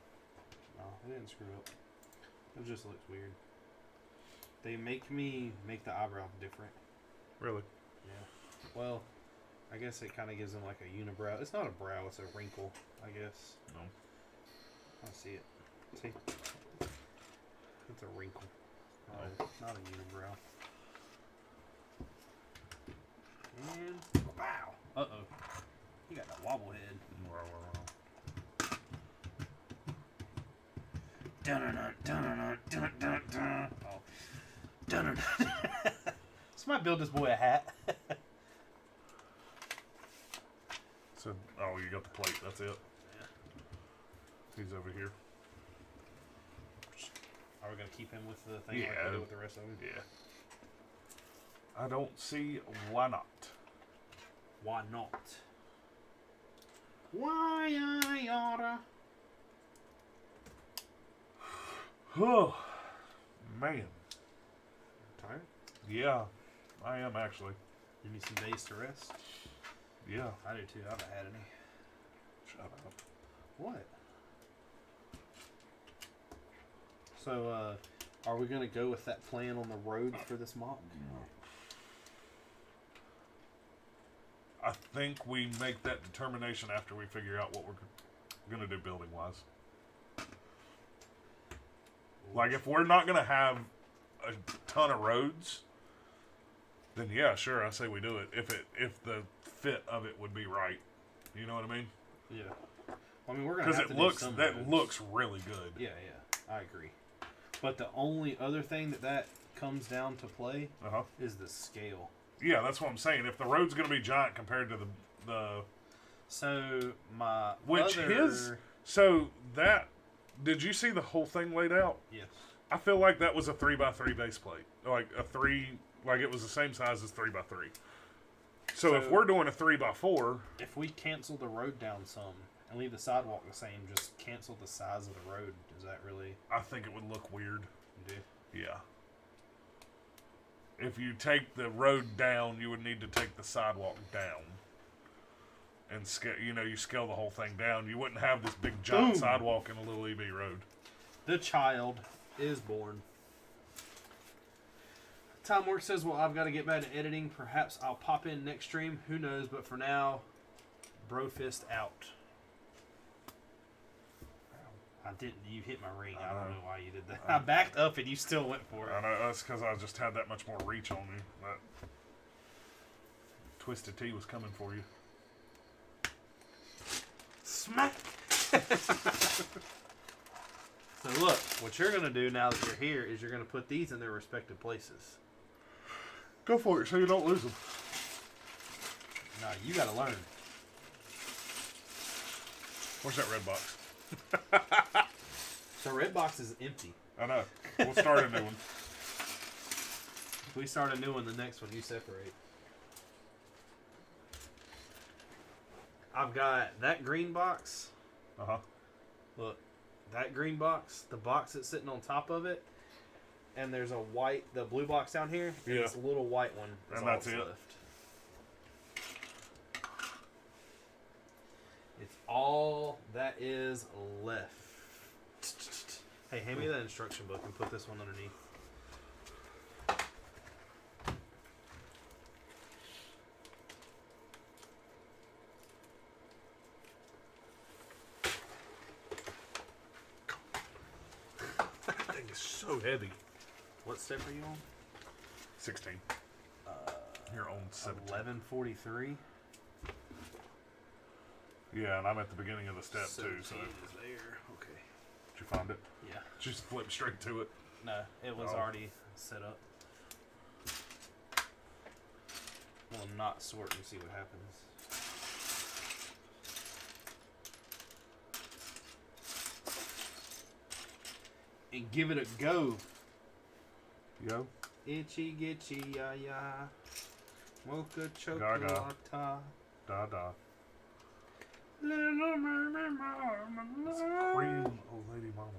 No, it didn't screw up. It just looks weird. They make me make the eyebrows different. Really? Yeah. Well, I guess it kind of gives them like a unibrow. It's not a brow, it's a wrinkle, I guess. No. I see it. See? It's a wrinkle. Not a unibrow. And wow. Uh-oh. You got that wobble head. Oh. Somebody build this boy a hat. So, oh, you got the plate. That's it. Yeah. He's over here. Are we gonna keep him with the thing like we did with the rest of them? Yeah. I don't see why not. Why not? Why I oughta? Oh, man. Tired? Yeah, I am actually. You need some days to rest? Yeah. I do too. I haven't had any. Shut up. What? So, are we gonna go with that plan on the road for this mock? I think we make that determination after we figure out what we're going to do building-wise. Like, if we're not going to have a ton of roads, then yeah, sure, I say we do it. If the fit of it would be right. You know what I mean? Yeah. I mean, we're going to have to looks, do some that roads. looks really good. Yeah, I agree. But the only other thing that comes down to play is the scale. Yeah, that's what I'm saying. If the road's going to be giant compared to the So my so that did you see the whole thing laid out? Yes. I feel like that was a 3x3 base plate, like it was the same size as 3x3. So if we're doing a 3x4, if we cancel the road down some and leave the sidewalk the same, just cancel the size of the road. Does that really? I think it would look weird. Do? Yeah. If you take the road down, you would need to take the sidewalk down. And you scale the whole thing down. You wouldn't have this big giant sidewalk in a little EB road. The child is born. Time Work says, well, I've got to get back to editing. Perhaps I'll pop in next stream. Who knows? But for now, Brofist out. I didn't. You hit my ring. I don't know why you did that. I backed up and you still went for it. I know. That's because I just had that much more reach on me. That Twisted Tea was coming for you. Smack! So look, what you're going to do now that you're here is you're going to put these in their respective places. Go for it so you don't lose them. No, you got to learn. Where's that red box? So red box is empty. I know. We'll start a new one. If we start a new one, the next one you separate. I've got that green box. Look, that green box, the box that's sitting on top of it, and there's the blue box down here, and it's a little white one. And that's it. Left. It's all that is left. Hey, hand me that instruction book and put this one underneath. That thing is so heavy. What step are you on? 16. You're on 17. 11:43. Yeah, and I'm at the beginning of the step too. So is there. Okay. did you find it? Yeah. Just flip straight to it. No, it was already set up. We'll not sort and see what happens. And give it a go. Yo. Itchy gitchy ya ya. Mocha Gaga. chocolata. Da da. Little mermaid It's mama. cream old lady mama.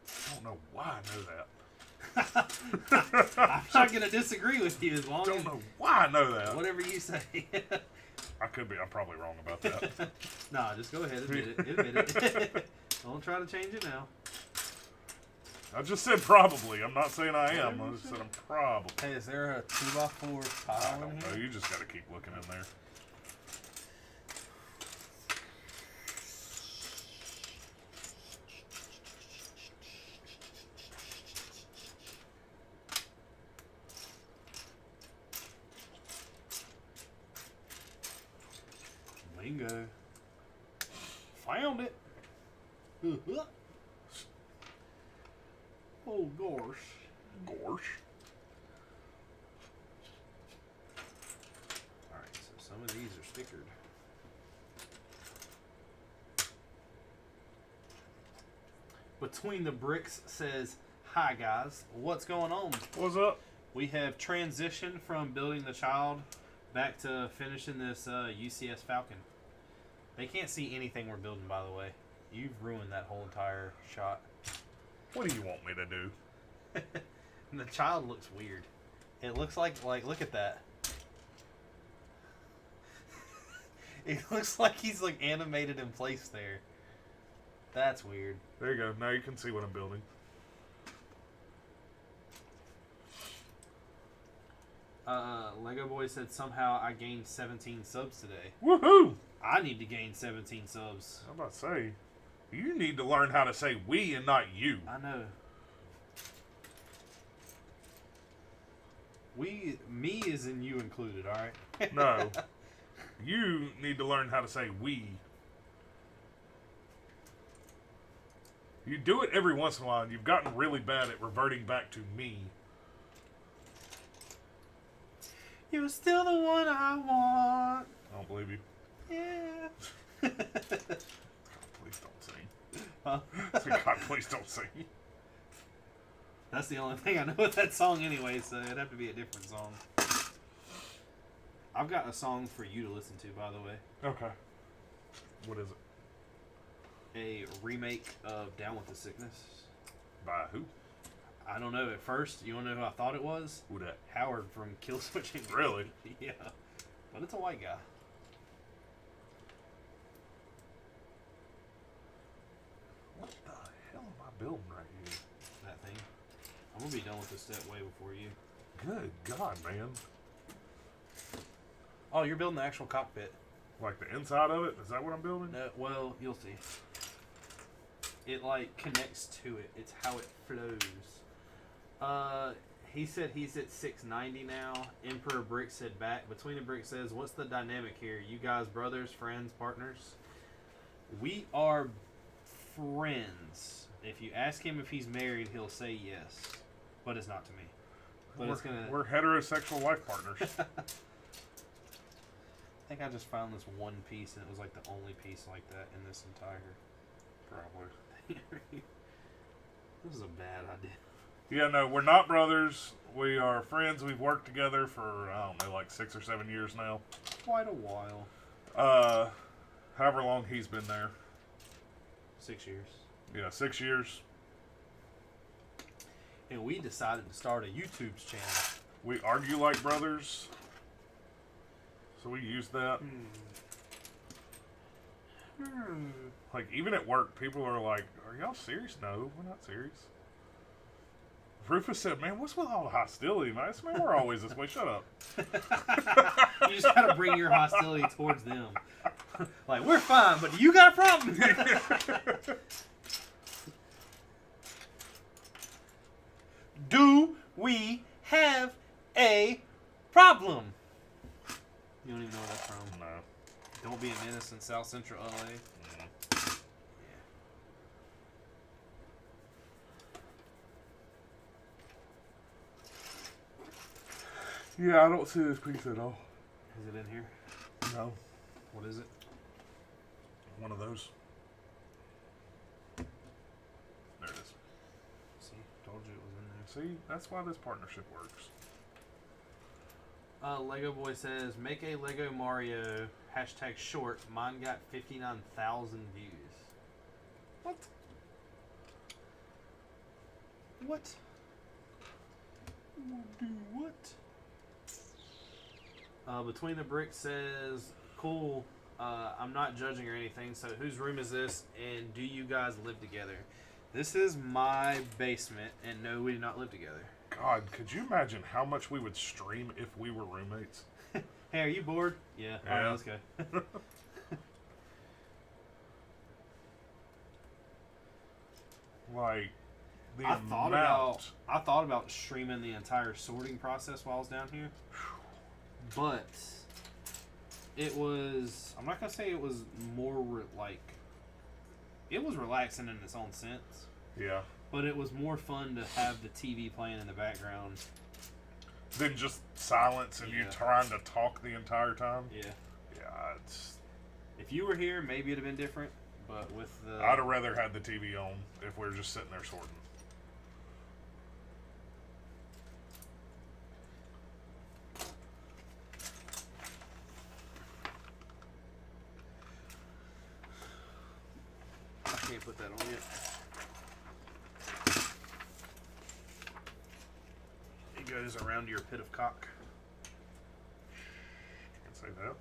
I don't know why I know that. I'm not gonna disagree with you as long I don't as know why I know that. whatever you say. I could be. I'm probably wrong about that. Nah, just go ahead, admit it. Admit it. Don't try to change it now. I just said probably. I'm not saying I am. I just said I'm probably. Hey, is there a 2x4 I tile in don't know. here? You just got to keep looking in there. Bingo. Found it. Oh, gosh. Gorsh. Alright, so some of these are stickered. Between the Bricks says, "Hi guys, what's going on? What's up? We have transitioned from building the child back to finishing this UCS Falcon." They can't see anything we're building, by the way. You've ruined that whole entire shot. What do you want me to do? And the child looks weird. It looks like look at that. It looks like he's like animated in place there. That's weird. There you go. Now you can see what I'm building. Lego Boy said somehow I gained 17 subs today. Woohoo! I need to gain 17 subs. I'm about to say, you need to learn how to say we and not you. I know. Me is in you included, alright? No. You need to learn how to say we. You do it every once in a while, and you've gotten really bad at reverting back to me. You're still the one I want. I don't believe you. Yeah. God, please don't sing. Huh? God, please don't sing. That's the only thing I know with that song anyway, so it'd have to be a different song. I've got a song for you to listen to, by the way. Okay. What is it? A remake of Down with the Sickness. By who? I don't know. At first, you want to know who I thought it was? Who that? Howard from Killswitch Engage. Really? Yeah. But it's a white guy. What the hell am I building right here? That thing. I'm going to be done with this step way before you. Good God, man. Oh, you're building the actual cockpit. Like the inside of it? Is that what I'm building? No, well, you'll see. It, like, connects to it. It's how it flows. He said he's at 690 now. Emperor Brix said back. Between the Brix says, what's the dynamic here? You guys brothers, friends, partners? We are friends. If you ask him if he's married, he'll say yes. But it's not to me. But We're heterosexual life partners. I think I just found this one piece, and it was like the only piece like that in this entire Probably. This is a bad idea. Yeah, no, we're not brothers. We are friends. We've worked together for, I don't know, like 6 or 7 years now. Quite a while. However long he's been there. 6 years. Yeah, 6 years. And we decided to start a YouTube channel. We argue like brothers. So we use that. Like, even at work, people are like, are y'all serious? No, we're not serious. Rufus said, man, what's with all the hostility, man? Man, we're always this way. Shut up. You just gotta bring your hostility towards them. Like, we're fine, but you got a problem. Do we have a problem? You don't even know where that's from. No. Don't be a menace in South Central LA. Yeah, I don't see this piece at all. Is it in here? No. What is it? One of those. There it is. See, told you it was in there. See, that's why this partnership works. Lego Boy says, make a Lego Mario #short. Mine got 59,000 views. What? What? Do what? Between the Bricks says, cool. I'm not judging or anything. So whose room is this? And do you guys live together? This is my basement, and no, we do not live together. God, could you imagine how much we would stream if we were roommates? Hey, are you bored? Yeah. All right, let's go. Like, I thought about streaming the entire sorting process while I was down here, but it was. I'm not gonna say it was more it was relaxing in its own sense. Yeah. But it was more fun to have the TV playing in the background than just silence and you trying to talk the entire time. Yeah. Yeah, it's. If you were here, maybe it'd have been different. But with the, I'd have rather had the TV on if we were just sitting there sorting. I can't put that on yet. It goes around your pit of cock. Can't say that.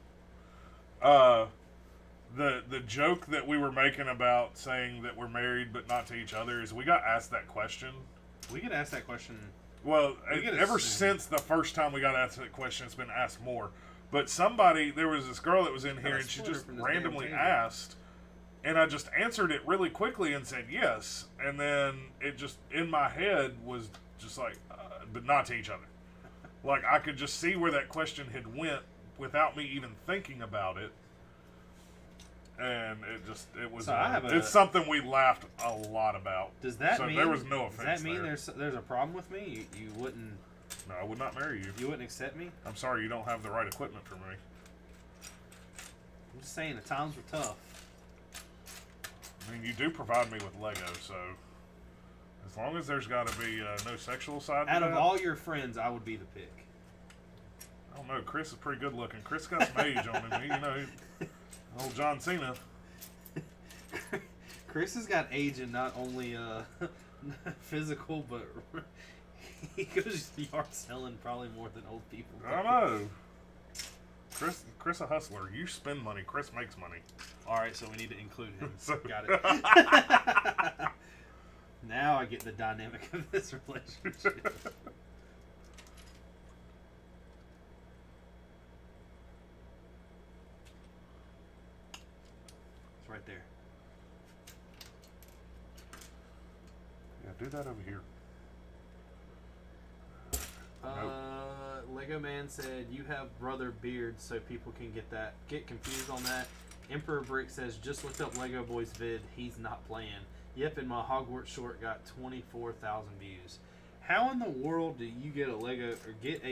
The joke that we were making about saying that we're married but not to each other is we got asked that question. We get asked that question. Well, ever since the first time we got asked that question, it's been asked more. But there was this girl that was in here and she just randomly asked, and I just answered it really quickly and said yes. And then it just, in my head, was just like, but not to each other. Like, I could just see where that question had went without me even thinking about it. And it was. So it's something we laughed a lot about. Does that mean there was no offense? Does that mean there's a problem with me? You wouldn't. No, I would not marry you. You wouldn't accept me? I'm sorry, you don't have the right equipment for me. I'm just saying the times were tough. I mean, you do provide me with Lego, so as long as there's got to be no sexual side. Out of all your friends, I would be the pick. I don't know. Chris is pretty good looking. Chris got some age on him. You know. Old John Cena. Chris has got age in not only physical, but he goes yard selling probably more than old people. I know. Chris a hustler. You spend money. Chris makes money. All right, so we need to include him. So. Got it. Now I get the dynamic of this relationship. Right there. Yeah, do that over here. Lego Man said you have brother beard, so people can get confused on that. Emperor Brix says just looked up Lego Boys vid. He's not playing. Yep, and my Hogwarts short got 24,000 views. How in the world do you get a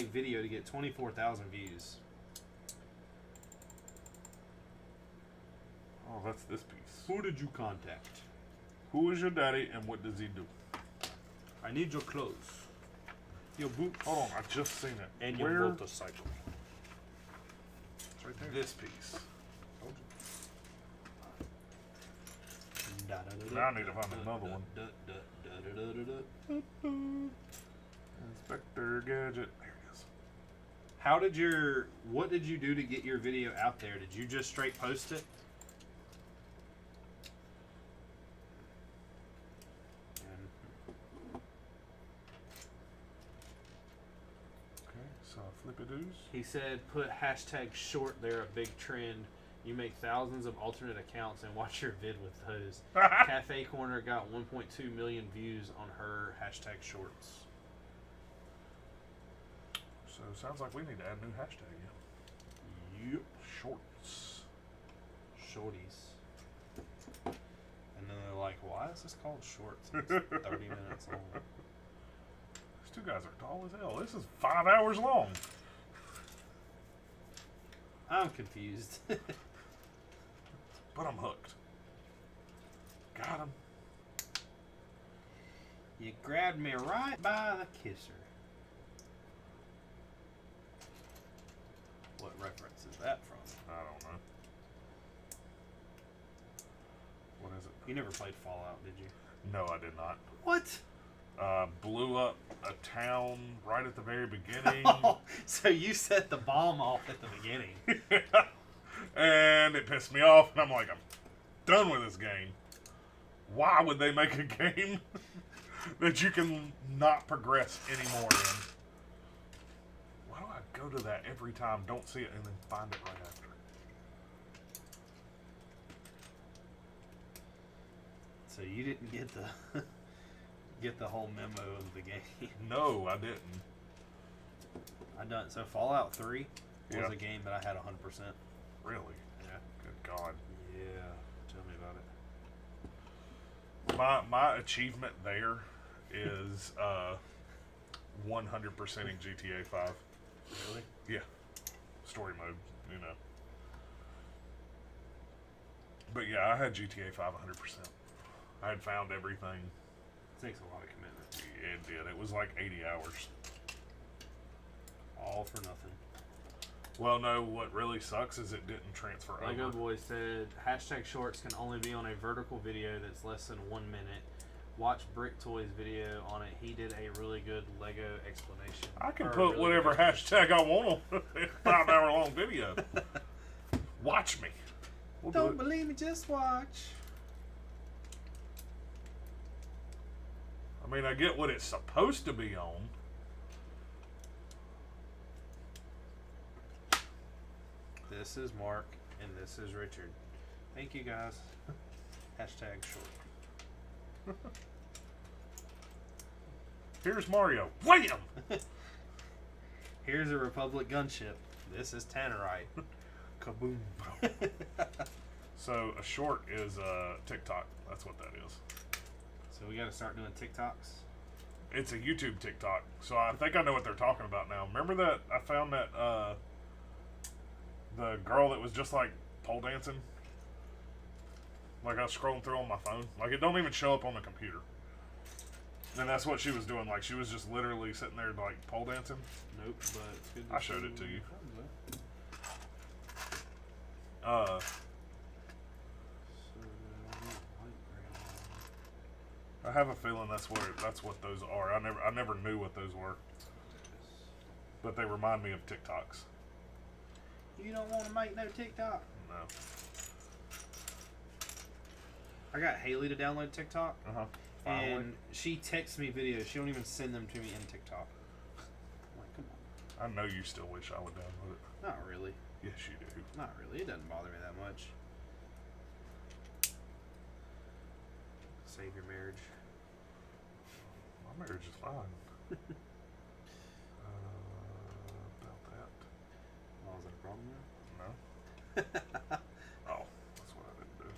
video to get 24,000 views? Oh, that's this piece. Who did you contact? Who is your daddy and what does he do? I need your clothes. Your boots. Hold on, I just seen it. And your motorcycle. It's right there. This piece. Now I need to find another one. Inspector Gadget. There it is. What did you do to get your video out there? Did you just straight post it? Flip-a-doos. He said, put hashtag short there, a big trend. You make thousands of alternate accounts and watch your vid with those. Cafe Corner got 1.2 million views on her hashtag shorts. So sounds like we need to add a new hashtag. Yeah. Yep. Shorts. Shorties. And then they're like, why is this called shorts? It's 30 minutes long. These two guys are tall as hell. This is 5 hours long. I'm confused. But I'm hooked. Got him. You grabbed me right by the kisser. What reference is that from? I don't know. What is it? You never played Fallout, did you? No, I did not. What? Blew up a town right at the very beginning. Oh, so you set the bomb off at the beginning. Yeah. And it pissed me off, and I'm like, I'm done with this game. Why would they make a game that you can not progress anymore in? Why do I go to that every time, don't see it, and then find it right after? So you didn't get the get the whole memo of the game. No, I didn't. I done so. Fallout 3 was Yeah. a game that I had 100%. Really? Yeah. Good God. Yeah. Tell me about it. My achievement there is 100%ing GTA 5. Really? Yeah. Story mode, you know. But yeah, I had GTA 5 100%. I had found everything. It takes a lot of commitment. It did. It was like 80 hours. All for nothing. Well, no, what really sucks is it didn't transfer Lego over. Boy said, #shorts can only be on a vertical video that's less than 1 minute. Watch Brick Toys video on it. He did a really good Lego explanation. I can Or put really whatever good- hashtag I want on a 5-hour long video. Watch me. We'll do Don't it. believe me, just watch. I mean, I get what it's supposed to be on. This is Mark, and this is Richard. Thank you, guys. #short. Here's Mario. Wham! Here's a Republic gunship. This is Tannerite. Kaboom. So a short is TikTok. That's what that is. So we got to start doing TikToks. It's a YouTube TikTok. So I think I know what they're talking about now. Remember that I found that the girl that was just like pole dancing? Like I was scrolling through on my phone. Like it don't even show up on the computer. And that's what she was doing. Like she was just literally sitting there like pole dancing. Nope, but it's good to I showed it to see you. So, I have a feeling that's what those are. I never knew what those were. But they remind me of TikToks. you don't want to make no TikTok. No. I got Haley to download TikTok, Uh-huh. and she texts me videos. She don't even send them to me in TikTok. I'm like, come on. I know you still wish I would download it. Not really. Yes, you do. Not really. It doesn't bother me that much. Save your marriage. My marriage is fine. About that. Oh, is that a problem No. now? Oh, that's what I didn't do.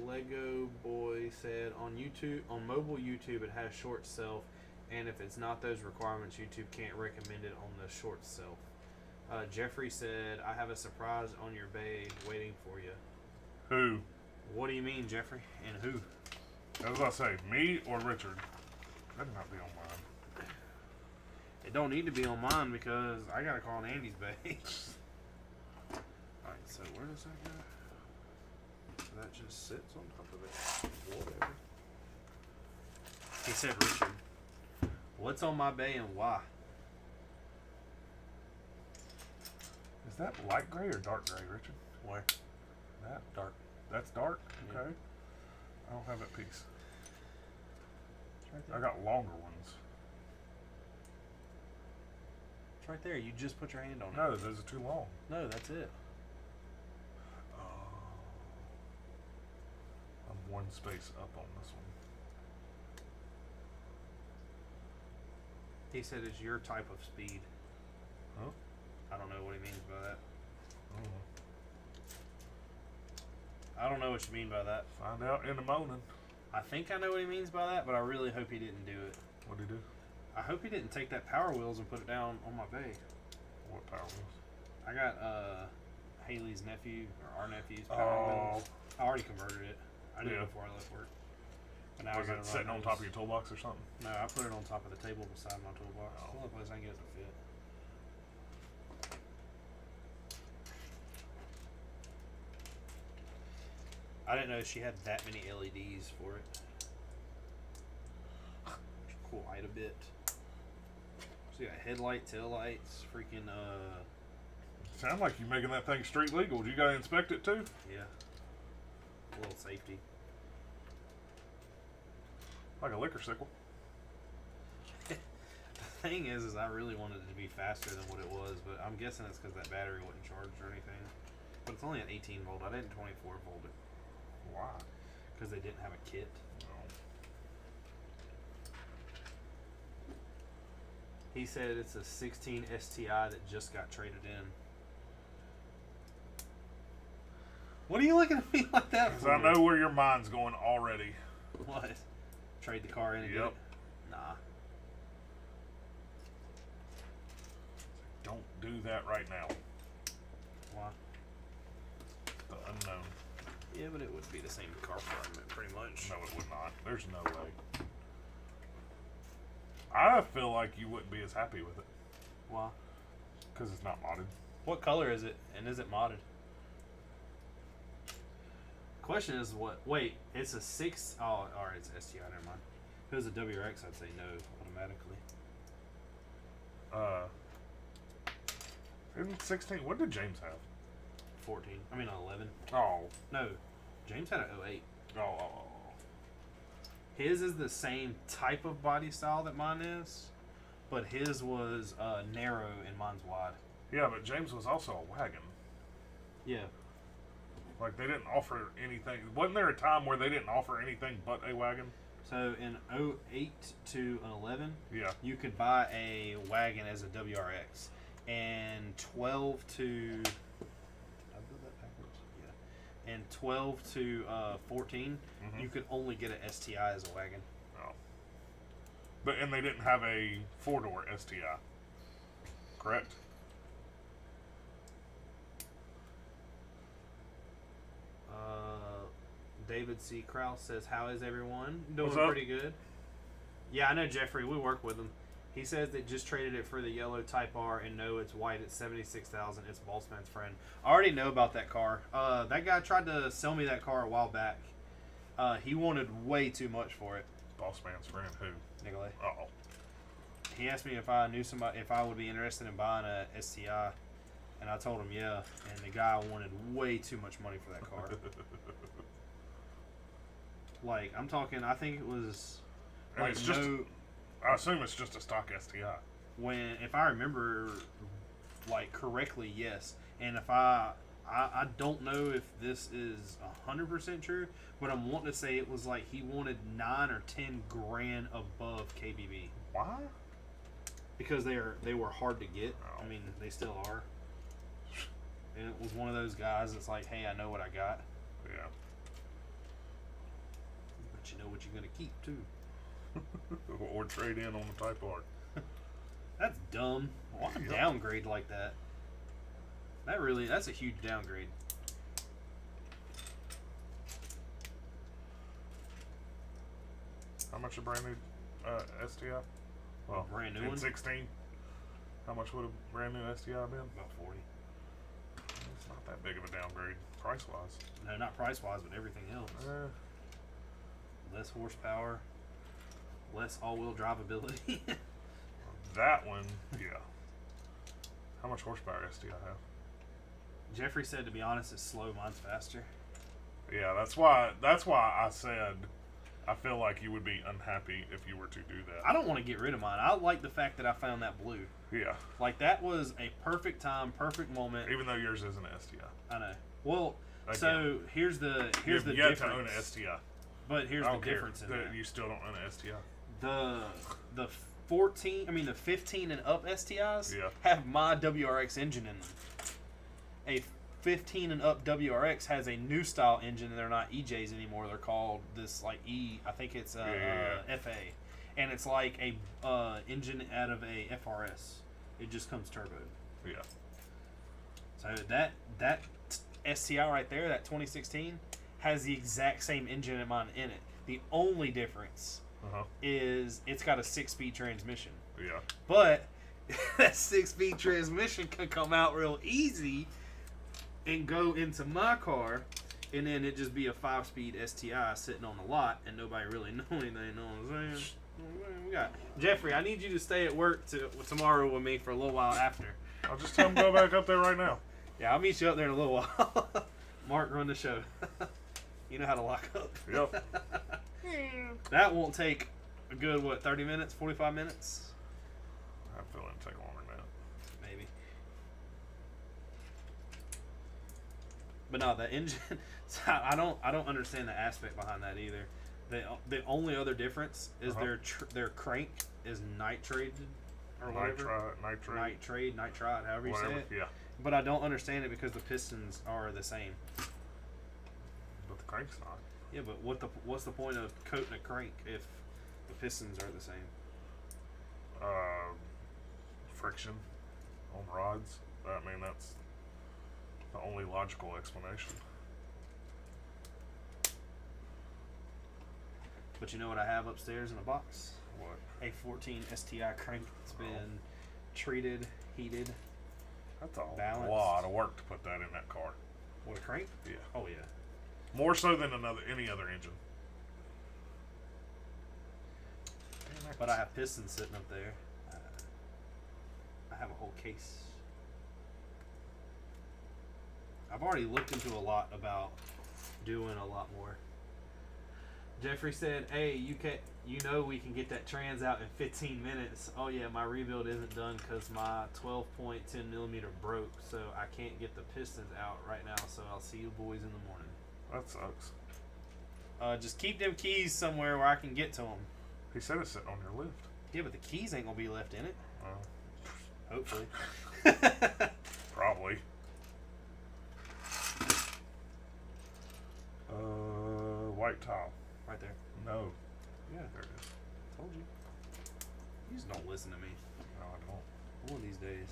Lego Boy said on YouTube, on mobile YouTube, it has short self, and if it's not those requirements, YouTube can't recommend it on the short self. Jeffrey said, I have a surprise on your bay waiting for you. Who? What do you mean, Jeffrey? And who? As I say, me or Richard? That'd not be on mine. It don't need to be on mine because I gotta call on Andy's bay. Alright, so where does that go? That just sits on top of it. Whatever. He said, Richard, what's on my bay and why? Is that light gray or dark gray, Richard? Where? That. Dark. That's dark? Yeah. Okay. I don't have that piece. It's right I there. got longer ones. It's right there. You just put your hand on it. No, those are too long. No, that's it. Oh. I'm one space up on this one. He said it's your type of speed. Huh? I don't know what he means by that. Oh. I don't know what you mean by that. Find out in the morning. I think I know what he means by that, but I really hope he didn't do it. What'd he do? I hope he didn't take that Power Wheels and put it down on my bay. What power wheels? I got Haley's nephew, or our nephew's Power Wheels. I already converted it. I did Yeah. it before I left work. And now Was I gotta it sitting run on those. top of your toolbox or something? No, I put it on top of the table beside my toolbox. Oh. It's the only place I can get it to fit. I didn't know she had that many LEDs for it. Quite a bit. So you got headlight, tail lights, freaking Sound like you making that thing street legal. You gotta inspect it too? yeah. A little safety. Like a liquor sickle. The thing is I really wanted it to be faster than what it was, but I'm guessing it's because that battery wasn't charged or anything. But it's only an 18 volt. I didn't 24 volt it. Why? Because they didn't have a kit. No. He said it's a 16 STI that just got traded in. What are you looking at me like that Because for? I know where your mind's going already. What? Trade the car in and Yep. get it? Nah. Don't do that right now. Why? The unknown. Yeah, but it would be the same car fragment, pretty much. No, it would not. There's no way. I feel like you wouldn't be as happy with it. Why? Because it's not modded. What color is it? And is it modded? Question is what? Wait, it's a 6. Oh, alright, it's STI, never mind. If it was a WRX, I'd say no automatically. In 16, what did James have? 14. I mean, 11. Oh. No, James had an 08. Oh. His is the same type of body style that mine is, but his was narrow and mine's wide. Yeah, but James was also a wagon. Yeah. Like, they didn't offer anything. Wasn't there a time where they didn't offer anything but a wagon? So in 08 to an 11, Yeah. you could buy a wagon as a WRX. And 12 to... Did I do that backwards? Yeah. And 12 to 14, you could only get an STI as a wagon. Oh. And they didn't have a 4-door STI. Correct? David C. Krause says, "How is everyone? Doing What's up? pretty good." Yeah, I know Jeffrey. We work with him. He says they just traded it for the yellow Type R, and no, it's white. It's $76,000. It's Bossman's friend. I already know about that car. That guy tried to sell me that car a while back. He wanted way too much for it. Boss man's friend, who? Nicolay. Uh-oh. He asked me if I knew somebody, if I would be interested in buying a STI, and I told him yeah. And the guy wanted way too much money for that car. Like, I'm talking, I think it was And like it's just, no. I assume it's just a stock STI. If I remember like correctly, yes. And if I don't know if this is 100% true, but I'm wanting to say it was like he wanted 9 or 10 grand above KBB Why? because they were hard to get. Oh. I mean, they still are. And it was one of those guys that's like, hey, I know what I got, Yeah. but you know what you're gonna keep too. Or trade in on the Type R. That's dumb. Why Yep. downgrade like that? That's a huge downgrade. How much a brand new STI? Well, Brand new in one? 16. How much would a brand new STI been? About 40. It's not that big of a downgrade, price-wise. No, not price wise, but everything else. Less horsepower, less all-wheel drive ability. That one, yeah. How much horsepower STI have? Jeffrey said, to be honest, it's slow. Mine's faster. Yeah, that's why I said I feel like you would be unhappy if you were to do that. I don't want to get rid of mine. I like the fact that I found that blue. Yeah. Like, that was a perfect time, perfect moment. Even though yours isn't an STI. I know. Well, Again, so here's the you difference. have to own an STI. But here's I the don't care difference in that that. you still don't own an STI. The 15 and up STIs Yeah. have my WRX engine in them. A 15 and up WRX has a new style engine, and they're not EJs anymore. They're called this like I think it's FA, and it's like a engine out of a FRS. It just comes turboed. Yeah. So that STI right there, that 2016, has the exact same engine of mine in it. The only difference is it's got a 6-speed transmission. Yeah. But that 6-speed transmission can come out real easy and go into my car And then it just be a 5-speed STI sitting on the lot, and nobody really know anything. Know what I'm saying? We got Jeffrey. I need you to stay at work tomorrow with me for a little while after. I'll just tell him go back up there right now. Yeah, I'll meet you up there in a little while. Mark, run the show. You know how to lock up. Yep. That won't take a good 30 minutes, 45 minutes, I feel it'll take longer than that. maybe. But no, the engine. I don't understand the aspect behind that either. The only other difference is their crank is nitrated or whatever. Nitride, however you say it. Yeah. But I don't understand it because the pistons are the same. But the crank's not. Yeah, but what's the point of coating a crank if the pistons are the same? Friction on rods. I mean, that's the only logical explanation. But you know what I have upstairs in a box? What? A 14 STI crank. It's been treated, heated. That's a balanced. lot of work to put that in that car. What, a crank? Yeah. Oh, yeah. More so than any other engine. But I have pistons sitting up there. I have a whole case. I've already looked into a lot about doing a lot more. Jeffrey said, "Hey, you know we can get that trans out in 15 minutes. Oh yeah, my rebuild isn't done because my 12.10mm broke, so I can't get the pistons out right now. So I'll see you boys in the morning." That sucks. Just keep them keys somewhere where I can get to them. He said it's sitting on your lift. Yeah, but the keys ain't gonna be left in it. Hopefully. Probably. White tile. Right there. No. Yeah. There it is. Told you. You just don't listen to me. No, I don't. One of these days,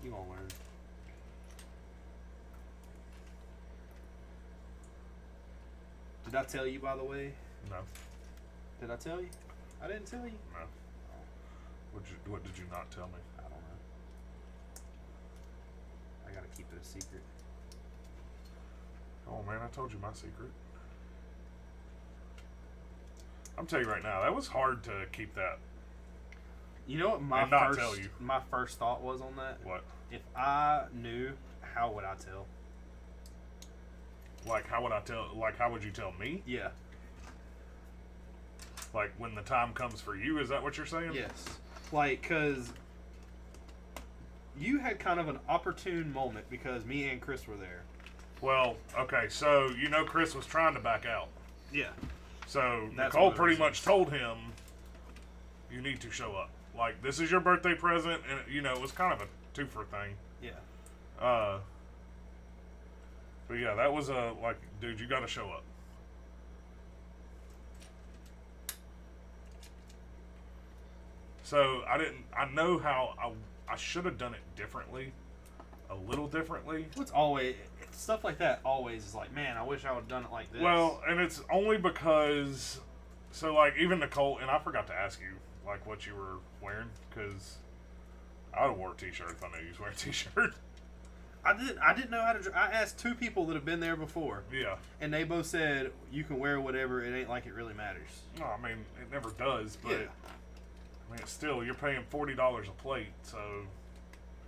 you gonna learn. Did I tell you, by the way? No. Did I tell you? I didn't tell you. No. What did you not tell me? I don't know. I gotta keep it a secret. Oh man, I told you my secret. I'm telling you right now, that was hard to keep that. You know what my first thought was on that? What? If I knew, how would I tell? Like, how would I tell? Like, how would you tell me? Yeah. Like, when the time comes for you, is that what you're saying? Yes. Like, because you had kind of an opportune moment because me and Chris were there. Well, okay, so you know Chris was trying to back out. Yeah. So That's Nicole what it pretty was. much told him, you need to show up. Like, this is your birthday present, and, you know, it was kind of a twofer thing. Yeah. But yeah, that was like, dude, you got to show up. So I know how I should have done it differently, a little differently. What's always stuff like that always is like, man, I wish I would have done it like this. Well, and it's only because, so like even Nicole, and I forgot to ask you like what you were wearing, because I would have wore a t-shirt if I knew you was wearing a t-shirt. I didn't know how to. I asked 2 people that have been there before. Yeah. And they both said you can wear whatever. It ain't like it really matters. No, I mean it never does, but Yeah. I mean it's still you're paying $40 a plate, so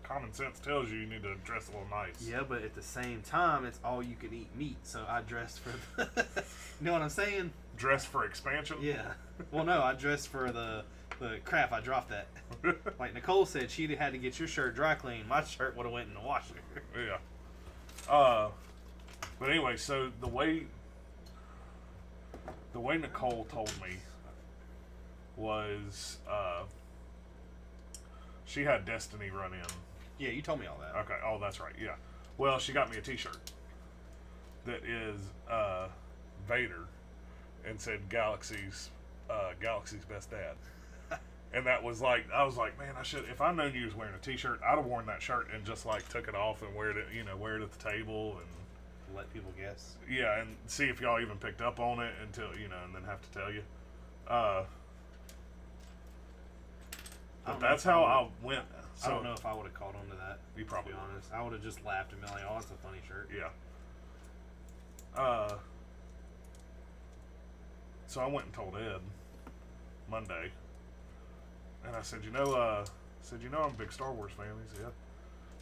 common sense tells you need to dress a little nice. Yeah, but at the same time, it's all you can eat meat. So I dressed for. You know what I'm saying? Dress for expansion. Yeah. Well, no, I dressed for the crap. I dropped that. Like Nicole said, she'd had to get your shirt dry cleaned. My shirt would have went in the washer. Yeah. But anyway, so the way Nicole told me was she had Destiny run in. Yeah, you told me all that. Okay. Oh, that's right. Yeah. Well, she got me a T-shirt that is Vader and said Galaxy's best dad. And that was like, I was like, man, I should. If I known you was wearing a T-shirt, I'd have worn that shirt and just like took it off and wear it at the table and Let people guess. yeah, and see if y'all even picked up on it until and then have to tell you. But that's how I went. So, I don't know if I would have caught on to that. You probably to be honest. I would have just laughed and been like, "Oh, that's a funny shirt." Yeah. So I went and told Ed Monday, and I said, I'm a big Star Wars fan. He said, yeah.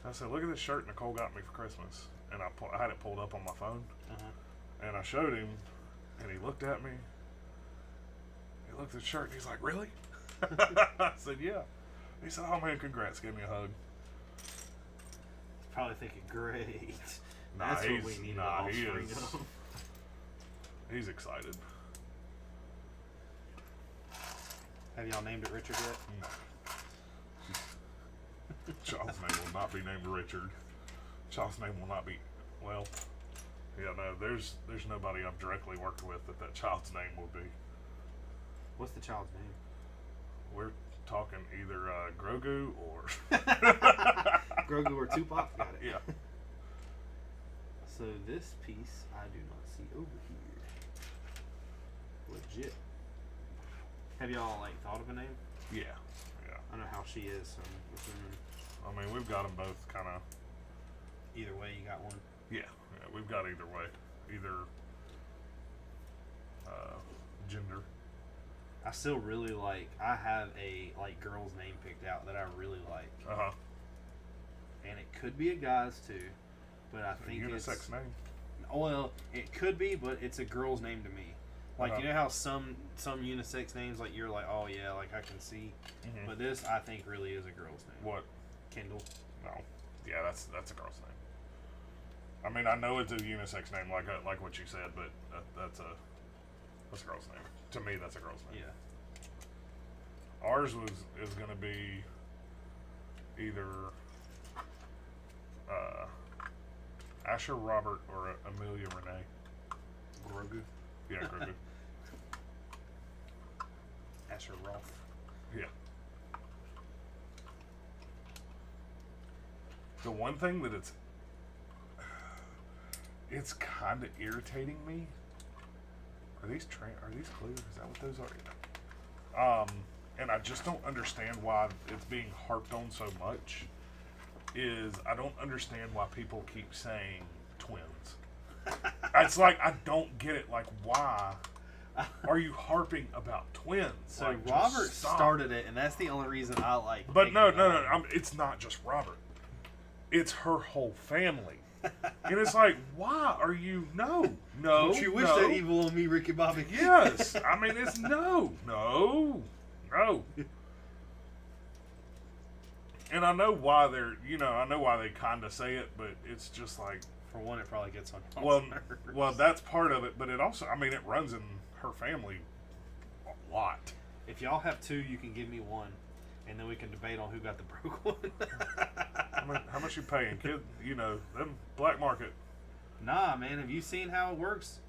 I said, look at this shirt Nicole got me for Christmas, and I had it pulled up on my phone, and I showed him, and he looked at me. He looked at the shirt, and he's like, really? I said, yeah. He said, oh man, congrats, give me a hug. Probably thinking, great. Nah, That's what we need. he is. He's excited. Have y'all named it Richard yet? No. Child's name will not be named Richard. Child's name will not be, well, yeah, no, there's nobody I've directly worked with that child's name will be. What's the child's name? We're talking either Grogu or Grogu or Tupac? Got it. Yeah. So this piece I do not see over here. Legit. Have y'all thought of a name? Yeah. I know how she is, so I'm assuming. I mean, we've got them both kind of. Either way, you got one. Yeah, we've got either way, either gender. I still really like. I have a girl's name picked out that I really like. And it could be a guy's too, but I think unisex it's name. Well, it could be, but it's a girl's name to me. You know how some unisex names you're like, oh yeah, I can see, but this I think really is a girl's name. What? Kendall. No. Yeah, that's a girl's name. I mean, I know it's a unisex name, like what you said, but that's a girl's name. To me, that's a girl's name. Yeah. Ours is going to be either Asher Robert or Amelia Renee. Grogu. Yeah, Grogu. Asher Rolf. Yeah. The one thing that it's kind of irritating me. Are these clear? Is that what those are? And I just don't understand why it's being harped on so much. I don't understand why people keep saying twins. It's I don't get it. Why are you harping about twins? So Robert started it, and that's the only reason I like. But no. It's not just Robert. It's her whole family. And it's why are you no? Don't you wish that evil on me, Ricky Bobby? Yes. I mean, it's no. And I know why they kind of say it, but it's just for one, it probably gets on y'all's nerves. Well, that's part of it, but it also, it runs in her family a lot. If y'all have two, you can give me one, and then we can debate on who got the broke one. How much you paying, kid? Them black market. Nah, man. Have you seen how it works?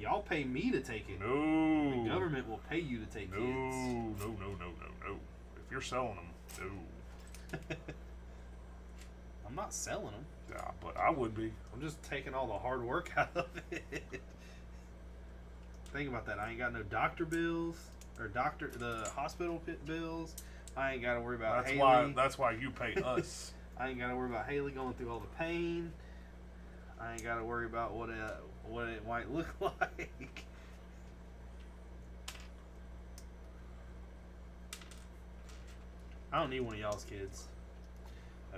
Y'all pay me to take it. No. The government will pay you to take kids. No. If you're selling them, no. I'm not selling them. Yeah, but I would be. I'm just taking all the hard work out of it. Think about that. I ain't got no doctor bills or the hospital bills. I ain't got to worry about Haley. That's why you pay us. I ain't got to worry about Haley going through all the pain. I ain't got to worry about what it might look like. I don't need one of y'all's kids.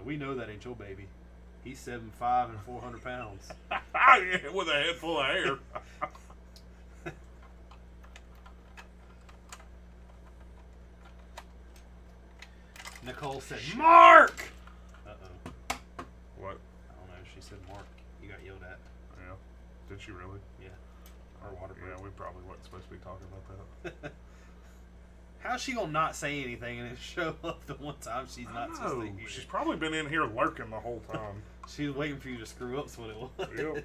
We know that ain't your baby. He's 7'5" and 400 pounds. With a head full of hair. Nicole said, Mark! Uh-oh. What? I don't know. She said, Mark. You got yelled at. Yeah. Did she really? Yeah. Our water break. Yeah, we probably wasn't supposed to be talking about that. How's she gonna not say anything and then show up the one time she's not supposed to hear? She's probably been in here lurking the whole time. She was waiting for you to screw up, is what it was. Yep.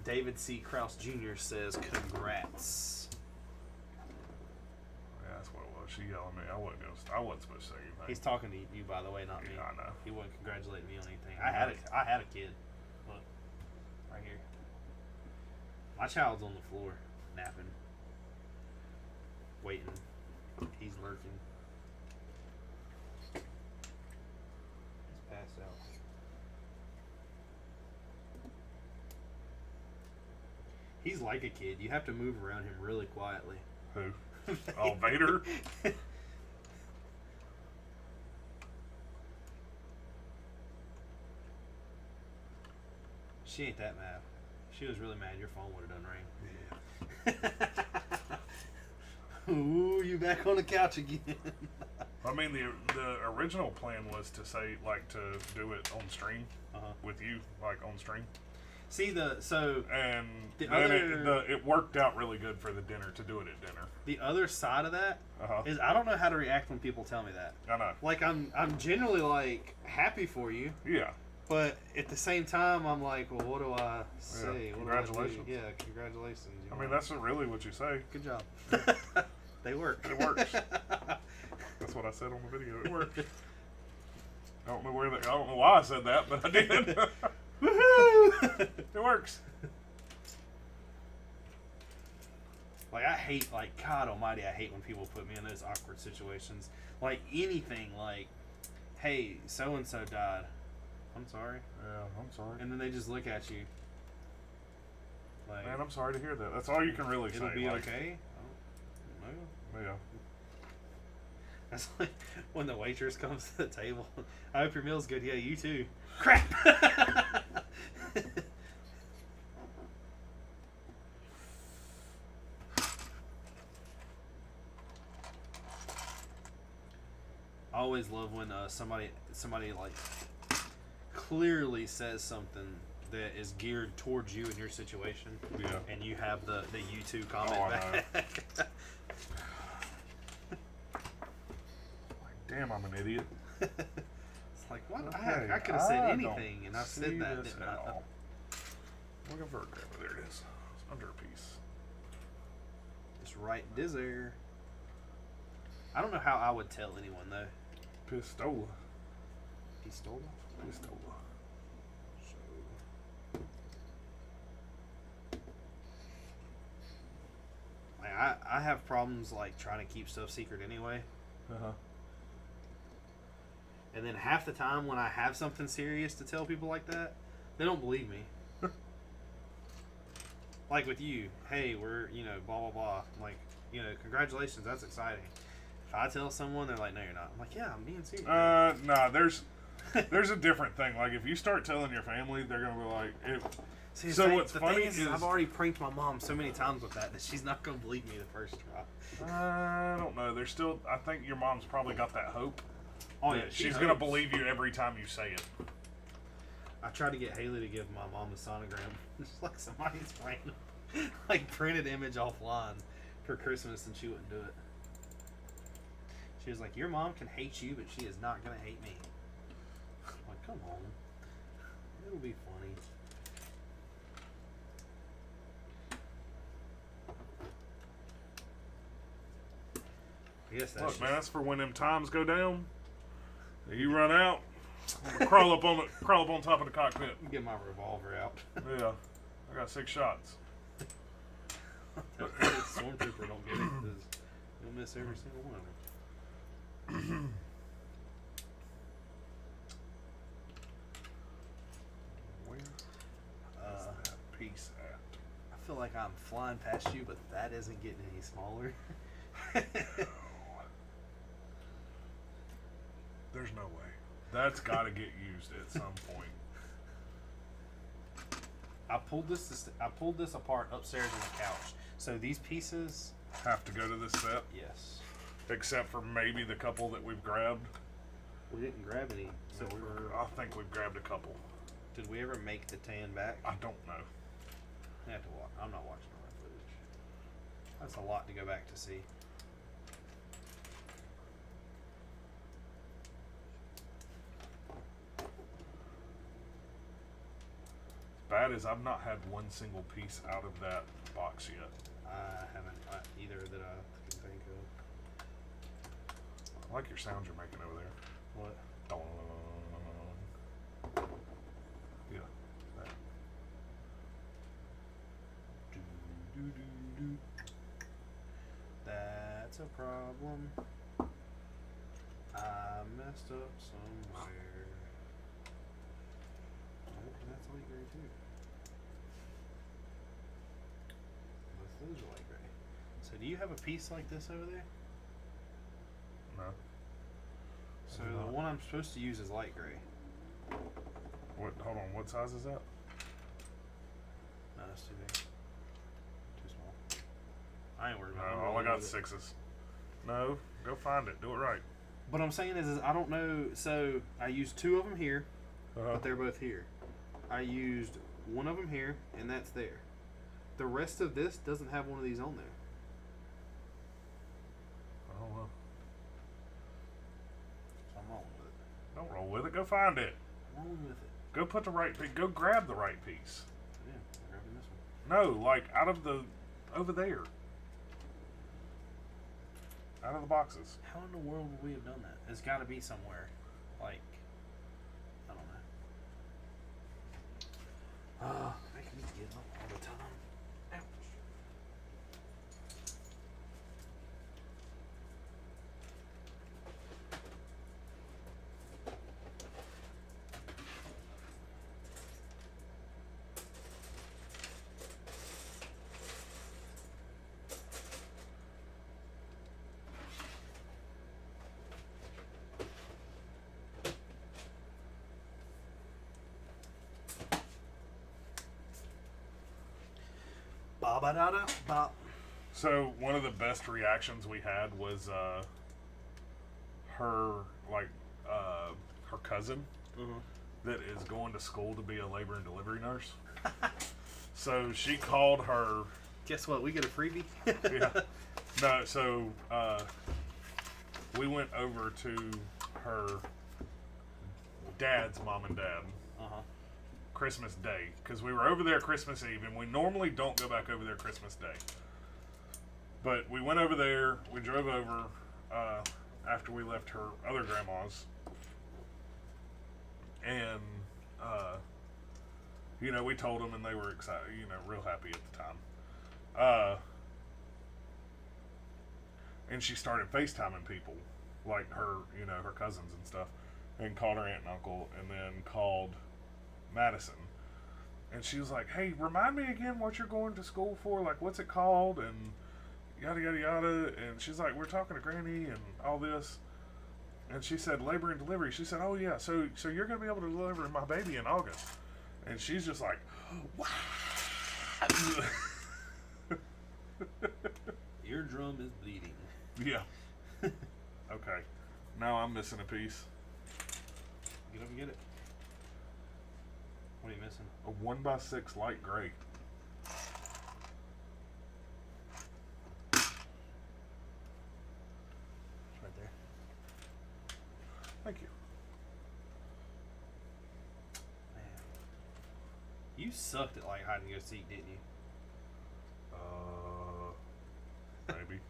David C. Krause Jr. says, congrats. Yeah, that's what it was. She yelled at me. I wasn't supposed to say anything. He's talking to you, by the way, not me. Yeah, I know. He wouldn't congratulate me on anything. I had a kid. Look, right here. My child's on the floor, napping, waiting. He's lurking. He's passed out. He's like a kid. You have to move around him really quietly. Who? Oh, Vader? She ain't that mad. She was really mad. Your phone would have done ring. Ooh, you back on the couch again. I mean, the original plan was to say, like, to do it on stream with you, like, on stream. See, and then it worked out really good for the dinner, to do it at dinner. The other side of that is I don't know how to react when people tell me that. I know. Like, I'm generally, like, happy for you. Yeah. But at the same time, I'm like, well, what do I say? Yeah. What Congratulations. Do I do? Yeah, congratulations. I mean, that's really what you say. Good job. They work. It works. That's what I said on the video. It worked. I don't know why I said that, but I did. Woohoo! It works. Like, I hate, like, God almighty, I hate when people put me in those awkward situations. Like, anything, like, hey, so-and-so died. I'm sorry. Yeah, I'm sorry. And then they just look at you. Like, Man, I'm sorry to hear that. That's all you can really say. It'll be like, okay. No. Yeah. That's like when the waitress comes to the table. I hope your meal's good. Yeah, you too. Crap! I always love when somebody like clearly says something that is geared towards you and your situation. Yeah. And you have the you too comment back. Damn, I'm an idiot. It's like, what? Okay, I could have said anything, and I said that, didn't I? Looking for a grab. There it is. It's under a piece. It's right there. I don't know how I would tell anyone, though. Pistola. Pistola? Pistola. So, like, I have problems, like, trying to keep stuff secret anyway. Uh-huh. And then half the time when I have something serious to tell people like that, they don't believe me. Like with you, hey, we're, blah, blah, blah. I'm like, congratulations, that's exciting. If I tell someone, they're like, no, you're not. I'm like, yeah, I'm being serious. Nah, there's a different thing. Like, if you start telling your family, they're going to be like... See, what's funny is... I've already pranked my mom so many times with that she's not going to believe me the first try. I don't know. There's still... I think your mom's probably got that hope. Oh, yeah. She's going to believe you every time you say it. I tried to get Haley to give my mom a sonogram. It's like somebody's random, like, printed image offline for Christmas, and she wouldn't do it. She was like, your mom can hate you, but she is not going to hate me. I'm like, come on. It'll be funny. I guess that's Look, man, that's for when them times go down. You run out, crawl up on top of the cockpit. Get my revolver out. Yeah, I got 6 shots. Stormtrooper don't get it because you'll miss every single one of them. Where is that piece at? I feel like I'm flying past you, but that isn't getting any smaller. There's no way. That's got to get used at some point. I pulled this apart upstairs on the couch. So these pieces Have to go to this set, yes. except for maybe the couple that we've grabbed. We didn't grab any. So I think we've grabbed a couple. did we ever make the tan back? I don't know. I have to watch. I'm not watching all that footage. That's a lot to go back to see. Bad as I've not had one single piece out of that box yet. I haven't either that I can think of. I like your sounds you're making over there. What? Dong. Yeah. That. That's a problem. I messed up somewhere. Nope, that's all you too. Do you have a piece like this over there? No. So the one I'm supposed to use is light gray. What? Hold on. What size is that? No, that's too big. Too small. I ain't worried No, about it. all I got is 6s. No, go find it. Do it right. What I'm saying is I don't know. So I used 2 of them here, but they're both here. I used 1 of them here, and that's there. The rest of this doesn't have one of these on there. I don't know. So I'm rolling with it. Don't roll with it. Go find it. I'm rolling with it. Go put the right piece. Go grab the right piece. Yeah, I'm grabbing this one. No, like out of the over there. Out of the boxes. How in the world would we have done that? It's got to be somewhere. Like, I don't know. Making me get up all the time. Ouch. Ba-ba-da-da-ba. So one of the best reactions we had was her her cousin that is going to school to be a labor and delivery nurse. So she called her. Guess what? We get a freebie. Yeah. No. So we went over to her dad's mom and dad. Christmas Day, because we were over there Christmas Eve, and we normally don't go back over there Christmas Day. But we went over there, we drove over after we left her other grandma's, and you know, we told them, and they were excited, you know, real happy at the time. And she started FaceTiming people, like her, you know, her cousins and stuff, and called her aunt and uncle, and then called Madison, and she was like, "Hey, remind me again what you're going to school for, like what's it called, and yada yada yada." And she's like, "We're talking to Granny and all this," and she said, "Labor and delivery." She said, "Oh yeah, so you're gonna be able to deliver my baby in August," and she's just like, "Wow." Eardrum is bleeding. Yeah. Okay, now I'm missing a piece. Get up and get it. What are you missing? A 1x6 light gray. It's right there. Thank you. Man. You sucked at like hide and go seek, didn't you? Maybe.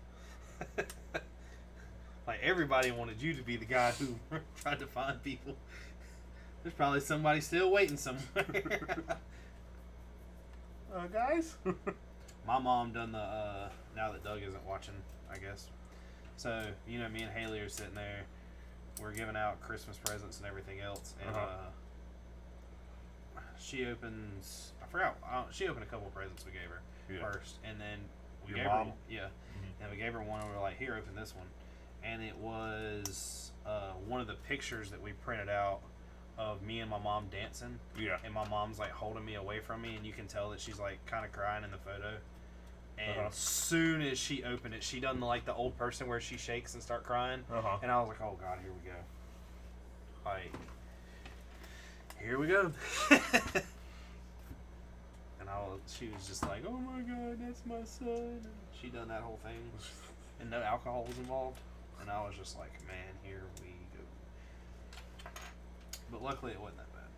Like everybody wanted you to be the guy who tried to find people. There's probably somebody still waiting somewhere. Guys? My mom done the, now that Doug isn't watching, I guess. So, you know, me and Haley are sitting there. We're giving out Christmas presents and everything else. And she opens, I forgot, she opened a couple of presents we gave her first. And then we gave her, and we gave her one and we were like, here, open this one. And it was one of the pictures that we printed out of me and my mom dancing. Yeah. And my mom's like holding me away from me, and you can tell that she's like kind of crying in the photo. And soon as she opened it, she done like the old person where she shakes and start crying. And I was like, oh God, here we go. Like, here we go. And she was just like, oh my God, that's my son. And she done that whole thing. And no alcohol was involved. And I was just like, man, here we go. But luckily it wasn't that bad.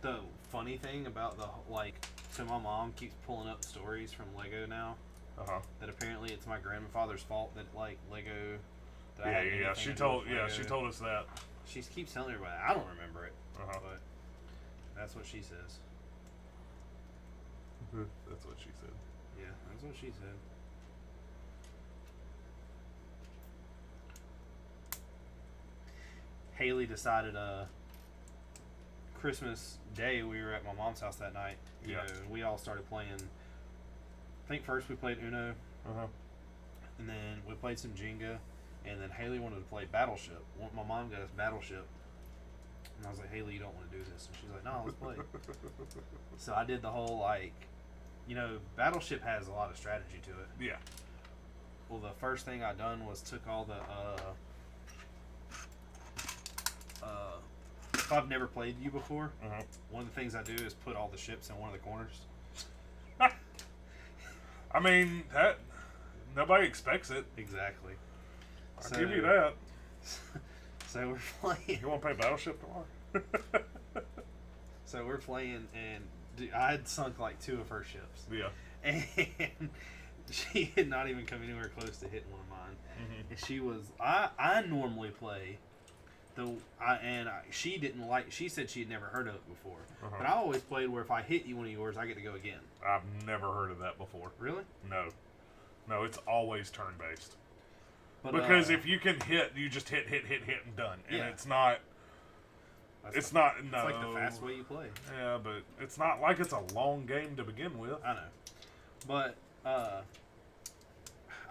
The funny thing about so my mom keeps pulling up stories from Lego now. That apparently it's my grandfather's fault that like Lego. That I had she told us that. She keeps telling everybody. I don't remember it. But that's what she says. That's what she said. Yeah, that's what she said. Haley decided Christmas Day, we were at my mom's house that night. You know, and we all started playing. I think first we played Uno, and then we played some Jenga, and then Haley wanted to play Battleship. My mom got us Battleship, and I was like, Haley, you don't want to do this, and she's like, no, let's play. So I did the whole like, you know, Battleship has a lot of strategy to it. Yeah. Well, the first thing I done was took all the if I've never played you before, one of the things I do is put all the ships in one of the corners. I mean, that nobody expects it. Exactly. I'll give you that. So we're playing. You want to play Battleship tomorrow? So we're playing, and dude, I had sunk like 2 of her ships. Yeah. And she had not even come anywhere close to hitting one of mine. And she was. I normally play. She didn't like. She said she had never heard of it before. But I always played where if I hit you one of yours, I get to go again. I've never heard of that before. Really? No, it's always turn based. But, because if you can hit, you just hit, and done. And Yeah. it's not. It's not. No. It's like the fast way you play. Yeah, but it's not like it's a long game to begin with. I know, but I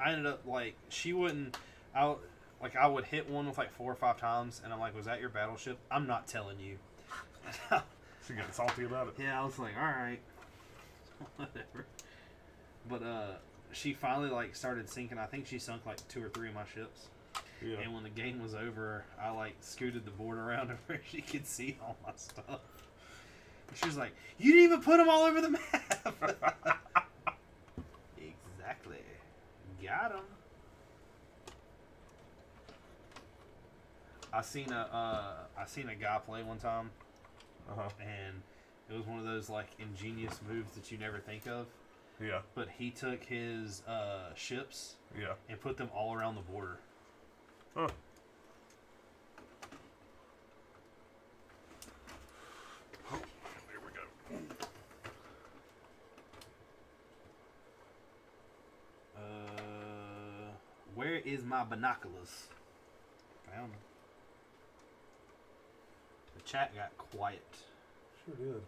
ended up like she wouldn't. I would hit one with like 4 or 5 times, and I'm like, "Was that your Battleship?" I'm not telling you. So you get salty about it. Yeah, I was like, "All right, whatever." But she finally like started sinking. I think she sunk like 2 or 3 of my ships. Yeah. And when the game was over, I like scooted the board around to where she could see all my stuff. And she was like, "You didn't even put them all over the map." Exactly. Got them. I seen a guy play one time, and it was one of those like ingenious moves that you never think of. Yeah. But he took his ships and put them all around the border. Huh. Oh, here we go. Where is my binoculars? Found them. The chat got quiet. Sure did.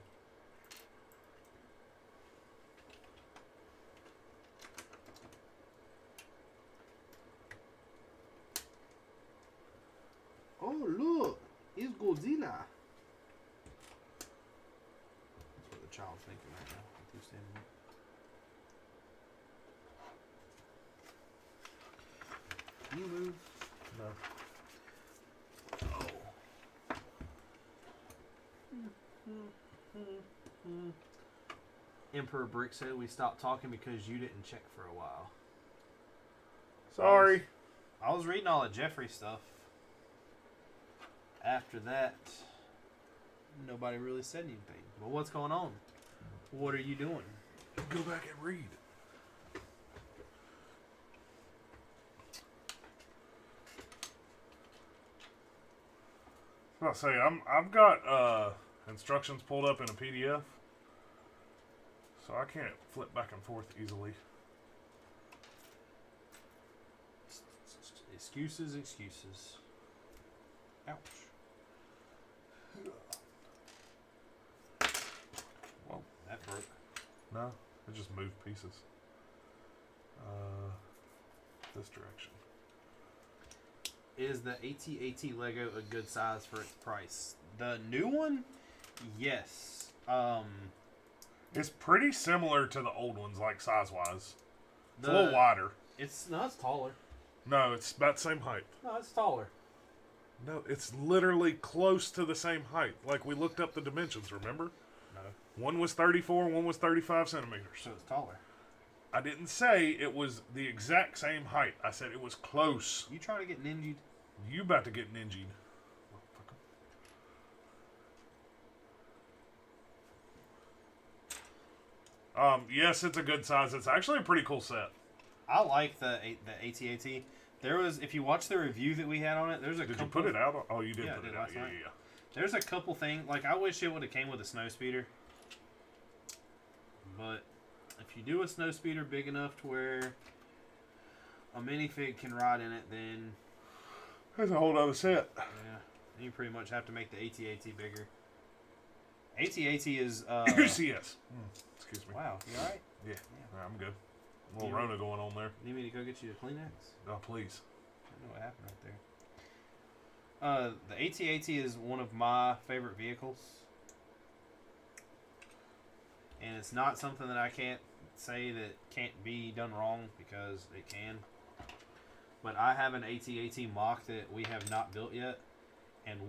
Oh, look. It's Godzilla. That's what the child's thinking right now. With you standing up. Can you move? No. Emperor Brix said we stopped talking because you didn't check for a while. Sorry. I was reading all the Jeffrey stuff. After that, nobody really said anything. But what's going on? What are you doing? Go back and read. I'll say I've got instructions pulled up in a PDF, so I can't flip back and forth easily. Excuses. Ouch. Well, that broke. No, it just moved pieces. This direction. Is the AT-AT Lego a good size for its price? The new one? Yes. It's pretty similar to the old ones, like size-wise. It's a little wider. It's taller. No, it's about the same height. No, it's taller. No, it's literally close to the same height. Like, we looked up the dimensions, remember? No. One was 34, one was 35 centimeters. So it's taller. I didn't say it was the exact same height. I said it was close. You trying to get ninja'd? You about to get ninja'd. Yes, it's a good size. It's actually a pretty cool set. I like the AT-AT. There was, if you watch the review that we had on it, there's a Did couple. you put it out? Oh, you did Yeah, put I it did out. last Yeah, night. yeah. There's a couple things, like I wish it would have came with a snow speeder. But if you do a snow speeder big enough to where a minifig can ride in it, then That's a whole other set. yeah, you pretty much have to make the AT-AT bigger. AT-AT is UCS. Excuse me. Wow, you alright? Yeah, I'm good. A little Rona going on there. Need me to go get you a Kleenex? Oh, please. I don't know what happened right there. The AT-AT is one of my favorite vehicles. And it's not something that I can't say that can't be done wrong, because it can. But I have an AT-AT mock that we have not built yet. And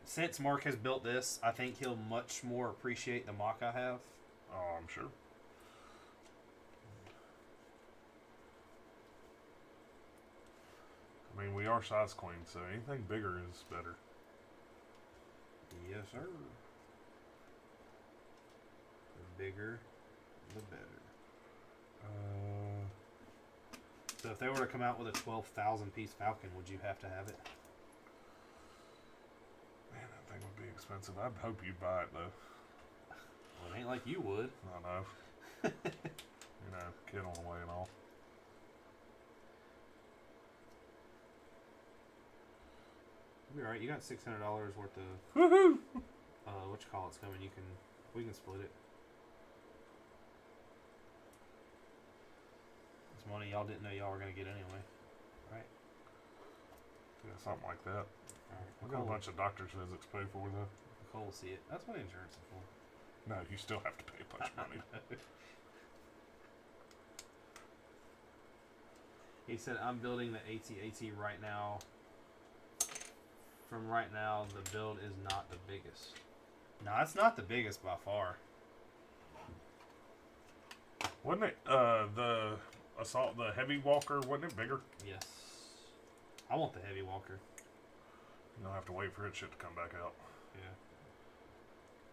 since Mark has built this, I think he'll much more appreciate the mock I have. Oh, I'm sure. I mean, we are size queens, so anything bigger is better. Yes, sir. The bigger, the better. So if they were to come out with a 12,000 piece Falcon, would you have to have it? Man, that thing would be expensive. I'd hope you'd buy it, though. Well, it ain't like you would. I know. You know, kid on the way and all. You'll be alright. You got $600 worth of Woohoo! what you call it's coming. We can split it. It's money y'all didn't know y'all were gonna get anyway, right? Yeah, something like that. Alright. We got a bunch of doctor's visits paid for, though. Nicole will see it. That's what insurance is for. No, you still have to pay a bunch of money. He said, I'm building the AT-AT right now. From right now, the build is not the biggest. No, it's not the biggest by far. Wasn't it, the heavy walker, wasn't it bigger? Yes. I want the heavy walker. You don't have to wait for it shit to come back out. Yeah.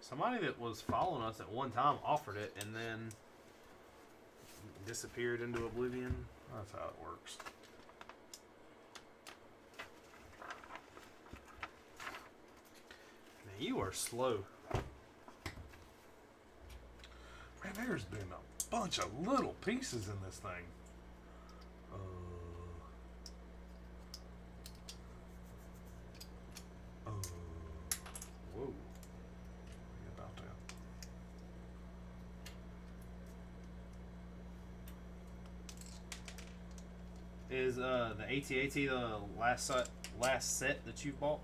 Somebody that was following us at one time offered it and then disappeared into oblivion. That's how it works. Man, you are slow. Man, there's been a bunch of little pieces in this thing. Whoa. About that. Is the AT-AT the last set that you bought?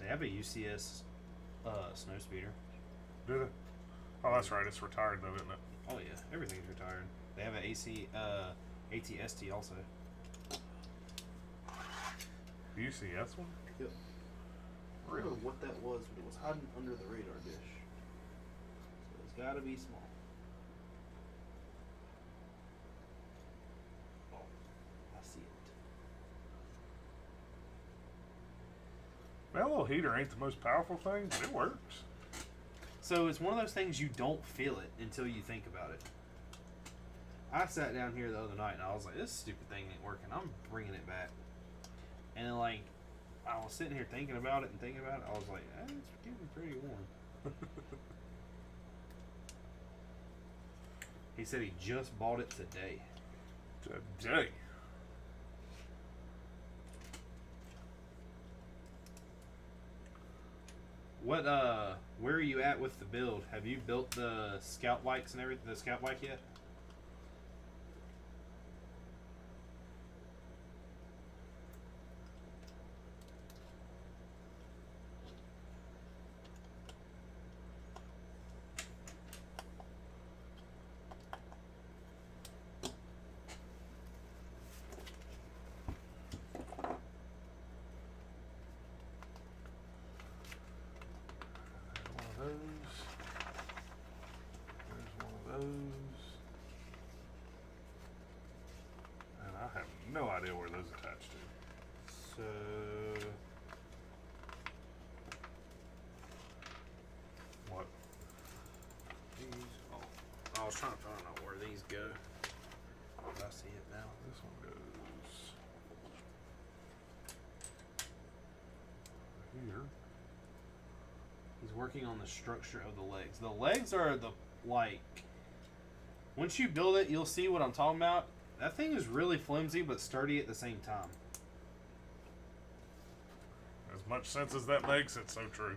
They have a UCS snow speeder. Do they? Oh, that's right. It's retired, though, isn't it? Oh yeah, everything's retired. They have an ATST also. UCS one? Yep. I don't know what that was, but it was hiding under the radar dish. So it's gotta be small. Oh, I see it. That little heater ain't the most powerful thing, but it works. So it's one of those things you don't feel it until you think about it. I sat down here the other night and I was like, this stupid thing ain't working. I'm bringing it back. And then, like, I was sitting here thinking about it and thinking about it. I was like, it's getting pretty warm. He said he just bought it today. Today. What, where are you at with the build? Have you built the scout bikes and everything, the scout bike yet? And I have no idea where those attach to. So, What? these, oh, I was trying to find out where these go. I see it now. This one goes here. He's working on the structure of the legs. The legs are the, like, once you build it, you'll see what I'm talking about. That thing is really flimsy but sturdy at the same time. As much sense as that makes, it's so true.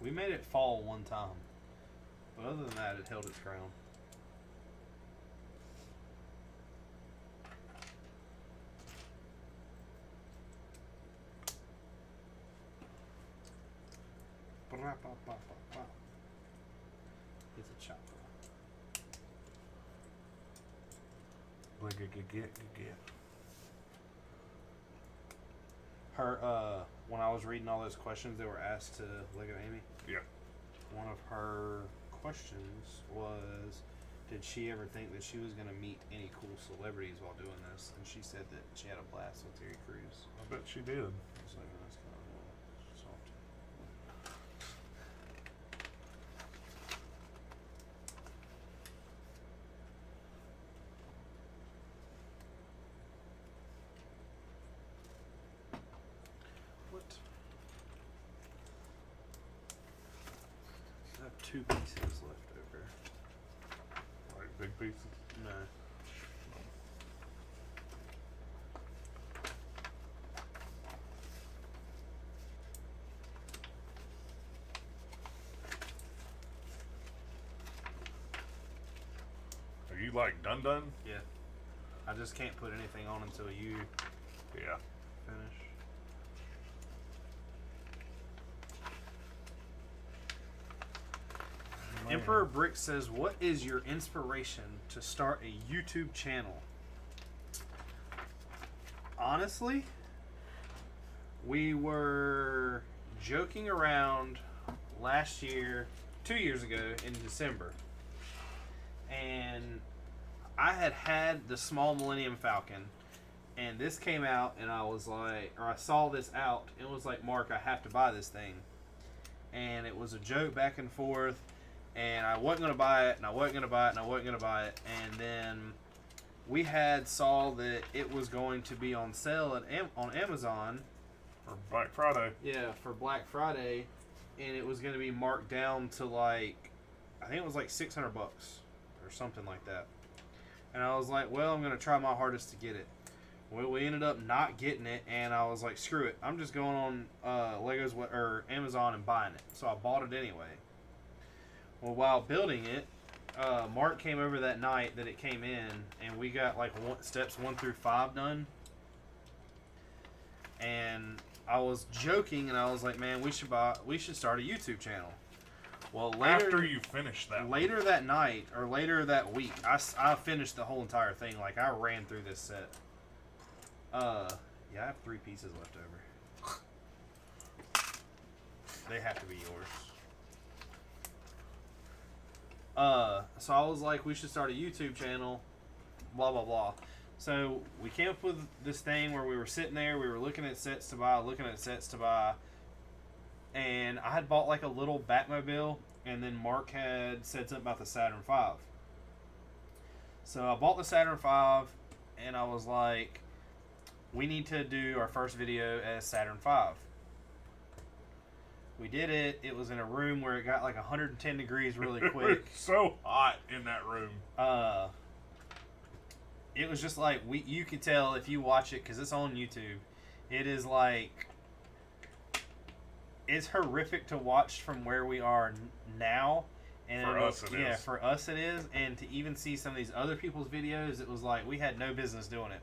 We made it fall one time, but other than that, it held its ground. It's a chopper. Her, when I was reading all those questions that were asked to Lego Amy, Yeah. one of her questions was, did she ever think that she was going to meet any cool celebrities while doing this? And she said that she had a blast with Terry Crews. I bet she did. I was like, that's kind of soft. What? I have 2 pieces left over. Like big pieces. No. Are you like done? Yeah. I just can't put anything on until you Yeah. finish. Emperor Brix says, what is your inspiration to start a YouTube channel? Honestly, we were joking around last year, 2 years ago in December. And I had the small Millennium Falcon. And this came out and I was like, or I saw this out and was like, Mark, I have to buy this thing. And it was a joke back and forth. And I wasn't going to buy it, and I wasn't going to buy it, and I wasn't going to buy it. And then we saw that it was going to be on sale on Amazon. For Black Friday. Yeah, for Black Friday. And it was going to be marked down to like, I think it was like $600 or something like that. And I was like, well, I'm going to try my hardest to get it. Well, we ended up not getting it, and I was like, screw it. I'm just going on Amazon and buying it. So I bought it anyway. Well, while building it, Mark came over that night that it came in, and we got like steps 1 through 5 done. And I was joking, and I was like, "Man, we should start a YouTube channel." Well, later, After you finish that. later that night or later that week, I finished the whole entire thing. Like I ran through this set. Yeah, I have 3 pieces left over. They have to be yours. So I was like, we should start a YouTube channel, blah, blah, blah. So we came up with this thing where we were sitting there, we were looking at sets to buy, and I had bought like a little Batmobile, and then Mark had said something about the Saturn V. So I bought the Saturn V, and I was like, we need to do our first video as Saturn V. We did it. It was in a room where it got like 110 degrees really quick. It's so hot in that room. It was just like you could tell if you watch it because it's on YouTube. It is like it's horrific to watch from where we are now. And For us it is. For us it is. And to even see some of these other people's videos, it was like we had no business doing it.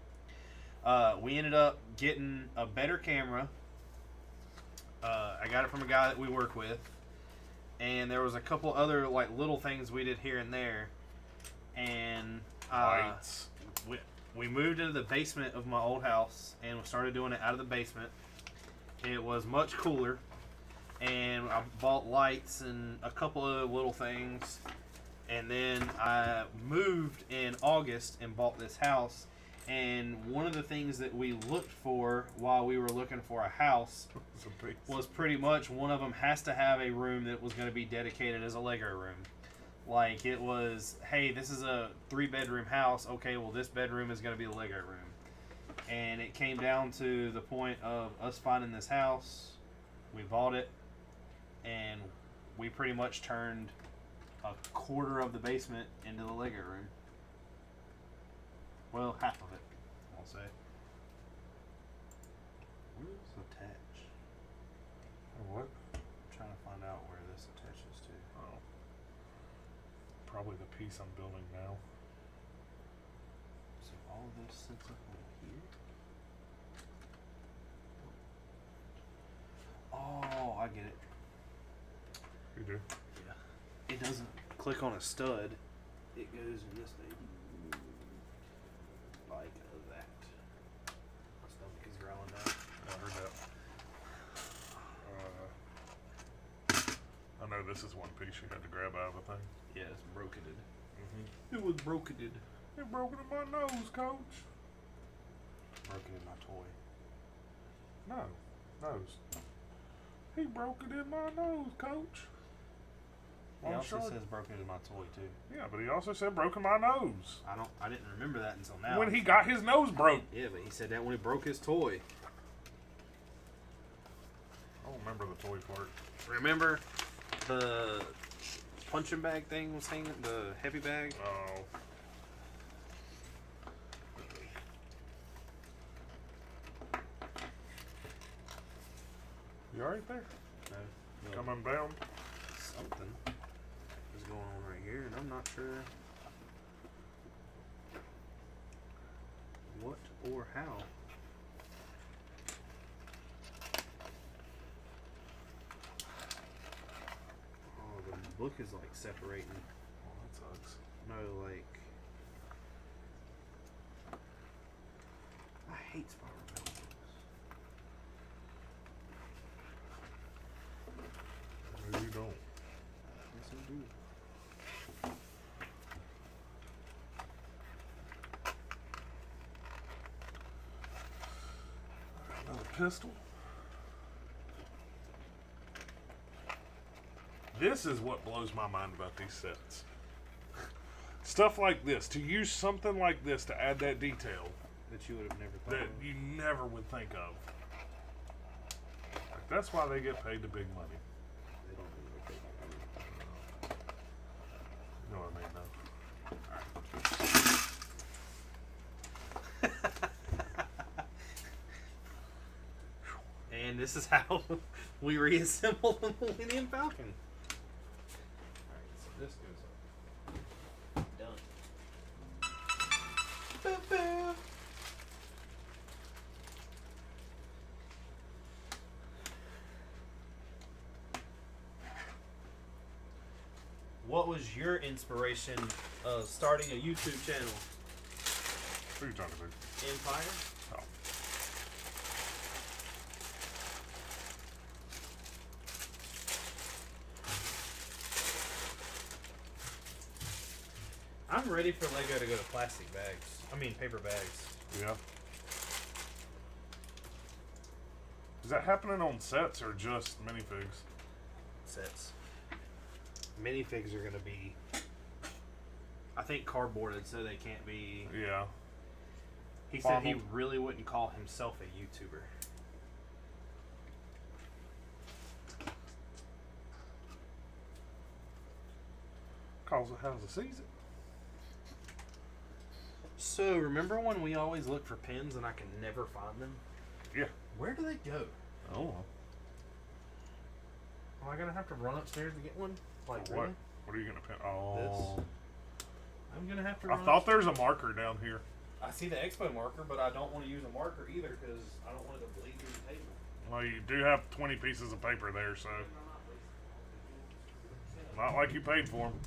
We ended up getting a better camera. I got it from a guy that we work with, and there was a couple other like little things we did here and there, and Lights. we moved into the basement of my old house and we started doing it out of the basement. It was much cooler, and I bought lights and a couple of little things, and then I moved in August and bought this house. And one of the things that we looked for while we were looking for a house was pretty much one of them has to have a room that was going to be dedicated as a Lego room. Like it was, hey, this is a 3-bedroom house. Okay, well this bedroom is going to be the Lego room. And it came down to the point of us finding this house. We bought it, and we pretty much turned a quarter of the basement into the Lego room. Well, half of it, I'll say. Where's attached? What? I'm trying to find out where this attaches to. Oh. Probably the piece I'm building now. So all of this sits up over here. Oh, I get it. You do? Yeah. It doesn't click on a stud. It goes in this thing. Like that. My stomach is growling now. I heard that. I know this is one piece you had to grab out of the thing. Yeah, it's broketed. Mm-hmm. It was broketed. It broke it in my nose, Coach. Broken in my toy. No. Nose. He broke it in my nose, Coach. He also says broken in my toy too. Yeah, but he also said broken my nose. I didn't remember that until now. When he got his nose broke. Yeah, but he said that when he broke his toy. I don't remember the toy part. Remember the punching bag thing was hanging, the heavy bag? Oh. You alright there? No. Coming down? Something is going on right here, and I'm not sure what or how. Oh, the book is like separating. Oh, that sucks. No, like I hate spiral books. No, you don't. Yes, I do. Another pistol. This is what blows my mind about these sets. Stuff like this. To use something like this to add that detail That you would have never thought that of. you never would think of. Like, that's why they get paid the big money. They don't really look like You know what I mean, though. And this is how we reassemble the Millennium Falcon. Alright, so this goes up. Done. Boop, boop. What was your inspiration of starting a YouTube channel? What are you trying to do? Empire? Oh. I'm ready for Lego to go to plastic bags. I mean, paper bags. Yeah. Is that happening on sets or just minifigs? Sets. Minifigs are going to be, I think, cardboarded so they can't be. Yeah. He said he Fondled. really wouldn't call himself a YouTuber. Calls it how's the season. So, remember when we always look for pins and I can never find them? Yeah. Where do they go? Oh. Am I going to have to run upstairs to get one? Like, What? really? What are you gonna pin? Oh. I'm going to have to I run thought there's a marker down here. I see the expo marker, but I don't want to use a marker either because I don't want it to bleed through the table. Well, you do have 20 pieces of paper there, so not like you paid for them.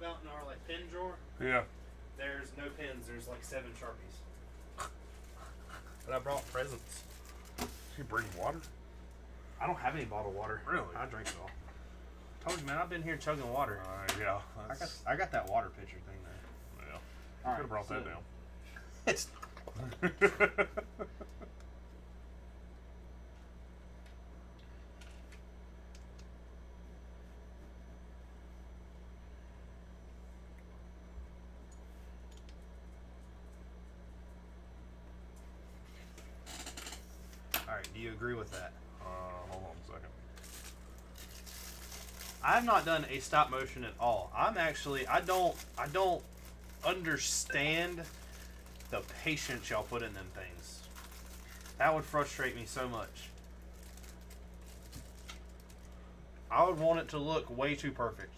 about in our like pen drawer, Yeah. there's no pens. There's like 7 Sharpies. But I brought presents. You bring water? I don't have any bottled water. Really? I drink it all. Told you, man. I've been here chugging water. Yeah. I got that water pitcher thing there. Yeah. All Could have brought that down. It's all right. Do you agree with that? Hold on a second. I have not done a stop motion at all. I don't understand the patience y'all put in them things. That would frustrate me so much. I would want it to look way too perfect.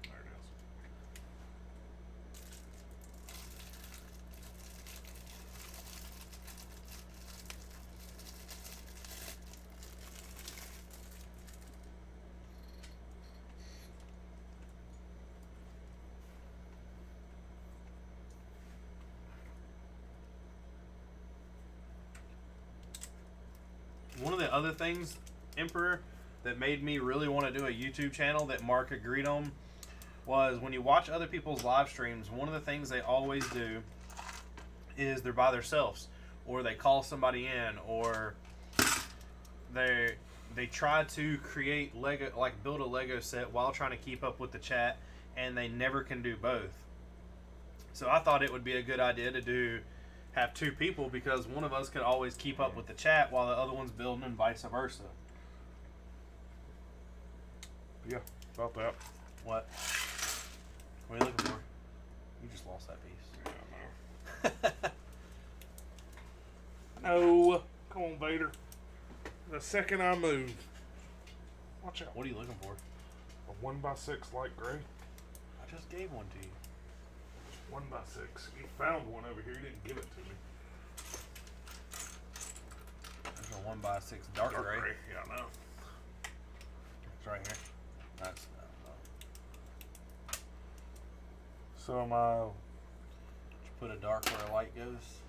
There it is. One of the other things, Emperor, that made me really want to do a YouTube channel that Mark agreed on was when you watch other people's live streams, one of the things they always do is they're by themselves, or they call somebody in, or they try to create Lego, like build a Lego set while trying to keep up with the chat, and they never can do both. So I thought it would be a good idea to have 2 people, because one of us could always keep up with the chat while the other one's building, and vice versa. Yeah, about that. What? What are you looking for? You just lost that piece. Yeah, no. Come on, Vader. The second I move. Watch out. What are you looking for? A 1x6 light gray. I just gave one to you. 1x6. You found one over here. You didn't give it to me. There's a 1x6 dark gray. Yeah, I know. It's right here. That's So my put a dark where a light goes,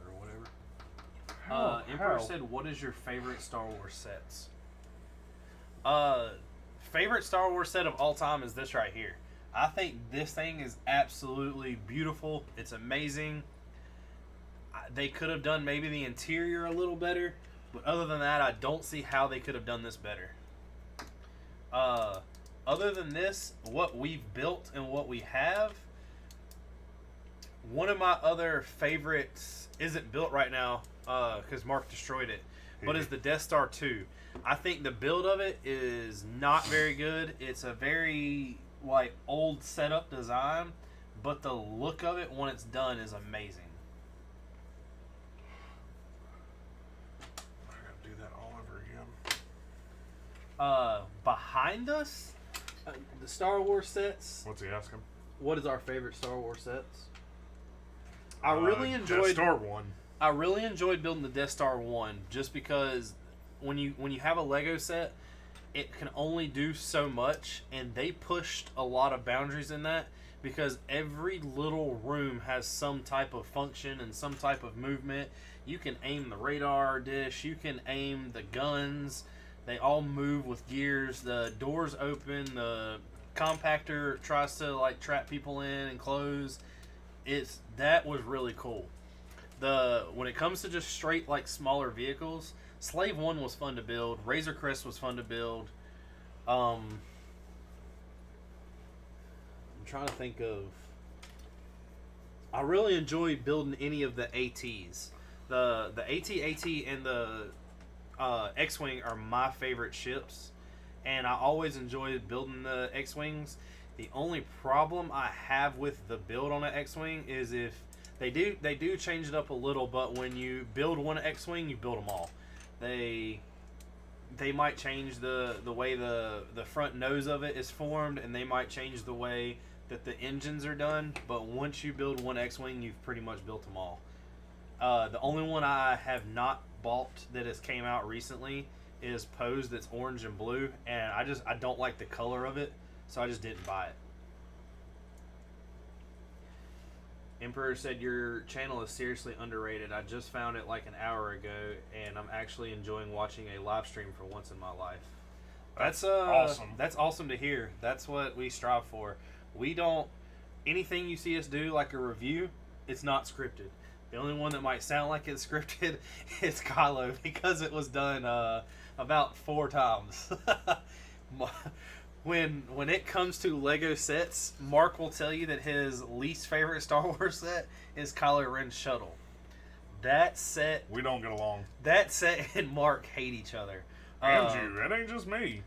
or whatever. Emperor said, "What is your favorite Star Wars sets?" Favorite Star Wars set of all time is this right here. I think this thing is absolutely beautiful. It's amazing. They could have done maybe the interior a little better, but other than that, I don't see how they could have done this better. Other than this, what we've built and what we have, one of my other favorites isn't built right now because Mark destroyed it, but is the Death Star 2. I think the build of it is not very good. It's a very like old setup design, but the look of it when it's done is amazing. I gotta do that all over again. Behind us, the Star Wars sets. What's he asking? What is our favorite Star Wars sets? I really enjoyed Death Star 1. I really enjoyed building the Death Star 1 just because when you have a Lego set, it can only do so much, and they pushed a lot of boundaries in that because every little room has some type of function and some type of movement. You can aim the radar dish, you can aim the guns. They all move with gears. The doors open, the compactor tries to like trap people in and close. That was really cool. When it comes to just straight like smaller vehicles, Slave 1 was fun to build. Razor Crest was fun to build. I'm trying to think of. I really enjoyed building any of the ATs. The AT and the X-Wing are my favorite ships, and I always enjoyed building the X-Wings. The only problem I have with the build on an X-Wing is if they do change it up a little, but when you build one X-Wing, you build them all. They might change the way the front nose of it is formed, and they might change the way that the engines are done. But once you build one X-Wing, you've pretty much built them all. The only one I have not bought that has came out recently is Poe's, that's orange and blue, and I don't like the color of it, so I just didn't buy it. Emperor said your channel is seriously underrated. I just found it like an hour ago, and I'm actually enjoying watching a live stream for once in my life. That's awesome. That's awesome to hear. That's what we strive for. We don't, anything you see us do like a review, it's not scripted. The only one that might sound like it's scripted is Kylo, because it was done about 4 times. When it comes to Lego sets, Mark will tell you that his least favorite Star Wars set is Kylo Ren's shuttle. That set... We don't get along. That set and Mark hate each other. And you. It ain't just me.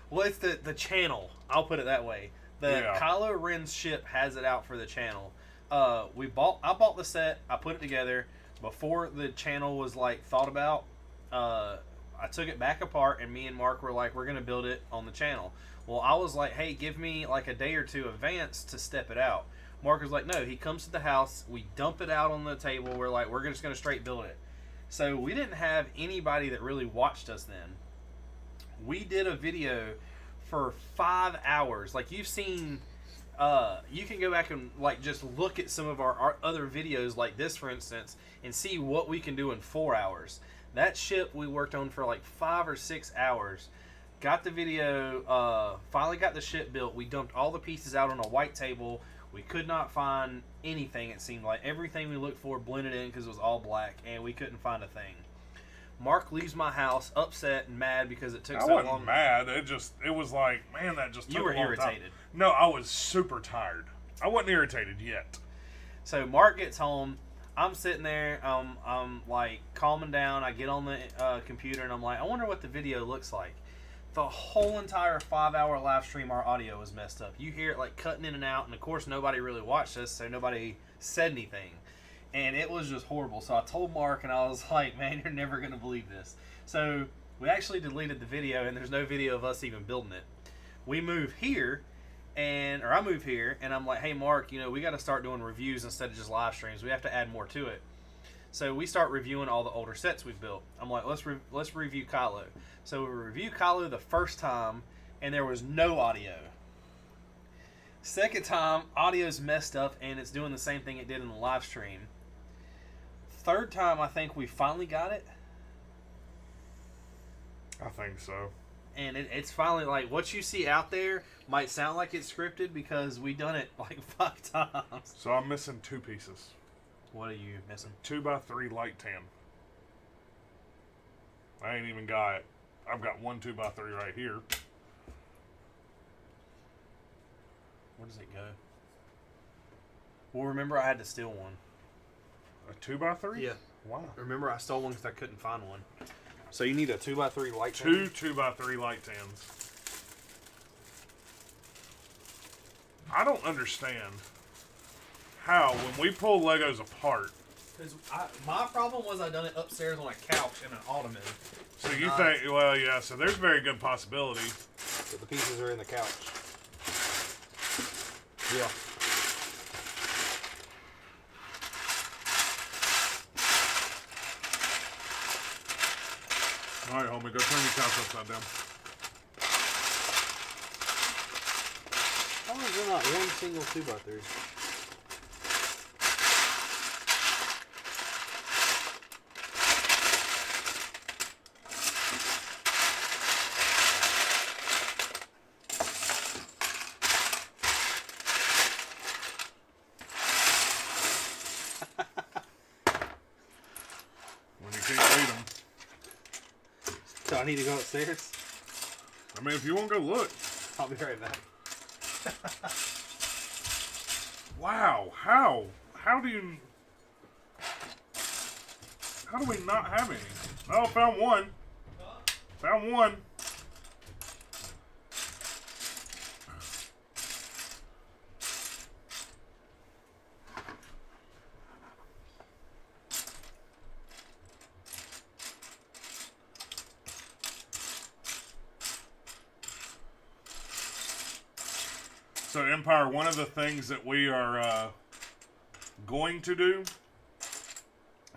Well, it's the channel. I'll put it that way. Kylo Ren's ship has it out for the channel. I bought the set. I put it together. Before the channel was like thought about, I took it back apart, and me and Mark were like, we're going to build it on the channel. Well, I was like, hey, give me like a day or two advance to step it out. Mark was like, no. He comes to the house. We dump it out on the table. We're like, we're just going to straight build it. So we didn't have anybody that really watched us then. We did a video for 5 hours. Like, you've seen... you can go back and like just look at some of our other videos like this, for instance, and see what we can do in 4 hours. That ship we worked on for like 5 or 6 hours. Got the video, finally got the ship built. We dumped all the pieces out on a white table. We could not find anything, it seemed like. Everything we looked for blended in because it was all black, and we couldn't find a thing. Mark leaves my house upset and mad because it took so long. I wasn't mad. It was like, man, that just took a long time. You were irritated. No, I was super tired. I wasn't irritated yet. So Mark gets home. I'm sitting there. I'm like calming down. I get on the computer, and I'm like, I wonder what the video looks like. The whole entire 5-hour live stream, our audio was messed up. You hear it like cutting in and out, and of course nobody really watched us, so nobody said anything. And it was just horrible. So I told Mark, and I was like, man, you're never going to believe this. So we actually deleted the video, and there's no video of us even building it. We move here, or I move here, and I'm like, hey, Mark, we got to start doing reviews instead of just live streams. We have to add more to it. So we start reviewing all the older sets we've built. I'm like, let's review Kylo. So we review Kylo the first time, and there was no audio. Second time, audio's messed up, and it's doing the same thing it did in the live stream. Third time, I think we finally got it. I think so. And it's finally like what you see out there might sound like it's scripted because we done it like 5 times. So I'm missing 2 pieces. What are you missing? 2x3 light tan. I ain't even got it. I've got 1 2x3 right here. Where does it go? Well, remember I had to steal one. A 2x3? Yeah. Wow. Remember I stole one because I couldn't find one. So you need a 2x3 light tan? 2 2x3 light tans. I don't understand how, when we pull Legos apart... Because my problem was I done it upstairs on a couch in an ottoman. So you think, well, yeah, so there's very good possibility. So the pieces are in the couch. Yeah. All right, homie, go turn your couch upside down. How is there not one single 2x3? When you can't read them. So I need to go upstairs? I mean, if you want to go look. I'll be right back. Wow, how do we not have any? Oh, found one. Found one. So, Empire, one of the things that we are going to do,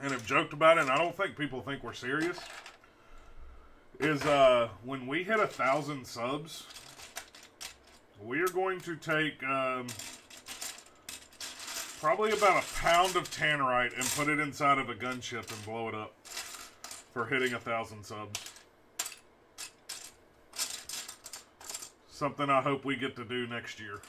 and have joked about it, and I don't think people think we're serious, is when we hit 1,000 subs, we are going to take probably about a pound of tannerite and put it inside of a gunship and blow it up for hitting 1,000 subs. Something I hope we get to do next year.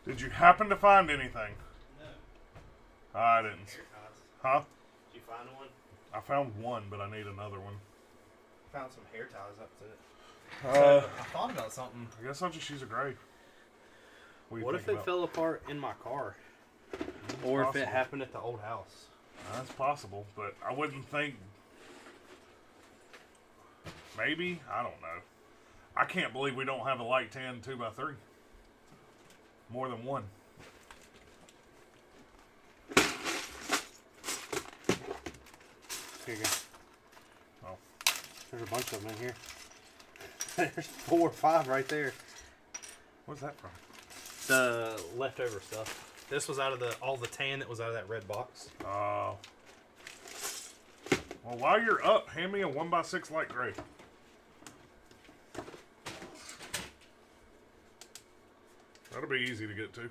Did you happen to find anything? No. I didn't. Hair ties. Huh? Did you find one? I found one, but I need another one. Found some hair ties up to it. So, I thought about something. I guess I'll just use a gray. What if it fell apart in my car? Or if it happened at the old house? That's possible, but I wouldn't think. Maybe? I don't know. I can't believe we don't have a light tan 2x3. More than one. Here you go. Oh. There's a bunch of them in here. There's 4 or 5 right there. What's that from? The leftover stuff. This was out of all the tan that was out of that red box. Oh. Well, while you're up, hand me a 1x6 light gray. That'll be easy to get to. Oh, I know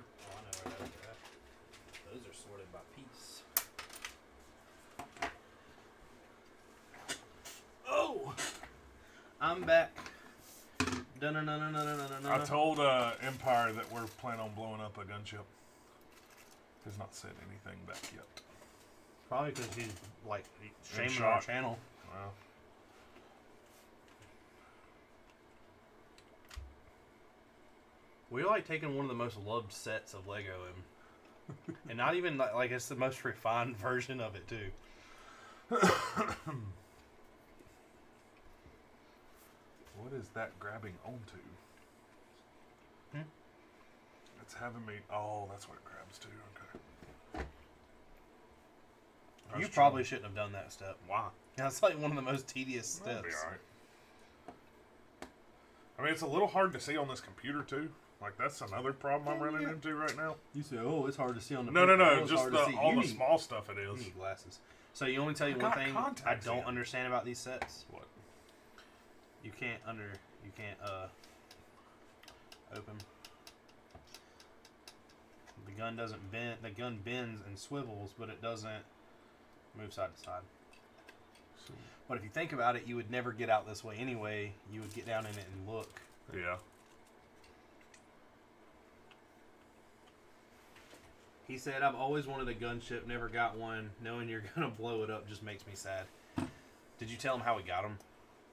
where those are at. Those are sorted by piece. Oh! I'm back. I told Empire that we're planning on blowing up a gunship. He's not said anything back yet. Probably because he's like shaming shock. our channel. Wow. We're like taking one of the most loved sets of Lego and not even like it's the most refined version of it too. What is that grabbing onto? It's having me. Oh, that's what it grabs to. Okay. You probably shouldn't have done that step. Why? That's like one of the most tedious That'll be steps. alright. I mean, it's a little hard to see on this computer too. Like that's another problem I'm running into right now. You say, "Oh, it's hard to see on the." No, it's just hard to see." all You the need- small stuff it You is. need glasses. So you only tell you I one got thing I contacts don't in. understand about these sets. What? You can't open. The gun doesn't bend. The gun bends and swivels, but it doesn't move side to side. So, But if you think about it, you would never get out this way anyway. You would get down in it and look. yeah. He said, "I've always wanted a gunship, never got one. Knowing you're gonna blow it up just makes me sad." Did you tell him how we got them?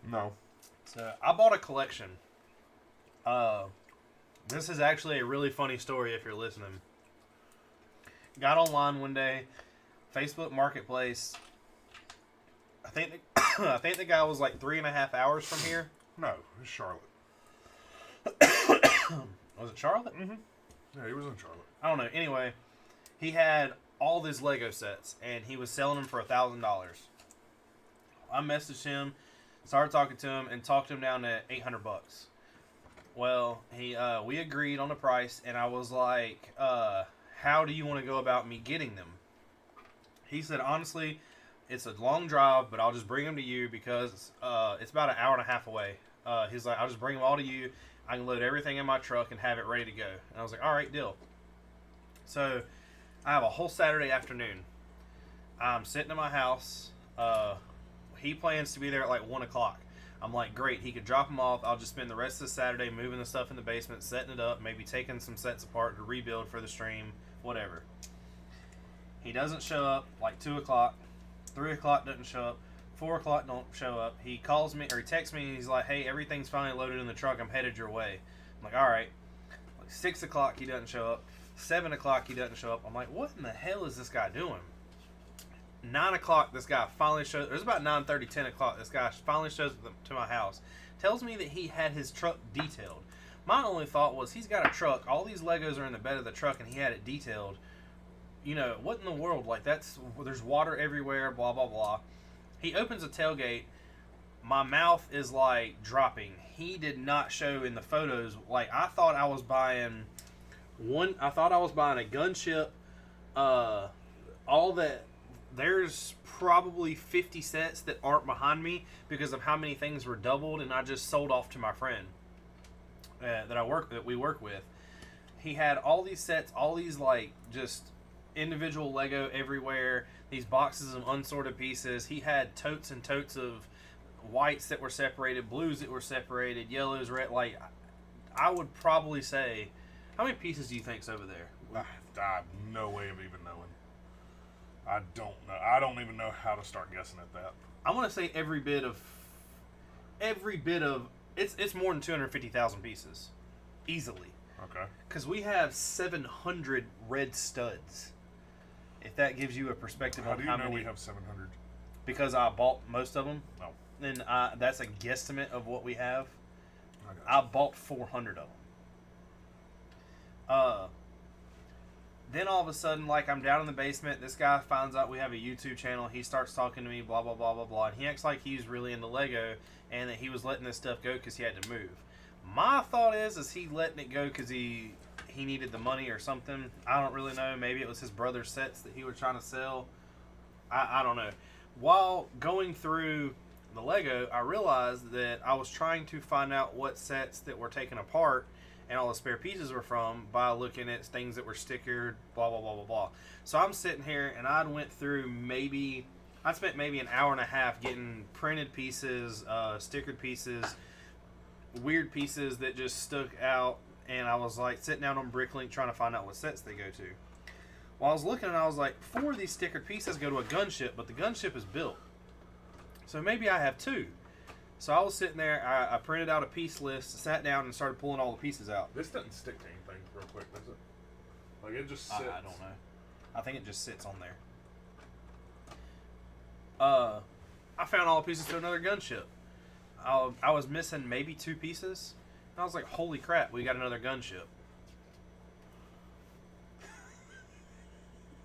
No. So I bought a collection. This is actually a really funny story if you're listening. Got online one day, Facebook Marketplace. I think the guy was like 3.5 hours from here. No, it's Charlotte. Was it Charlotte? Mm-hmm. Yeah, he was in Charlotte. I don't know. Anyway, he had all these Lego sets, and he was selling them for $1,000. I messaged him, started talking to him, and talked him down to $800. Well, we agreed on the price, and I was like, "How do you want to go about me getting them?" He said, "Honestly, it's a long drive, but I'll just bring them to you because it's about an hour and a half away." He's like, "I'll just bring them all to you. I can load everything in my truck and have it ready to go." And I was like, "All right, deal." So I have a whole Saturday afternoon. I'm sitting in my house. He plans to be there at like 1 o'clock. I'm like, great. He could drop them off. I'll just spend the rest of the Saturday moving the stuff in the basement, setting it up, maybe taking some sets apart to rebuild for the stream, whatever. He doesn't show up like 2 o'clock. 3 o'clock doesn't show up. 4 o'clock don't show up. He calls me or he texts me and he's like, hey, everything's finally loaded in the truck. I'm headed your way. I'm like, all right. Like 6 o'clock he doesn't show up. 7 o'clock he doesn't show up. I'm like, what in the hell is this guy doing? 9 o'clock this guy finally shows. It was about 9:30, 10 o'clock. This guy finally shows up to my house. Tells me that he had his truck detailed. My only thought was he's got a truck. All these Legos are in the bed of the truck and he had it detailed. You know, what in the world? Like, there's water everywhere, blah, blah, blah. He opens a tailgate. My mouth is, like, dropping. He did not show in the photos. Like, I thought I was buying a gunship. All that. There's probably 50 sets that aren't behind me because of how many things were doubled, and I just sold off to my friend that we work with. He had all these sets, all these, like, just individual Lego everywhere, these boxes of unsorted pieces. He had totes and totes of whites that were separated, blues that were separated, yellows, red. Like, I would probably say, how many pieces do you think's over there? I have no way of even knowing. I don't know. I don't even know how to start guessing at that. I want to say every bit of it's more than 250,000 pieces, easily. Okay. Because we have 700 red studs. If that gives you a perspective on how many. How do you know we have 700? Because I bought most of them. No. And that's a guesstimate of what we have. I bought 400 of them. Then all of a sudden, like, I'm down in the basement. This guy finds out we have a YouTube channel. He starts talking to me, blah, blah, blah, blah, blah. And he acts like he's really into Lego and that he was letting this stuff go because he had to move. My thought is he letting it go because he needed the money or something. I don't really know. Maybe it was his brother's sets that he was trying to sell. I don't know. While going through the Lego, I realized that I was trying to find out what sets that were taken apart and all the spare pieces were from by looking at things that were stickered, blah, blah, blah, blah, blah. So I'm sitting here and I spent maybe an hour and a half getting printed pieces, stickered pieces, weird pieces that just stuck out, and I was like sitting down on Bricklink trying to find out what sets they go to. While I was looking, and I was like, 4 of these stickered pieces go to a gunship, but the gunship is built. So maybe I have 2. So I was sitting there, I printed out a piece list, sat down, and started pulling all the pieces out. This doesn't stick to anything real quick, does it? Like, it just sits. I don't know. I think it just sits on there. I found all the pieces to another gunship. I was missing maybe 2 pieces. And I was like, holy crap, we got another gunship.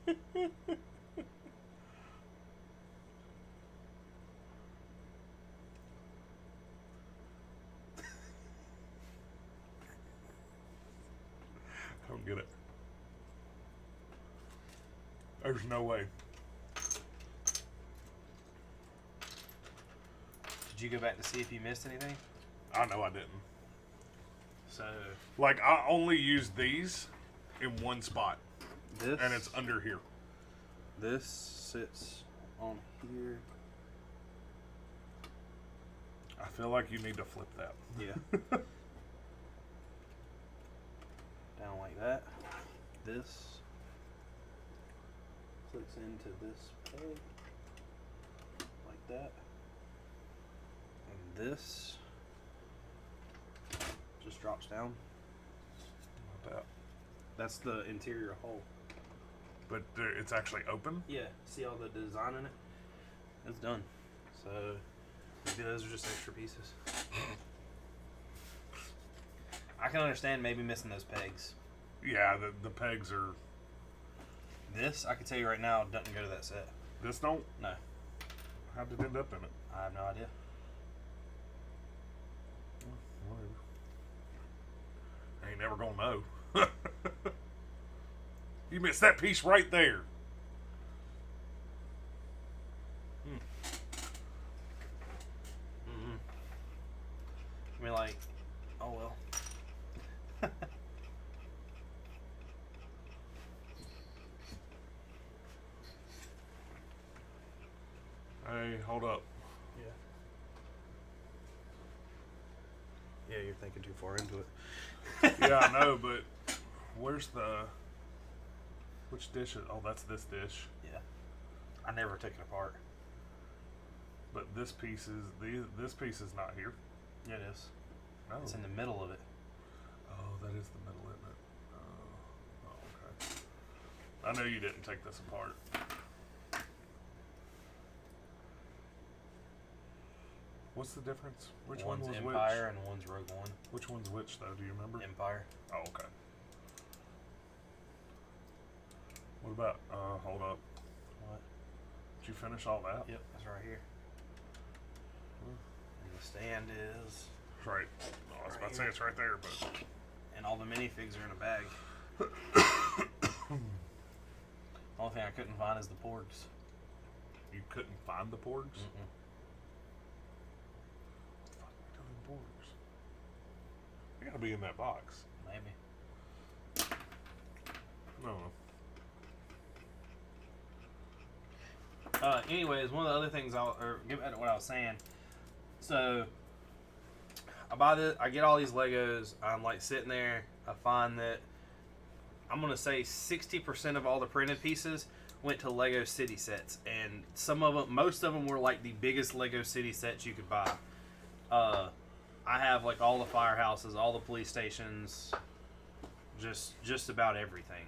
I don't get it. There's no way. Did you go back to see if you missed anything? I know I didn't. So, Like, I only use these in one spot, this and it's under here. This sits on here. I feel like you need to flip that. Yeah. Down like that. This clicks into this peg like that. And this just drops down. Like that. That's the interior hole. But it's actually open? Yeah, see all the design in it? It's done. So maybe those are just extra pieces. I can understand maybe missing those pegs. Yeah, the pegs are... This, I can tell you right now, doesn't go to that set. This don't? No. How did it end up in it? I have no idea. Whatever. I ain't never gonna know. You missed that piece right there. I mean, like, oh well. Hey, Hey, hold up. Yeah. Yeah, you're thinking too far into it. Yeah, I know, but where's the... Which dish is... Oh, that's this dish. Yeah. I never took it apart. But this piece is... This piece is not here. Yeah, it is. No. It's in the middle of it. Oh, that is the middle, isn't it? Okay. I know you didn't take this apart. What's the difference? Which one One's was Empire and one's Rogue One. which one's which, though? Do you remember? Empire. Oh, okay. What about... hold up. What? Did you finish all that? Yep, that's right here. And the stand is... It's right. Oh, I was about to say it's right there, but... And all the minifigs are in a bag. Only thing I couldn't find is the porgs. You couldn't find the porgs? Mm-mm. What the fuck are you doing porgs? They gotta be in that box. Maybe. No. Anyways, one of the other things get back to what I was saying. So, I get all these Legos. I'm like sitting there. I find that I'm gonna say 60% of all the printed pieces went to Lego City sets, and most of them were like the biggest Lego City sets you could buy. I have like all the firehouses, all the police stations, just about everything,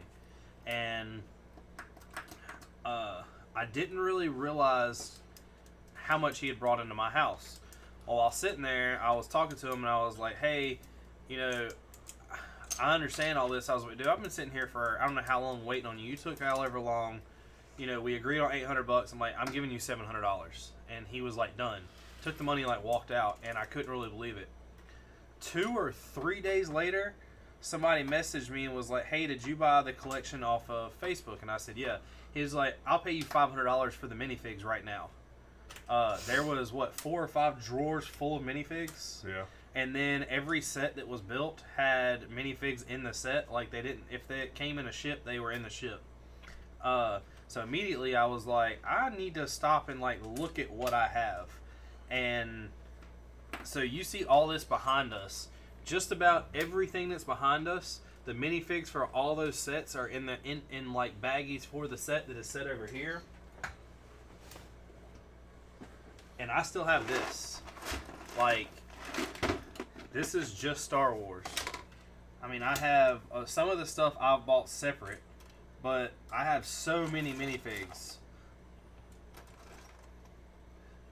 and I didn't really realize how much he had brought into my house. While sitting there, I was talking to him and I was like, hey, I understand all this. I was like, dude, I've been sitting here for I don't know how long waiting on you. You took however long. We agreed on $800. I'm like, I'm giving you $700. And he was like, done. Took the money and like walked out, and I couldn't really believe it. 2 or 3 days later, somebody messaged me and was like, hey, did you buy the collection off of Facebook? And I said, yeah. He was like, I'll pay you $500 for the minifigs right now. There was 4 or 5 drawers full of minifigs. Yeah. And then every set that was built had minifigs in the set. Like if they came in a ship, they were in the ship. So immediately I was like, I need to stop and like look at what I have. And so you see all this behind us. Just about everything that's behind us, the minifigs for all those sets are in like baggies for the set that is set over here. And I still have this. Like, this is just Star Wars. I mean, I have some of the stuff I've bought separate, but I have so many minifigs.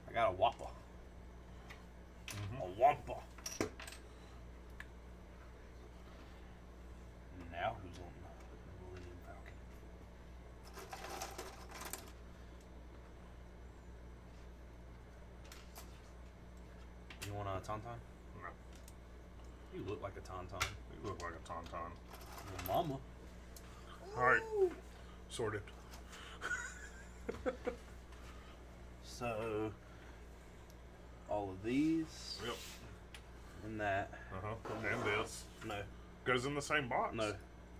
I got a Whopper. Mm-hmm. A Whopper. Now who's on the Millennium Falcon? You want a tauntaun? No. You look like a tauntaun. You look like a tauntaun. Your mama. Alright. Sorted. So, all of these. Yep. And that. And this. No. Goes in the same box. No.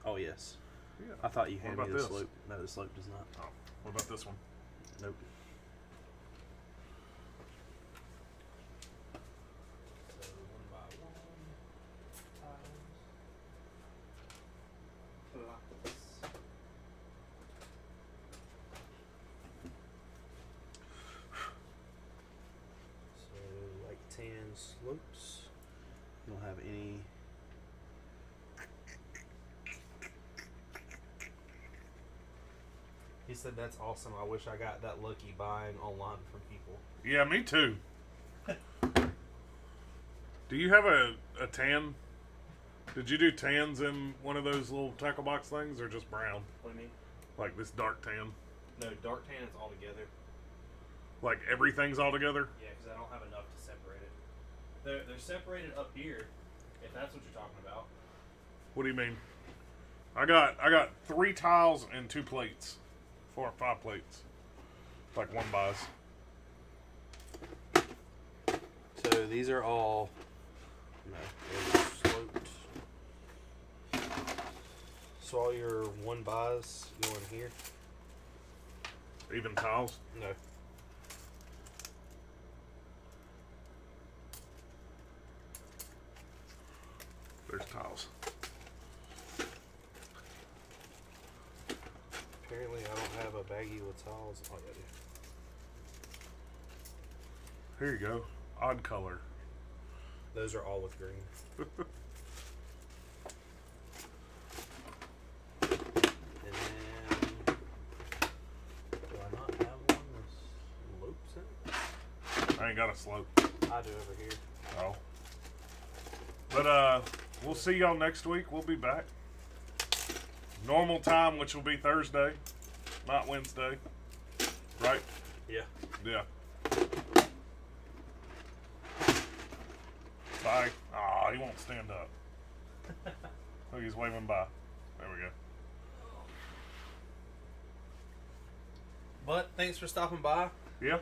Oh, yes. Yeah. I thought you What handed me about the this? slope. No, the slope does not. Oh. What about this one? Nope. So, one by one. So, like tan slopes. You don't have any. He said that's awesome. I wish I got that lucky buying online from people. Yeah, me too. Do you have a tan? Did you do tans in one of those little tackle box things, or just brown? What do you mean? Like this dark tan? No, dark tan is all together. Like everything's all together? Yeah, because I don't have enough to separate it. They're separated up here, if that's what you're talking about. What do you mean? I got 3 tiles and 2 plates. 4 or 5 plates. Like one buys. So these are all they're sloped. So all your one buys go in here. Even tiles? No. tiles. Apparently, I don't have a baggie with tiles. Oh, yeah, I do. Here you go. Odd color. Those are all with green. And then, do I not have one with loops in it? I ain't got a slope. I do over here. Oh. But we'll see y'all next week. We'll be back. Normal time, which will be Thursday, not Wednesday. Right? Yeah. Yeah. Bye. Aw, he won't stand up. Look, he's waving bye. There we go. But thanks for stopping by. Yeah.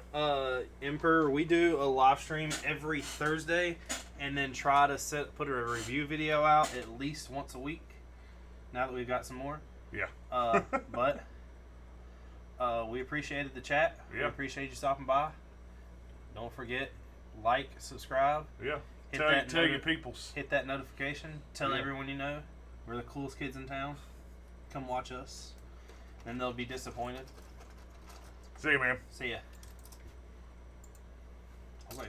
Emperor, we do a live stream every Thursday, and then try to put a review video out at least once a week. Now that we've got some more. Yeah. But we appreciated the chat. Yeah. We appreciate you stopping by. Don't forget, like, subscribe. Yeah. Hit Tell your peoples. Hit that notification. Tell Yeah. everyone you know. We're the coolest kids in town. Come watch us. Then they'll be disappointed. See you, man. See ya.